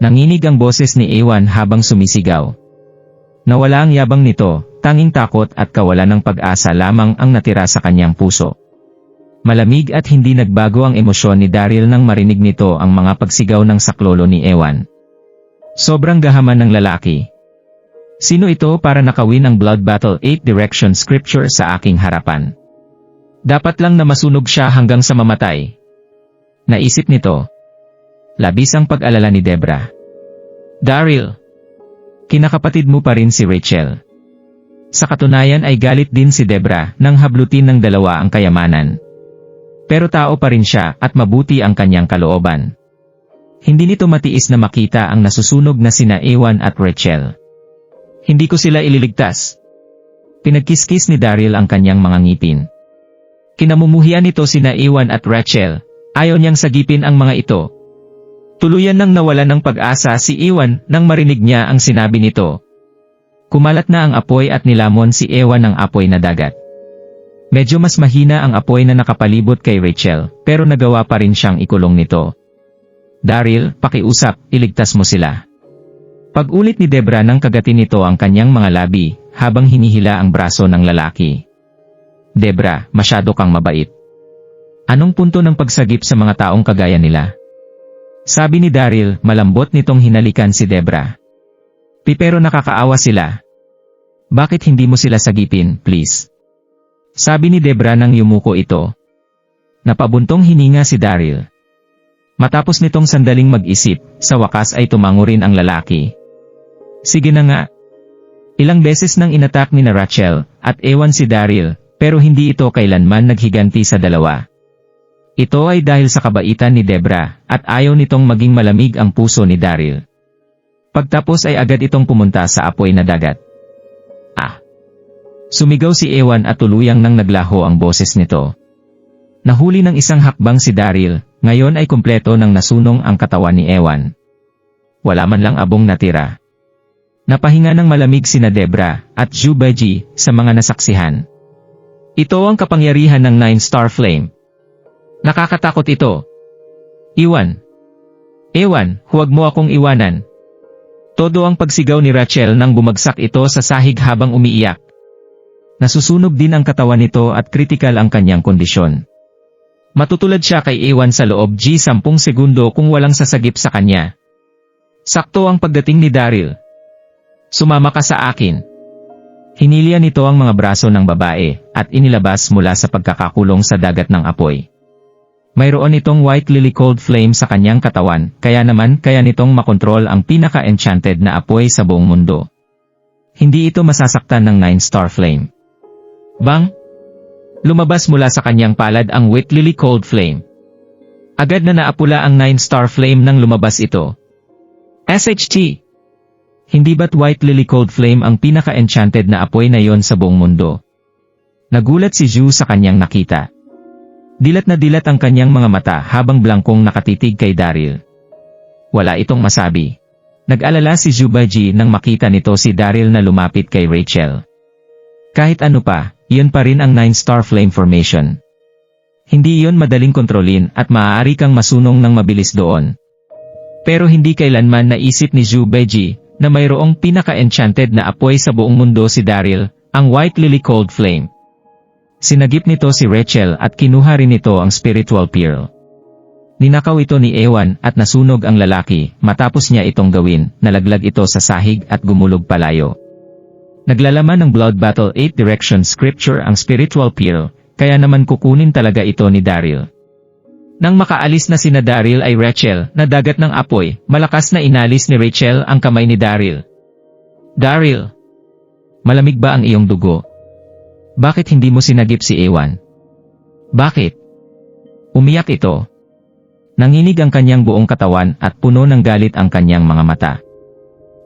Nanginig ang boses ni Ewan habang sumisigaw. Nawala ang yabang nito, tanging takot at kawalan ng pag-asa lamang ang natira sa kanyang puso. Malamig at hindi nagbago ang emosyon ni Daryl nang marinig nito ang mga pagsigaw ng saklolo ni Ewan. Sobrang gahaman ng lalaki. Sino ito para nakawin ang Blood Battle 8 Direction Scripture sa aking harapan? Dapat lang na masunog siya hanggang sa mamatay. Naisip nito. Labis ang pag-alala ni Debra. Daryl! Kinakapatid mo pa rin si Rachel. Sa katunayan ay galit din si Debra nang hablutin ng dalawa ang kayamanan. Pero tao pa rin siya at mabuti ang kanyang kalooban. Hindi nito matiis na makita ang nasusunog na sina Ewan at Rachel. Hindi ko sila ililigtas. Pinagkiskis ni Daryl ang kanyang mga ngipin. Kinamumuhian nito sina Ewan at Rachel, ayaw niyang sagipin ang mga ito. Tuluyan nang nawala ng pag-asa si Ewan nang marinig niya ang sinabi nito. Kumalat na ang apoy at nilamon si Ewan ng apoy na dagat. Medyo mas mahina ang apoy na nakapalibot kay Rachel, pero nagawa pa rin siyang ikulong nito. Daryl, pakiusap, iligtas mo sila. Pag-ulit ni Debra nang kagatin nito ang kanyang mga labi, habang hinihila ang braso ng lalaki. Debra, masyado kang mabait. Anong punto ng pagsagip sa mga taong kagaya nila? Sabi ni Daryl, malambot nitong hinalikan si Debra. Pero nakakaawa sila. Bakit hindi mo sila sagipin, please? Sabi ni Debra nang yumuko ito. Napabuntong hininga si Daryl. Matapos nitong sandaling mag-isip, sa wakas ay tumango rin ang lalaki. Sige na nga. Ilang beses nang inatak ni na Rachel at Ewan si Daryl, pero hindi ito kailanman naghiganti sa dalawa. Ito ay dahil sa kabaitan ni Debra at ayaw nitong maging malamig ang puso ni Daryl. Pagtapos ay agad itong pumunta sa apoy na dagat. Sumigaw si Ewan at tuluyang nang naglaho ang boses nito. Nahuli ng isang hakbang si Daryl, ngayon ay kumpleto nang nasunong ang katawan ni Ewan. Wala man lang abong natira. Napahinga ng malamig sina Debra at Zhubeiji sa mga nasaksihan. Ito ang kapangyarihan ng 9 Star Flame. Nakakatakot ito. Ewan, huwag mo akong iwanan. Todo ang pagsigaw ni Rachel nang bumagsak ito sa sahig habang umiiyak. Nasusunog din ang katawan nito at kritikal ang kanyang kondisyon. Matutulad siya kay Ewan sa loob 10 segundo kung walang sasagip sa kanya. Sakto ang pagdating ni Daryl. Sumama ka sa akin. Hinilian nito ang mga braso ng babae at inilabas mula sa pagkakakulong sa dagat ng apoy. Mayroon itong white lily cold flame sa kanyang katawan, kaya nitong makontrol ang pinaka-enchanted na apoy sa buong mundo. Hindi ito masasaktan ng 9 Star Flame. Bang! Lumabas mula sa kanyang palad ang White Lily Cold Flame. Agad na naapula ang 9-star flame nang lumabas ito. SHT! Hindi ba't White Lily Cold Flame ang pinaka-enchanted na apoy na yon sa buong mundo? Nagulat si Zhu sa kanyang nakita. Dilat na dilat ang kanyang mga mata habang blangkong nakatitig kay Daryl. Wala itong masabi. Nag-alala si Zhu Baiji nang makita nito si Daryl na lumapit kay Rachel. Kahit ano pa, iyon pa rin ang 9-star flame formation. Hindi iyon madaling kontrolin at maaari kang masunong ng mabilis doon. Pero hindi kailanman naisip ni Zhu Baiji na mayroong pinaka-enchanted na apoy sa buong mundo si Daryl, ang White Lily Cold Flame. Sinagip nito si Rachel at kinuha rin nito ang spiritual pearl. Ninakaw ito ni Ewan at nasunog ang lalaki, matapos niya itong gawin, nalaglag ito sa sahig at gumulog palayo. Naglalaman ng Blood Battle 8 Direction Scripture ang spiritual pearl, kaya naman kukunin talaga ito ni Daryl. Nang makaalis na sina Daryl ay Rachel, na dagat ng apoy, malakas na inalis ni Rachel ang kamay ni Daryl. Daryl! Malamig ba ang iyong dugo? Bakit hindi mo sinagip si Ewan? Bakit? Umiyak ito. Nanginig ang kanyang buong katawan at puno ng galit ang kanyang mga mata.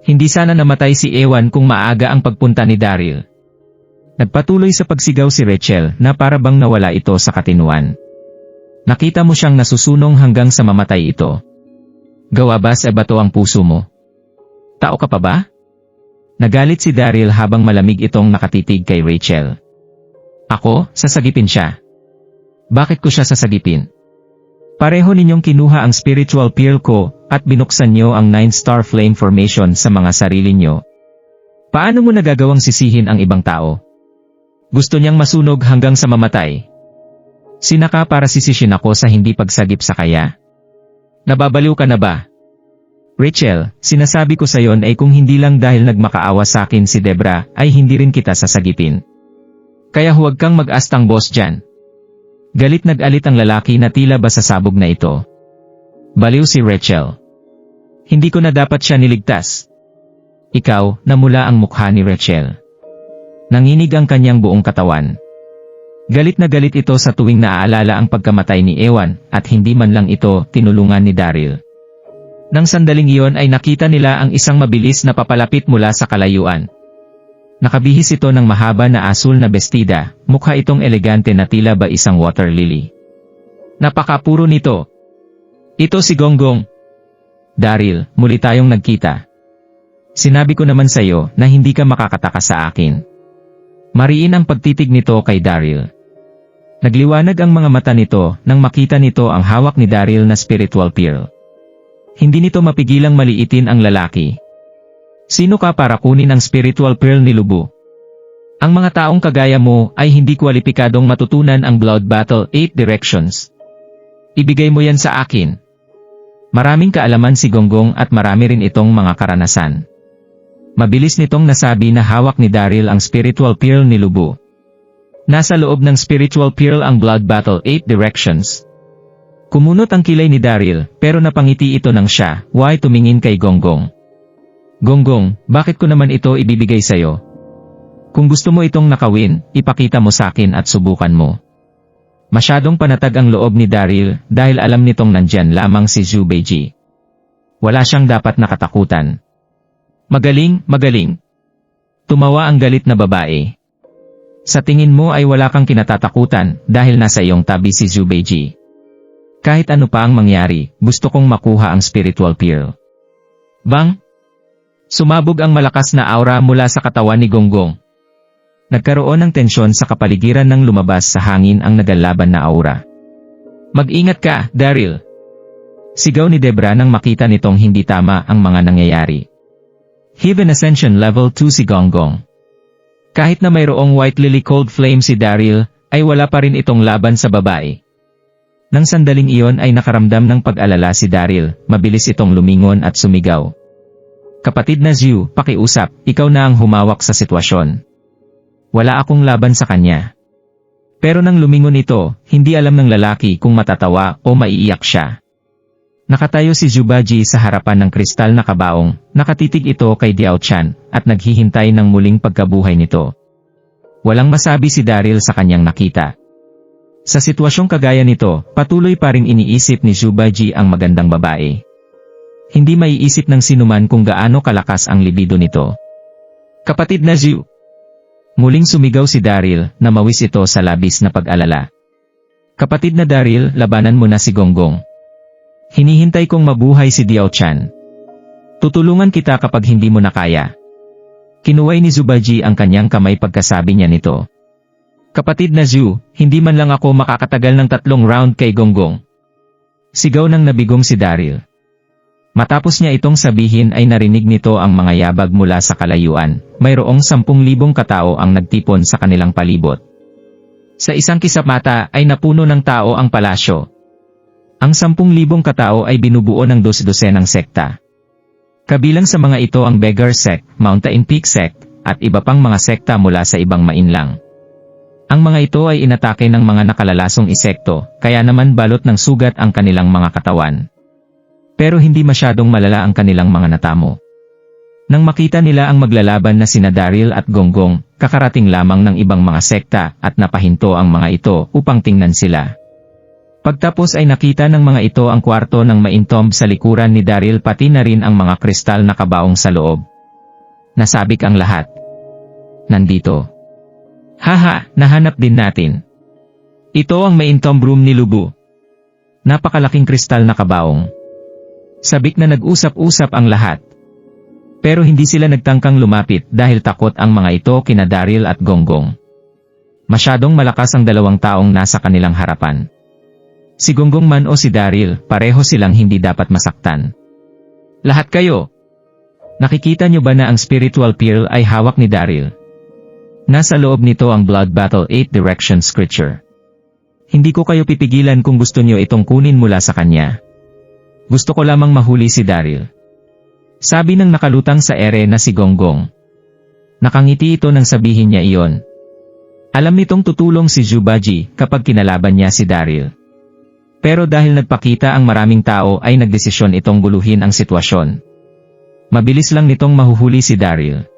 Hindi sana namatay si Ewan kung maaga ang pagpunta ni Daryl. Nagpatuloy sa pagsigaw si Rachel na para bang nawala ito sa katinuan. Nakita mo siyang nasusunong hanggang sa mamatay ito. Gawa ba sa bato ang puso mo? Tao ka pa ba? Nagalit si Daryl habang malamig itong nakatitig kay Rachel. Ako, sasagipin siya. Bakit ko siya sasagipin? Pareho ninyong kinuha ang spiritual pearl ko at binuksan niyo ang 9-star flame formation sa mga sarili niyo. Paano mo nagagawang sisihin ang ibang tao? Gusto niyang masunog hanggang sa mamatay. Sina ka para sisishin ako sa hindi pagsagip sa kaya? Nababaliw ka na ba? Rachel, sinasabi ko sa iyon ay kung hindi lang dahil nagmakaawa sa akin si Debra ay hindi rin kita sasagipin. Kaya huwag kang mag-astang boss dyan. Galit nag-alit ang lalaki na tila ba sasabog na ito. Baliw si Rachel. Hindi ko na dapat siya niligtas. Ikaw, namula ang mukha ni Rachel. Nanginig ang kanyang buong katawan. Galit na galit ito sa tuwing naaalala ang pagkamatay ni Ewan at hindi man lang ito tinulungan ni Daryl. Nang sandaling iyon ay nakita nila ang isang mabilis na papalapit mula sa kalayuan. Nakabihis ito ng mahaba na asul na bestida, mukha itong elegante na tila ba isang water lily. Napakapuro nito. Ito si Gonggong. Daryl, muli tayong nagkita. Sinabi ko naman sa iyo na hindi ka makakataka sa akin. Mariin ang pagtitig nito kay Daryl. Nagliwanag ang mga mata nito nang makita nito ang hawak ni Daryl na spiritual pearl. Hindi nito mapigilang maliitin ang lalaki. Sino ka para kunin ang spiritual pearl ni Lubu? Ang mga taong kagaya mo ay hindi kwalipikadong matutunan ang Blood Battle 8 Directions. Ibigay mo yan sa akin. Maraming kaalaman si Gonggong at marami rin itong mga karanasan. Mabilis nitong nasabi na hawak ni Daryl ang spiritual pearl ni Lubu. Nasa loob ng spiritual pearl ang Blood Battle 8 Directions. Kumunot ang kilay ni Daryl, pero napangiti ito nang siya, tumingin kay Gonggong. Gonggong, bakit ko naman ito ibibigay sa'yo? Kung gusto mo itong nakawin, ipakita mo sa akin at subukan mo. Masyadong panatag ang loob ni Daryl dahil alam nitong nandyan lamang si Zhu Beiji. Wala siyang dapat nakatakutan. Magaling, magaling. Tumawa ang galit na babae. Sa tingin mo ay wala kang kinatatakutan dahil nasa iyong tabi si Zhu Beiji. Kahit ano pa ang mangyari, gusto kong makuha ang spiritual pearl. Bang! Sumabog ang malakas na aura mula sa katawan ni Gonggong. Nagkaroon ng tensyon sa kapaligiran nang lumabas sa hangin ang nagalaban na aura. Mag-ingat ka, Daryl! Sigaw ni Debra nang makita nitong hindi tama ang mga nangyayari. Heaven Ascension Level 2 si Gonggong. Kahit na mayroong White Lily Cold Flame si Daryl, ay wala pa rin itong laban sa babae. Nang sandaling iyon ay nakaramdam ng pag-alala si Daryl, mabilis itong lumingon at sumigaw. Kapatid na Zhu, pakiusap, ikaw na ang humawak sa sitwasyon. Wala akong laban sa kanya. Pero nang lumingon ito, hindi alam ng lalaki kung matatawa o maiiyak siya. Nakatayo si Zhu Baiji sa harapan ng kristal na kabaong, nakatitig ito kay Diao Chan, at naghihintay ng muling pagkabuhay nito. Walang masabi si Daryl sa kanyang nakita. Sa sitwasyong kagaya nito, patuloy pa ring iniisip ni Zubaji ang magandang babae. Hindi maiisip ng sinuman kung gaano kalakas ang libido nito. Kapatid na Zhu! Muling sumigaw si Daryl, na mawis ito sa labis na pag-alala. Kapatid na Daryl, labanan mo na si Gonggong. Hinihintay kong mabuhay si Diao Chan. Tutulungan kita kapag hindi mo na kaya. Kinuway ni Zubaji ang kanyang kamay pagkasabi niya nito. Kapatid na Zhu, hindi man lang ako makakatagal ng 3 round kay Gonggong. Sigaw ng nabigong si Daryl. Matapos niya itong sabihin ay narinig nito ang mga yabag mula sa kalayuan. Mayroong 10,000 katao ang nagtipon sa kanilang palibot. Sa isang kisapmata ay napuno ng tao ang palasyo. Ang 10,000 katao ay binubuo ng 12 sekta. Kabilang sa mga ito ang Beggar Sect, Mountain Peak Sect, at iba pang mga sekta mula sa ibang mainlang. Ang mga ito ay inatake ng mga nakalalasong insekto, kaya naman balot ng sugat ang kanilang mga katawan. Pero hindi masyadong malala ang kanilang mga natamo. Nang makita nila ang maglalaban na sina Daryl at Gonggong, kakarating lamang ng ibang mga sekta at napahinto ang mga ito upang tingnan sila. Pagtapos ay nakita ng mga ito ang kwarto ng maintomb sa likuran ni Daryl pati na rin ang mga kristal na kabaong sa loob. Nasabik ang lahat. Nandito. Haha, nahanap din natin. Ito ang maintomb room ni Lubu. Napakalaking kristal na kabaong. Sabik na nag-usap-usap ang lahat. Pero hindi sila nagtangkang lumapit dahil takot ang mga ito kina Daryl at Gonggong. Masyadong malakas ang 2 taong nasa kanilang harapan. Si Gonggong man o si Daryl, pareho silang hindi dapat masaktan. Lahat kayo! Nakikita nyo ba na ang spiritual pearl ay hawak ni Daryl? Nasa loob nito ang Blood Battle 8 Direction Scripture. Hindi ko kayo pipigilan kung gusto nyo itong kunin mula sa kanya. Gusto ko lamang mahuli si Daryl. Sabi ng nakalutang sa ere na si Gonggong. Nakangiti ito nang sabihin niya iyon. Alam nitong tutulong si Zubaji kapag kinalaban niya si Daryl. Pero dahil nagpakita ang maraming tao ay nagdesisyon itong guluhin ang sitwasyon. Mabilis lang nitong mahuhuli si Daryl.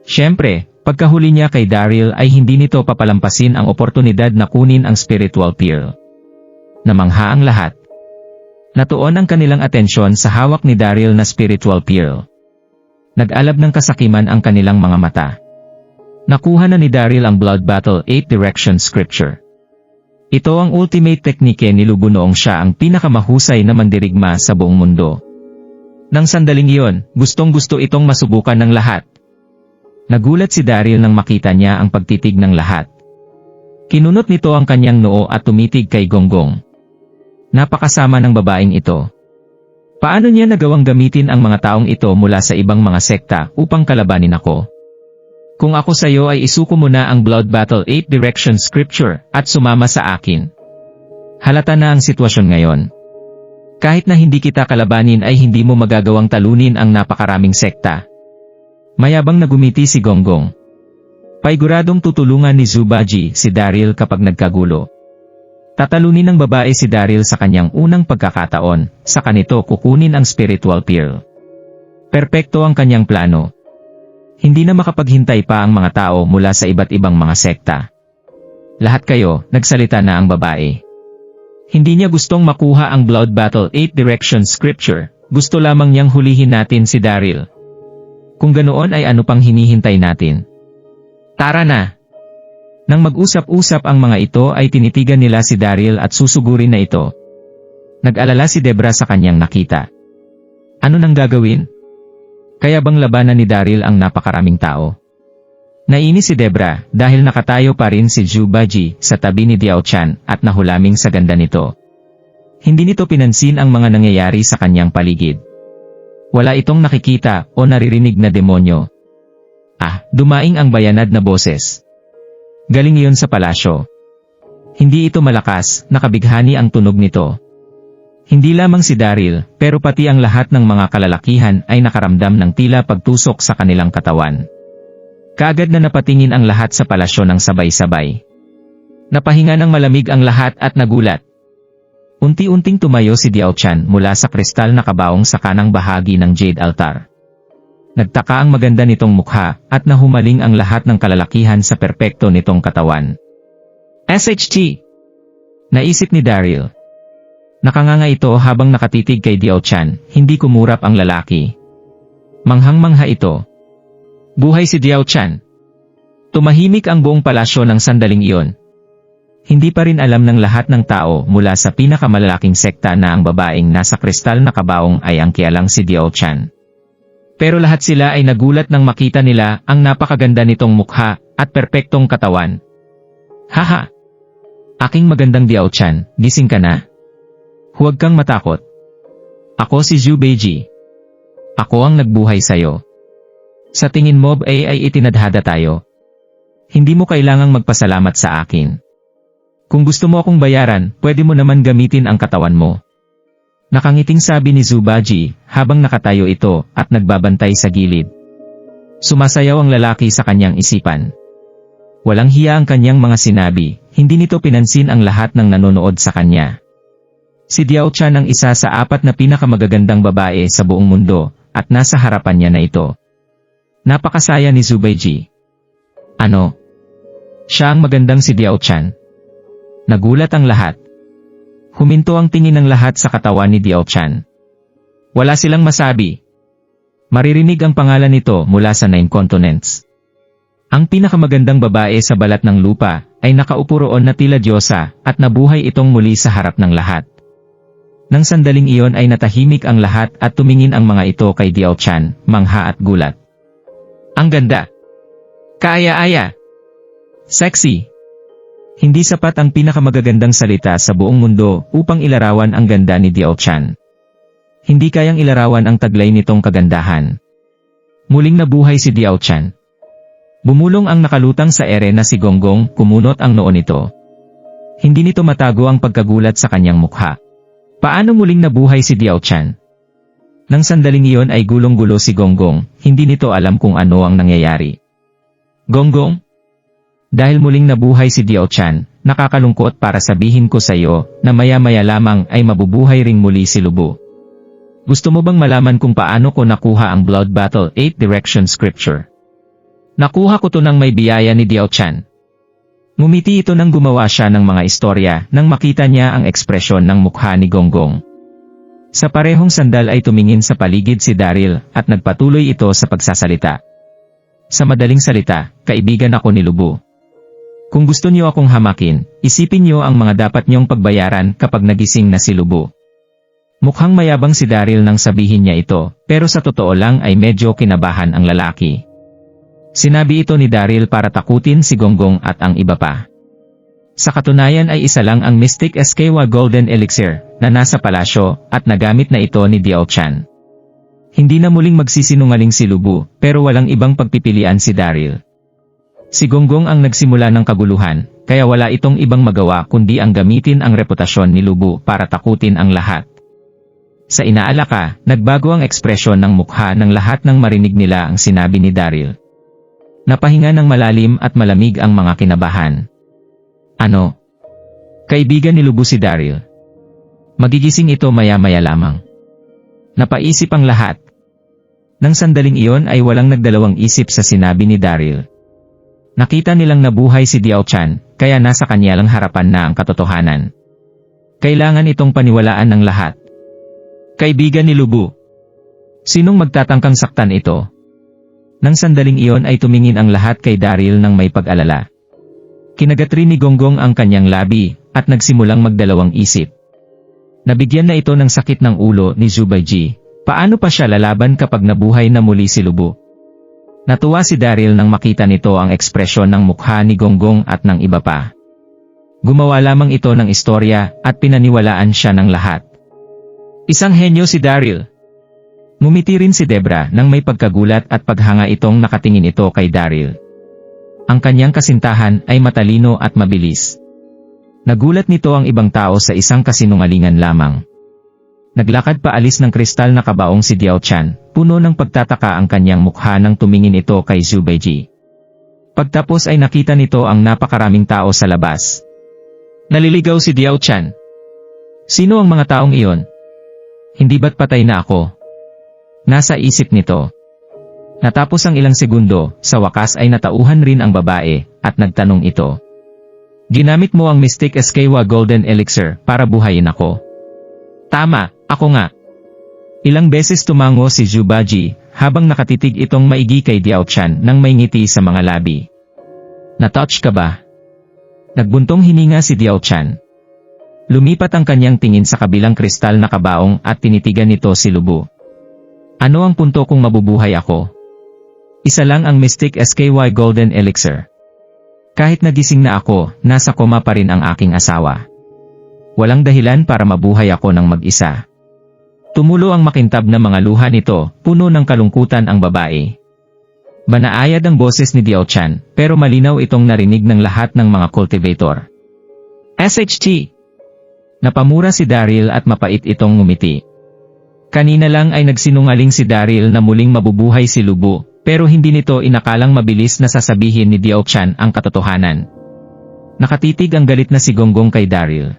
Siyempre, pagkahuli niya kay Daryl ay hindi nito papalampasin ang oportunidad na kunin ang spiritual pearl. Namangha ang lahat. Natuon ang kanilang atensyon sa hawak ni Daryl na spiritual pearl. Nag-alab ng kasakiman ang kanilang mga mata. Nakuha na ni Daryl ang Blood Battle 8 Direction Scripture. Ito ang ultimate teknike ni Lubu noong siya ang pinakamahusay na mandirigma sa buong mundo. Nang sandaling iyon, gustong-gusto itong masubukan ng lahat. Nagulat si Daryl nang makita niya ang pagtitig ng lahat. Kinunot nito ang kanyang noo at tumitig kay Gonggong. Napakasama ng babaeng ito. Paano niya nagawang gamitin ang mga taong ito mula sa ibang mga sekta upang kalabanin ako? Kung ako sa iyo ay isuko mo na ang Blood Battle 8 Direction Scripture at sumama sa akin. Halata na ang sitwasyon ngayon. Kahit na hindi kita kalabanin ay hindi mo magagawang talunin ang napakaraming sekta. Mayabang nagumiti si Gonggong. Paiguradong tutulungan ni Zubaji si Daryl kapag nagkagulo. Tatalunin ng babae si Daryl sa kanyang unang pagkakataon, sa kanito kukunin ang spiritual pearl. Perpekto ang kanyang plano. Hindi na makapaghintay pa ang mga tao mula sa iba't ibang mga sekta. Lahat kayo, nagsalita na ang babae. Hindi niya gustong makuha ang Blood Battle 8 Direction Scripture, gusto lamang niyang hulihin natin si Daryl. Kung ganoon ay ano pang hinihintay natin? Tara na! Nang mag-usap-usap ang mga ito ay tinitigan nila si Daryl at susugurin na ito. Nag-alala si Debra sa kanyang nakita. Ano nang gagawin? Kaya bang labanan ni Daryl ang napakaraming tao? Nainis si Debra dahil nakatayo pa rin si Zubaji sa tabi ni Diao Chan at nahulaming sa ganda nito. Hindi nito pinansin ang mga nangyayari sa kanyang paligid. Wala itong nakikita o naririnig na demonyo. Dumaing ang bayanad na boses. Galing iyon sa palasyo. Hindi ito malakas, nakabighani ang tunog nito. Hindi lamang si Daryl, pero pati ang lahat ng mga kalalakihan ay nakaramdam ng tila pagtusok sa kanilang katawan. Kaagad na napatingin ang lahat sa palasyo ng sabay-sabay. Napahinga ng malamig ang lahat at nagulat. Unti-unting tumayo si Diao Chan mula sa kristal na kabaong sa kanang bahagi ng Jade Altar. Nagtaka ang maganda nitong mukha at nahumaling ang lahat ng kalalakihan sa perpekto nitong katawan. SHT! Naisip ni Daryl. Nakanganga ito habang nakatitig kay Diao Chan, hindi kumurap ang lalaki. Manghang-mangha ito. Buhay si Diao Chan. Tumahimik ang buong palasyo ng sandaling iyon. Hindi pa rin alam ng lahat ng tao mula sa pinakamalalaking sekta na ang babaeng nasa kristal na kabaong ay ang kialang si Diao Chan. Pero lahat sila ay nagulat nang makita nila ang napakaganda nitong mukha at perpektong katawan. Haha! Aking magandang Diao Chan, gising ka na? Huwag kang matakot. Ako si Zhu Beiji. Ako ang nagbuhay sa'yo. Sa tingin mo ay itinadhada tayo. Hindi mo kailangang magpasalamat sa akin. Kung gusto mo akong bayaran, pwede mo naman gamitin ang katawan mo. Nakangiting sabi ni Zhu Beiji habang nakatayo ito at nagbabantay sa gilid. Sumasayaw ang lalaki sa kanyang isipan. Walang hiya ang kanyang mga sinabi, hindi nito pinansin ang lahat ng nanonood sa kanya. Si Diao Chan ang isa sa 4 na pinakamagagandang babae sa buong mundo at nasa harapan niya na ito. Napakasaya ni Zhu Beiji. Ano? Siya ang magandang si Diao Chan? Nagulat ang lahat. Huminto ang tingin ng lahat sa katawan ni Diao Chan. Wala silang masabi. Maririnig ang pangalan nito mula sa 9 continents. Ang pinakamagandang babae sa balat ng lupa ay nakaupo roon na tila diyosa at nabuhay itong muli sa harap ng lahat. Nang sandaling iyon ay natahimik ang lahat at tumingin ang mga ito kay Diao Chan, mangha at gulat. Ang ganda! Kaaya-aya! Sexy! Hindi sapat ang pinakamagagandang salita sa buong mundo upang ilarawan ang ganda ni Diao Chan. Hindi kayang ilarawan ang taglay nitong kagandahan. Muling nabuhay si Diao Chan. Bumulong ang nakalutang sa ere na si Gonggong, kumunot ang noo nito. Hindi nito matago ang pagkagulat sa kanyang mukha. Paano muling nabuhay si Diao Chan? Nang sandaling iyon ay gulong-gulo si Gonggong, hindi nito alam kung ano ang nangyayari. Gonggong? Dahil muling nabuhay si Diao Chan, nakakalungkot para sabihin ko sa iyo na maya-maya lamang ay mabubuhay ring muli si Lubu. Gusto mo bang malaman kung paano ko nakuha ang Blood Battle 8 Direction Scripture? Nakuha ko to nang may biyaya ni Diao Chan. Ngumiti ito nang gumawa siya ng mga istorya nang makita niya ang ekspresyon ng mukha ni Gonggong. Sa parehong sandal ay tumingin sa paligid si Daryl at nagpatuloy ito sa pagsasalita. Sa madaling salita, kaibigan ako ni Lubu. Kung gusto niyo akong hamakin, isipin niyo ang mga dapat niyong pagbayaran kapag nagising na si Lubu. Mukhang mayabang si Daryl nang sabihin niya ito, pero sa totoo lang ay medyo kinabahan ang lalaki. Sinabi ito ni Daryl para takutin si Gonggong at ang iba pa. Sa katunayan ay isa lang ang Mystic SKY Golden Elixir na nasa palasyo at nagamit na ito ni Diao Chan. Hindi na muling magsisinungaling si Lubu, pero walang ibang pagpipilian si Daryl. Si Gonggong ang nagsimula ng kaguluhan, kaya wala itong ibang magawa kundi ang gamitin ang reputasyon ni Lubu para takutin ang lahat. Sa inaalaka, nagbago ang ekspresyon ng mukha ng lahat nang marinig nila ang sinabi ni Daryl. Napahinga ng malalim at malamig ang mga kinabahan. Ano? Kaibigan ni Lubu si Daryl. Magigising ito maya-maya lamang. Napaisip ang lahat. Nang sandaling iyon ay walang nagdalawang isip sa sinabi ni Daryl. Nakita nilang nabuhay si Diao Chan, kaya nasa kanya lang harapan na ang katotohanan. Kailangan itong paniwalaan ng lahat. Kaibigan ni Lubu. Sinong magtatangkang saktan ito? Nang sandaling iyon ay tumingin ang lahat kay Daryl nang may pag-alala. Kinagat rin ni Gonggong ang kanyang labi, at nagsimulang magdalawang isip. Nabigyan na ito ng sakit ng ulo ni Zhu Beiji. Paano pa siya lalaban kapag nabuhay na muli si Lubu? Natuwa si Daryl nang makita nito ang ekspresyon ng mukha ni Gonggong at ng iba pa. Gumawa lamang ito ng istorya at pinaniwalaan siya ng lahat. Isang henyo si Daryl. Ngumiti rin si Debra nang may pagkagulat at paghanga itong nakatingin ito kay Daryl. Ang kanyang kasintahan ay matalino at mabilis. Nagulat nito ang ibang tao sa isang kasinungalingan lamang. Naglakad paalis ng kristal na kabaong si Diao Chan, puno ng pagtataka ang kanyang mukha nang tumingin ito kay Zhu Beiji. Pagtapos ay nakita nito ang napakaraming tao sa labas. Naliligaw si Diao Chan. Sino ang mga taong iyon? Hindi ba't patay na ako? Nasa isip nito. Natapos ang ilang segundo, sa wakas ay natauhan rin ang babae, at nagtanong ito. Ginamit mo ang Mystic Eskewa Golden Elixir para buhayin ako. Tama, ako nga. Ilang beses tumango si Zhubaji, habang nakatitig itong maigi kay Diao Chan nang may ngiti sa mga labi. Na-touch ka ba? Nagbuntong hininga si Diao Chan. Lumipat ang kanyang tingin sa kabilang kristal na kabaong at tinitigan nito si Lubu. Ano ang punto kung mabubuhay ako? Isa lang ang Mystic SKY Golden Elixir. Kahit nagising na ako, nasa koma pa rin ang aking asawa. Walang dahilan para mabuhay ako ng mag-isa. Tumulo ang makintab na mga luha nito, puno ng kalungkutan ang babae. Manaayad ang boses ni Diao Chan, pero malinaw itong narinig ng lahat ng mga cultivator. SHT! Napamura si Daryl at mapait itong ngumiti. Kanina lang ay nagsinungaling si Daryl na muling mabubuhay si Lubu, pero hindi nito inakalang mabilis na sasabihin ni Diao Chan ang katotohanan. Nakatitig ang galit na si Gonggong kay Daryl.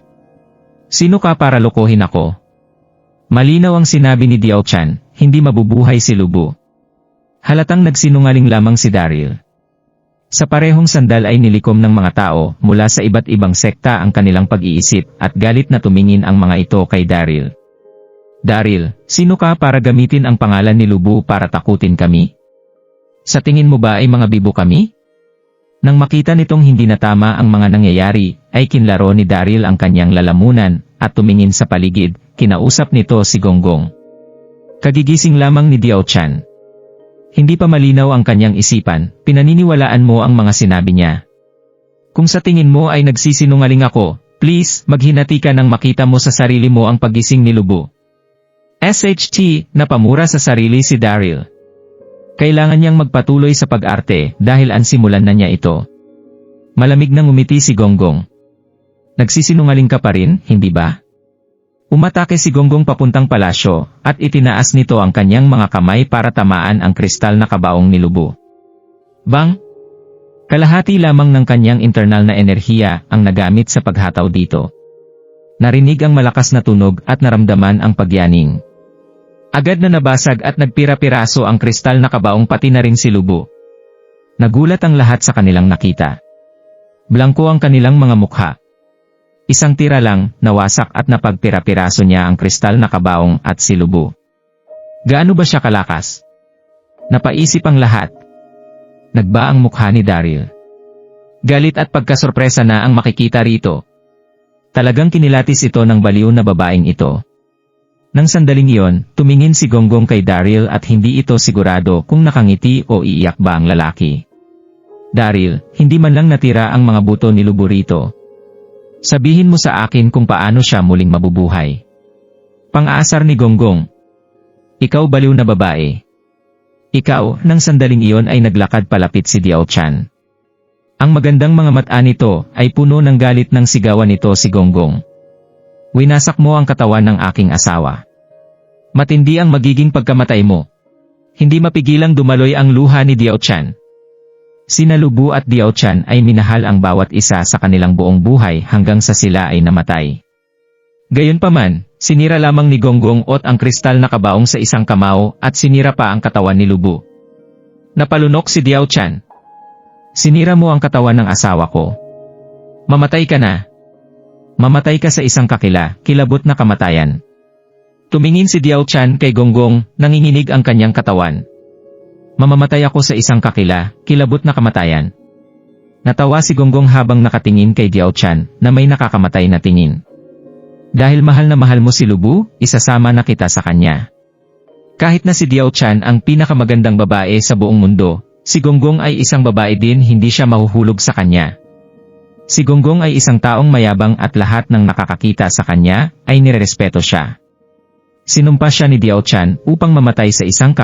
Sino ka para lokohin ako? Malinaw ang sinabi ni Diao Chan, hindi mabubuhay si Lubu. Halatang nagsinungaling lamang si Daryl. Sa parehong sandal ay nilikom ng mga tao mula sa iba't ibang sekta ang kanilang pag-iisip at galit na tumingin ang mga ito kay Daryl. Daryl, sino ka para gamitin ang pangalan ni Lubu para takutin kami? Sa tingin mo ba ay mga bibo kami? Nang makita nitong hindi na tama ang mga nangyayari, ay kinlaro ni Daryl ang kanyang lalamunan at tumingin sa paligid, kinausap nito si Gonggong. Kagigising lamang ni Diao Chan. Hindi pa malinaw ang kanyang isipan, pinaniniwalaan mo ang mga sinabi niya. Kung sa tingin mo ay nagsisinungaling ako, please, maghinati ka nang makita mo sa sarili mo ang pagising ni Lubu. SHT, napamura sa sarili si Daryl. Kailangan niyang magpatuloy sa pag-arte dahil ansimulan na niya ito. Malamig nang umiti si Gonggong. Nagsisinungaling ka pa rin, hindi ba? Umatake si Gonggong papuntang palasyo at itinaas nito ang kanyang mga kamay para tamaan ang kristal na kabaong ni Lubu. Bang! Kalahati lamang ng kanyang internal na enerhiya ang nagamit sa paghataw dito. Narinig ang malakas na tunog at naramdaman ang pagyaning. Agad na nabasag at nagpira-piraso ang kristal na kabaong pati na rin si Lubu. Nagulat ang lahat sa kanilang nakita. Blangko ang kanilang mga mukha. Isang tira lang, nawasak at napagpira-piraso niya ang kristal na kabaong at si Lubu. Gaano ba siya kalakas? Napaisip ang lahat. Nagba ang mukha ni Daryl. Galit at pagkasorpresa na ang makikita rito. Talagang kinilatis ito ng baliw na babaeng ito. Nang sandaling iyon, tumingin si Gonggong kay Daryl at hindi ito sigurado kung nakangiti o iiyak ba ang lalaki. Daryl, hindi man lang natira ang mga buto ni Lubu rito. Sabihin mo sa akin kung paano siya muling mabubuhay. Pang-aasar ni Gonggong. Ikaw baliw na babae. Ikaw, nang sandaling iyon ay naglakad palapit si Diao Chan. Ang magandang mga mata nito ay puno ng galit ng sigawan nito si Gonggong. Winasak mo ang katawan ng aking asawa. Matindi ang magiging pagkamatay mo. Hindi mapigilang dumaloy ang luha ni Diao Chan. Sina Lubu at Diao Chan ay minahal ang bawat isa sa kanilang buong buhay hanggang sa sila ay namatay. Gayunpaman, sinira lamang ni Gonggong ang kristal na kabaong sa isang kamao at sinira pa ang katawan ni Lubu. Napalunok si Diao Chan. Sinira mo ang katawan ng asawa ko. Mamatay ka na. Mamatay ka sa isang kilabot na kamatayan. Tumingin si Diao Chan kay Gonggong, nanginginig ang kanyang katawan. Mamamatay ako sa isang kilabot na kamatayan. Natawa si Gonggong habang nakatingin kay Diao Chan na may nakakamatay na tingin. Dahil mahal na mahal mo si Lubu, isasama na kita sa kanya. Kahit na si Diao Chan ang pinakamagandang babae sa buong mundo, si Gonggong ay isang babae din, hindi siya mahuhulog sa kanya. Si Gonggong ay isang taong mayabang at lahat ng nakakakita sa kanya ay nirerespeto siya. Sinumpa siya ni Diao Chan upang mamatay sa isang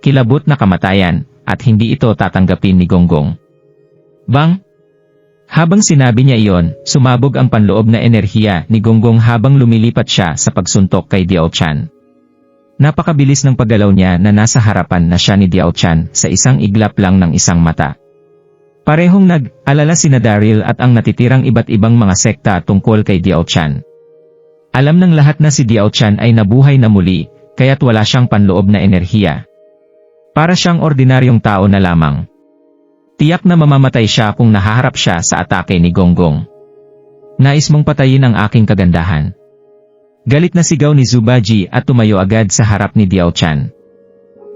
kilabot na kamatayan at hindi ito tatanggapin ni Gonggong. Bang! Habang sinabi niya iyon, sumabog ang panloob na enerhiya ni Gonggong habang lumilipat siya sa pagsuntok kay Diao Chan. Napakabilis ng paggalaw niya na nasa harapan na siya ni Diao Chan sa isang iglap lang ng isang mata. Parehong nag-alala sina Daryl at ang natitirang iba't ibang mga sekta tungkol kay Diao Chan. Alam ng lahat na si Diao Chan ay nabuhay na muli, kaya't wala siyang panloob na enerhiya. Para siyang ordinaryong tao na lamang. Tiyak na mamamatay siya kung nahaharap siya sa atake ni Gonggong. Nais mong patayin ang aking kagandahan. Galit na sigaw ni Zubaji at tumayo agad sa harap ni Diao Chan.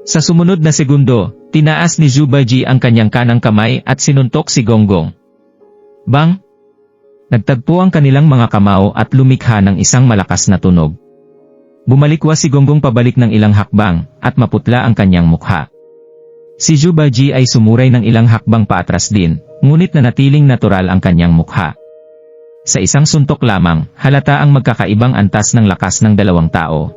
Sa sumunod na segundo, tinaas ni Zubaji ang kanyang kanang kamay at sinuntok si Gonggong. Bang! Nagtagpo ang kanilang mga kamao at lumikha ng isang malakas na tunog. Bumalikwa si Gonggong pabalik ng ilang hakbang at maputla ang kanyang mukha. Si Zubaji ay sumuray ng ilang hakbang paatras din, ngunit nanatiling natural ang kanyang mukha. Sa isang suntok lamang, halata ang magkakaibang antas ng lakas ng dalawang tao.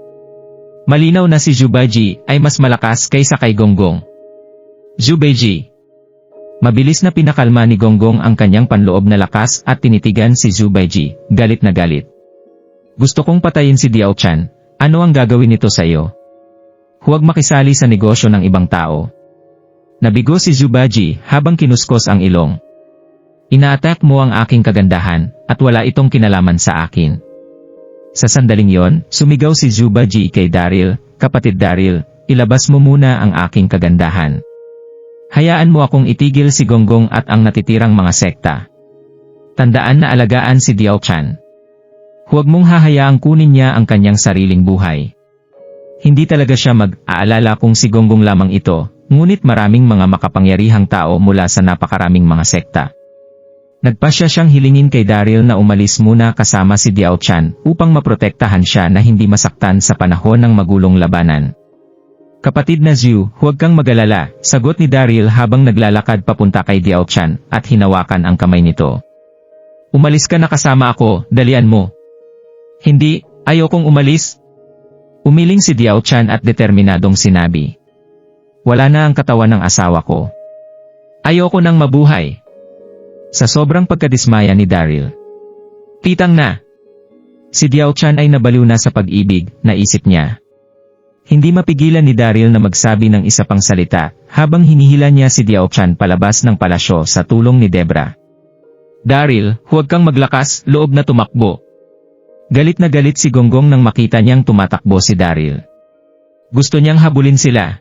Malinaw na si Zubaji ay mas malakas kaysa kay Gonggong. Zubaji! Mabilis na pinakalma ni Gonggong ang kanyang panloob na lakas at tinitigan si Zubaji, galit na galit. Gusto kong patayin si Diao Chan, ano ang gagawin nito sa iyo? Huwag makisali sa negosyo ng ibang tao. Nabigo si Zubaji habang kinuskos ang ilong. Ina-attack mo ang aking kagandahan, at wala itong kinalaman sa akin. Sa sandaling yon, sumigaw si Zubaji kay Daryl, kapatid Daryl, ilabas mo muna ang aking kagandahan. Hayaan mo akong itigil si Gonggong at ang natitirang mga sekta. Tandaan na alagaan si Diao Chan. Huwag mong hahayaang kunin niya ang kanyang sariling buhay. Hindi talaga siya mag-aalala kung si Gonggong lamang ito, ngunit maraming mga makapangyarihang tao mula sa napakaraming mga sekta. Nagpasya siyang hilingin kay Daryl na umalis muna kasama si Diao Chan upang maprotektahan siya na hindi masaktan sa panahon ng magulong labanan. Kapatid na Zhu, huwag kang mag-alala, sagot ni Daryl habang naglalakad papunta kay Diao Chan at hinawakan ang kamay nito. Umalis ka na kasama ako, dalian mo. Hindi, ayokong umalis. Umiling si Diao Chan at determinadong sinabi. Wala na ang katawan ng asawa ko. Ayoko nang mabuhay. Sa sobrang pagkadismaya ni Daryl. Titang na. Si Diao Chan ay nabaliw na sa pag-ibig, naisip niya. Hindi mapigilan ni Daryl na magsabi ng isa pang salita, habang hinihila niya si Diao Chan palabas ng palasyo sa tulong ni Debra. Daryl, huwag kang maglakas, loob na tumakbo. Galit na galit si Gonggong nang makita niyang tumatakbo si Daryl. Gusto niyang habulin sila.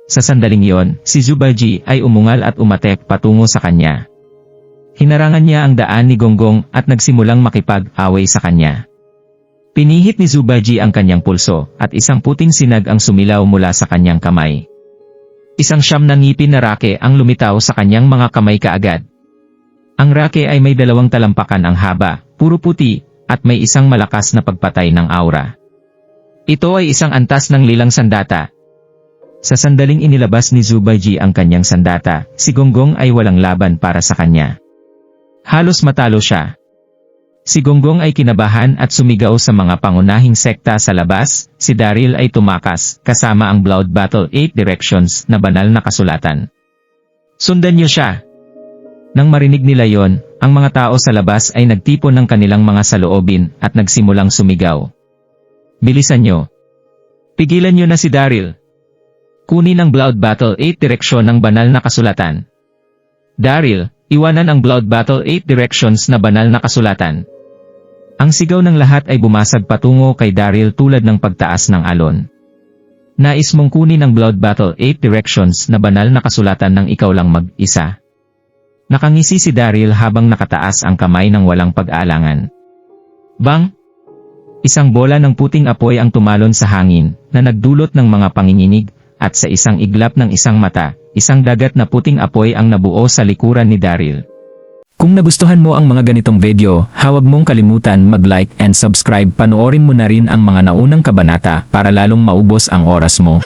Sa sandaling yon, si Zubaji ay umungal at umatek patungo sa kanya. Hinarangan niya ang daan ni Gonggong at nagsimulang makipag-away sa kanya. Pinihit ni Zubaji ang kanyang pulso, at isang puting sinag ang sumilaw mula sa kanyang kamay. Isang siyam na ngipin na rake ang lumitaw sa kanyang mga kamay kaagad. Ang rake ay may dalawang talampakan ang haba, puro puti, at may isang malakas na pagpatay ng aura. Ito ay isang antas ng lilang sandata. Sa sandaling inilabas ni Zubaji ang kanyang sandata, si Gonggong ay walang laban para sa kanya. Halos matalo siya. Si Gonggong ay kinabahan at sumigaw sa mga pangunahing sekta sa labas, si Daryl ay tumakas, kasama ang Blood Battle 8 Directions na banal na kasulatan. Sundan niyo siya! Nang marinig nila yon, ang mga tao sa labas ay nagtipon ng kanilang mga saloobin at nagsimulang sumigaw. Bilisan niyo! Pigilan niyo na si Daryl! Kunin ang Blood Battle 8 Direction ng banal na kasulatan. Daryl, iwanan ang Blood Battle 8 Directions na banal na kasulatan. Ang sigaw ng lahat ay bumasag patungo kay Daryl tulad ng pagtaas ng alon. Nais mong kunin ang Blood Battle 8 Directions na banal na kasulatan ng ikaw lang mag-isa. Nakangisi si Daryl habang nakataas ang kamay ng walang pag-aalangan. Bang! Isang bola ng puting apoy ang tumalon sa hangin, na nagdulot ng mga panginginig, at sa isang iglap ng isang mata, isang dagat na puting apoy ang nabuo sa likuran ni Daryl. Kung nagustuhan mo ang mga ganitong video, huwag mong kalimutan mag-like and subscribe. Panoorin mo na rin ang mga naunang kabanata para lalong maubos ang oras mo.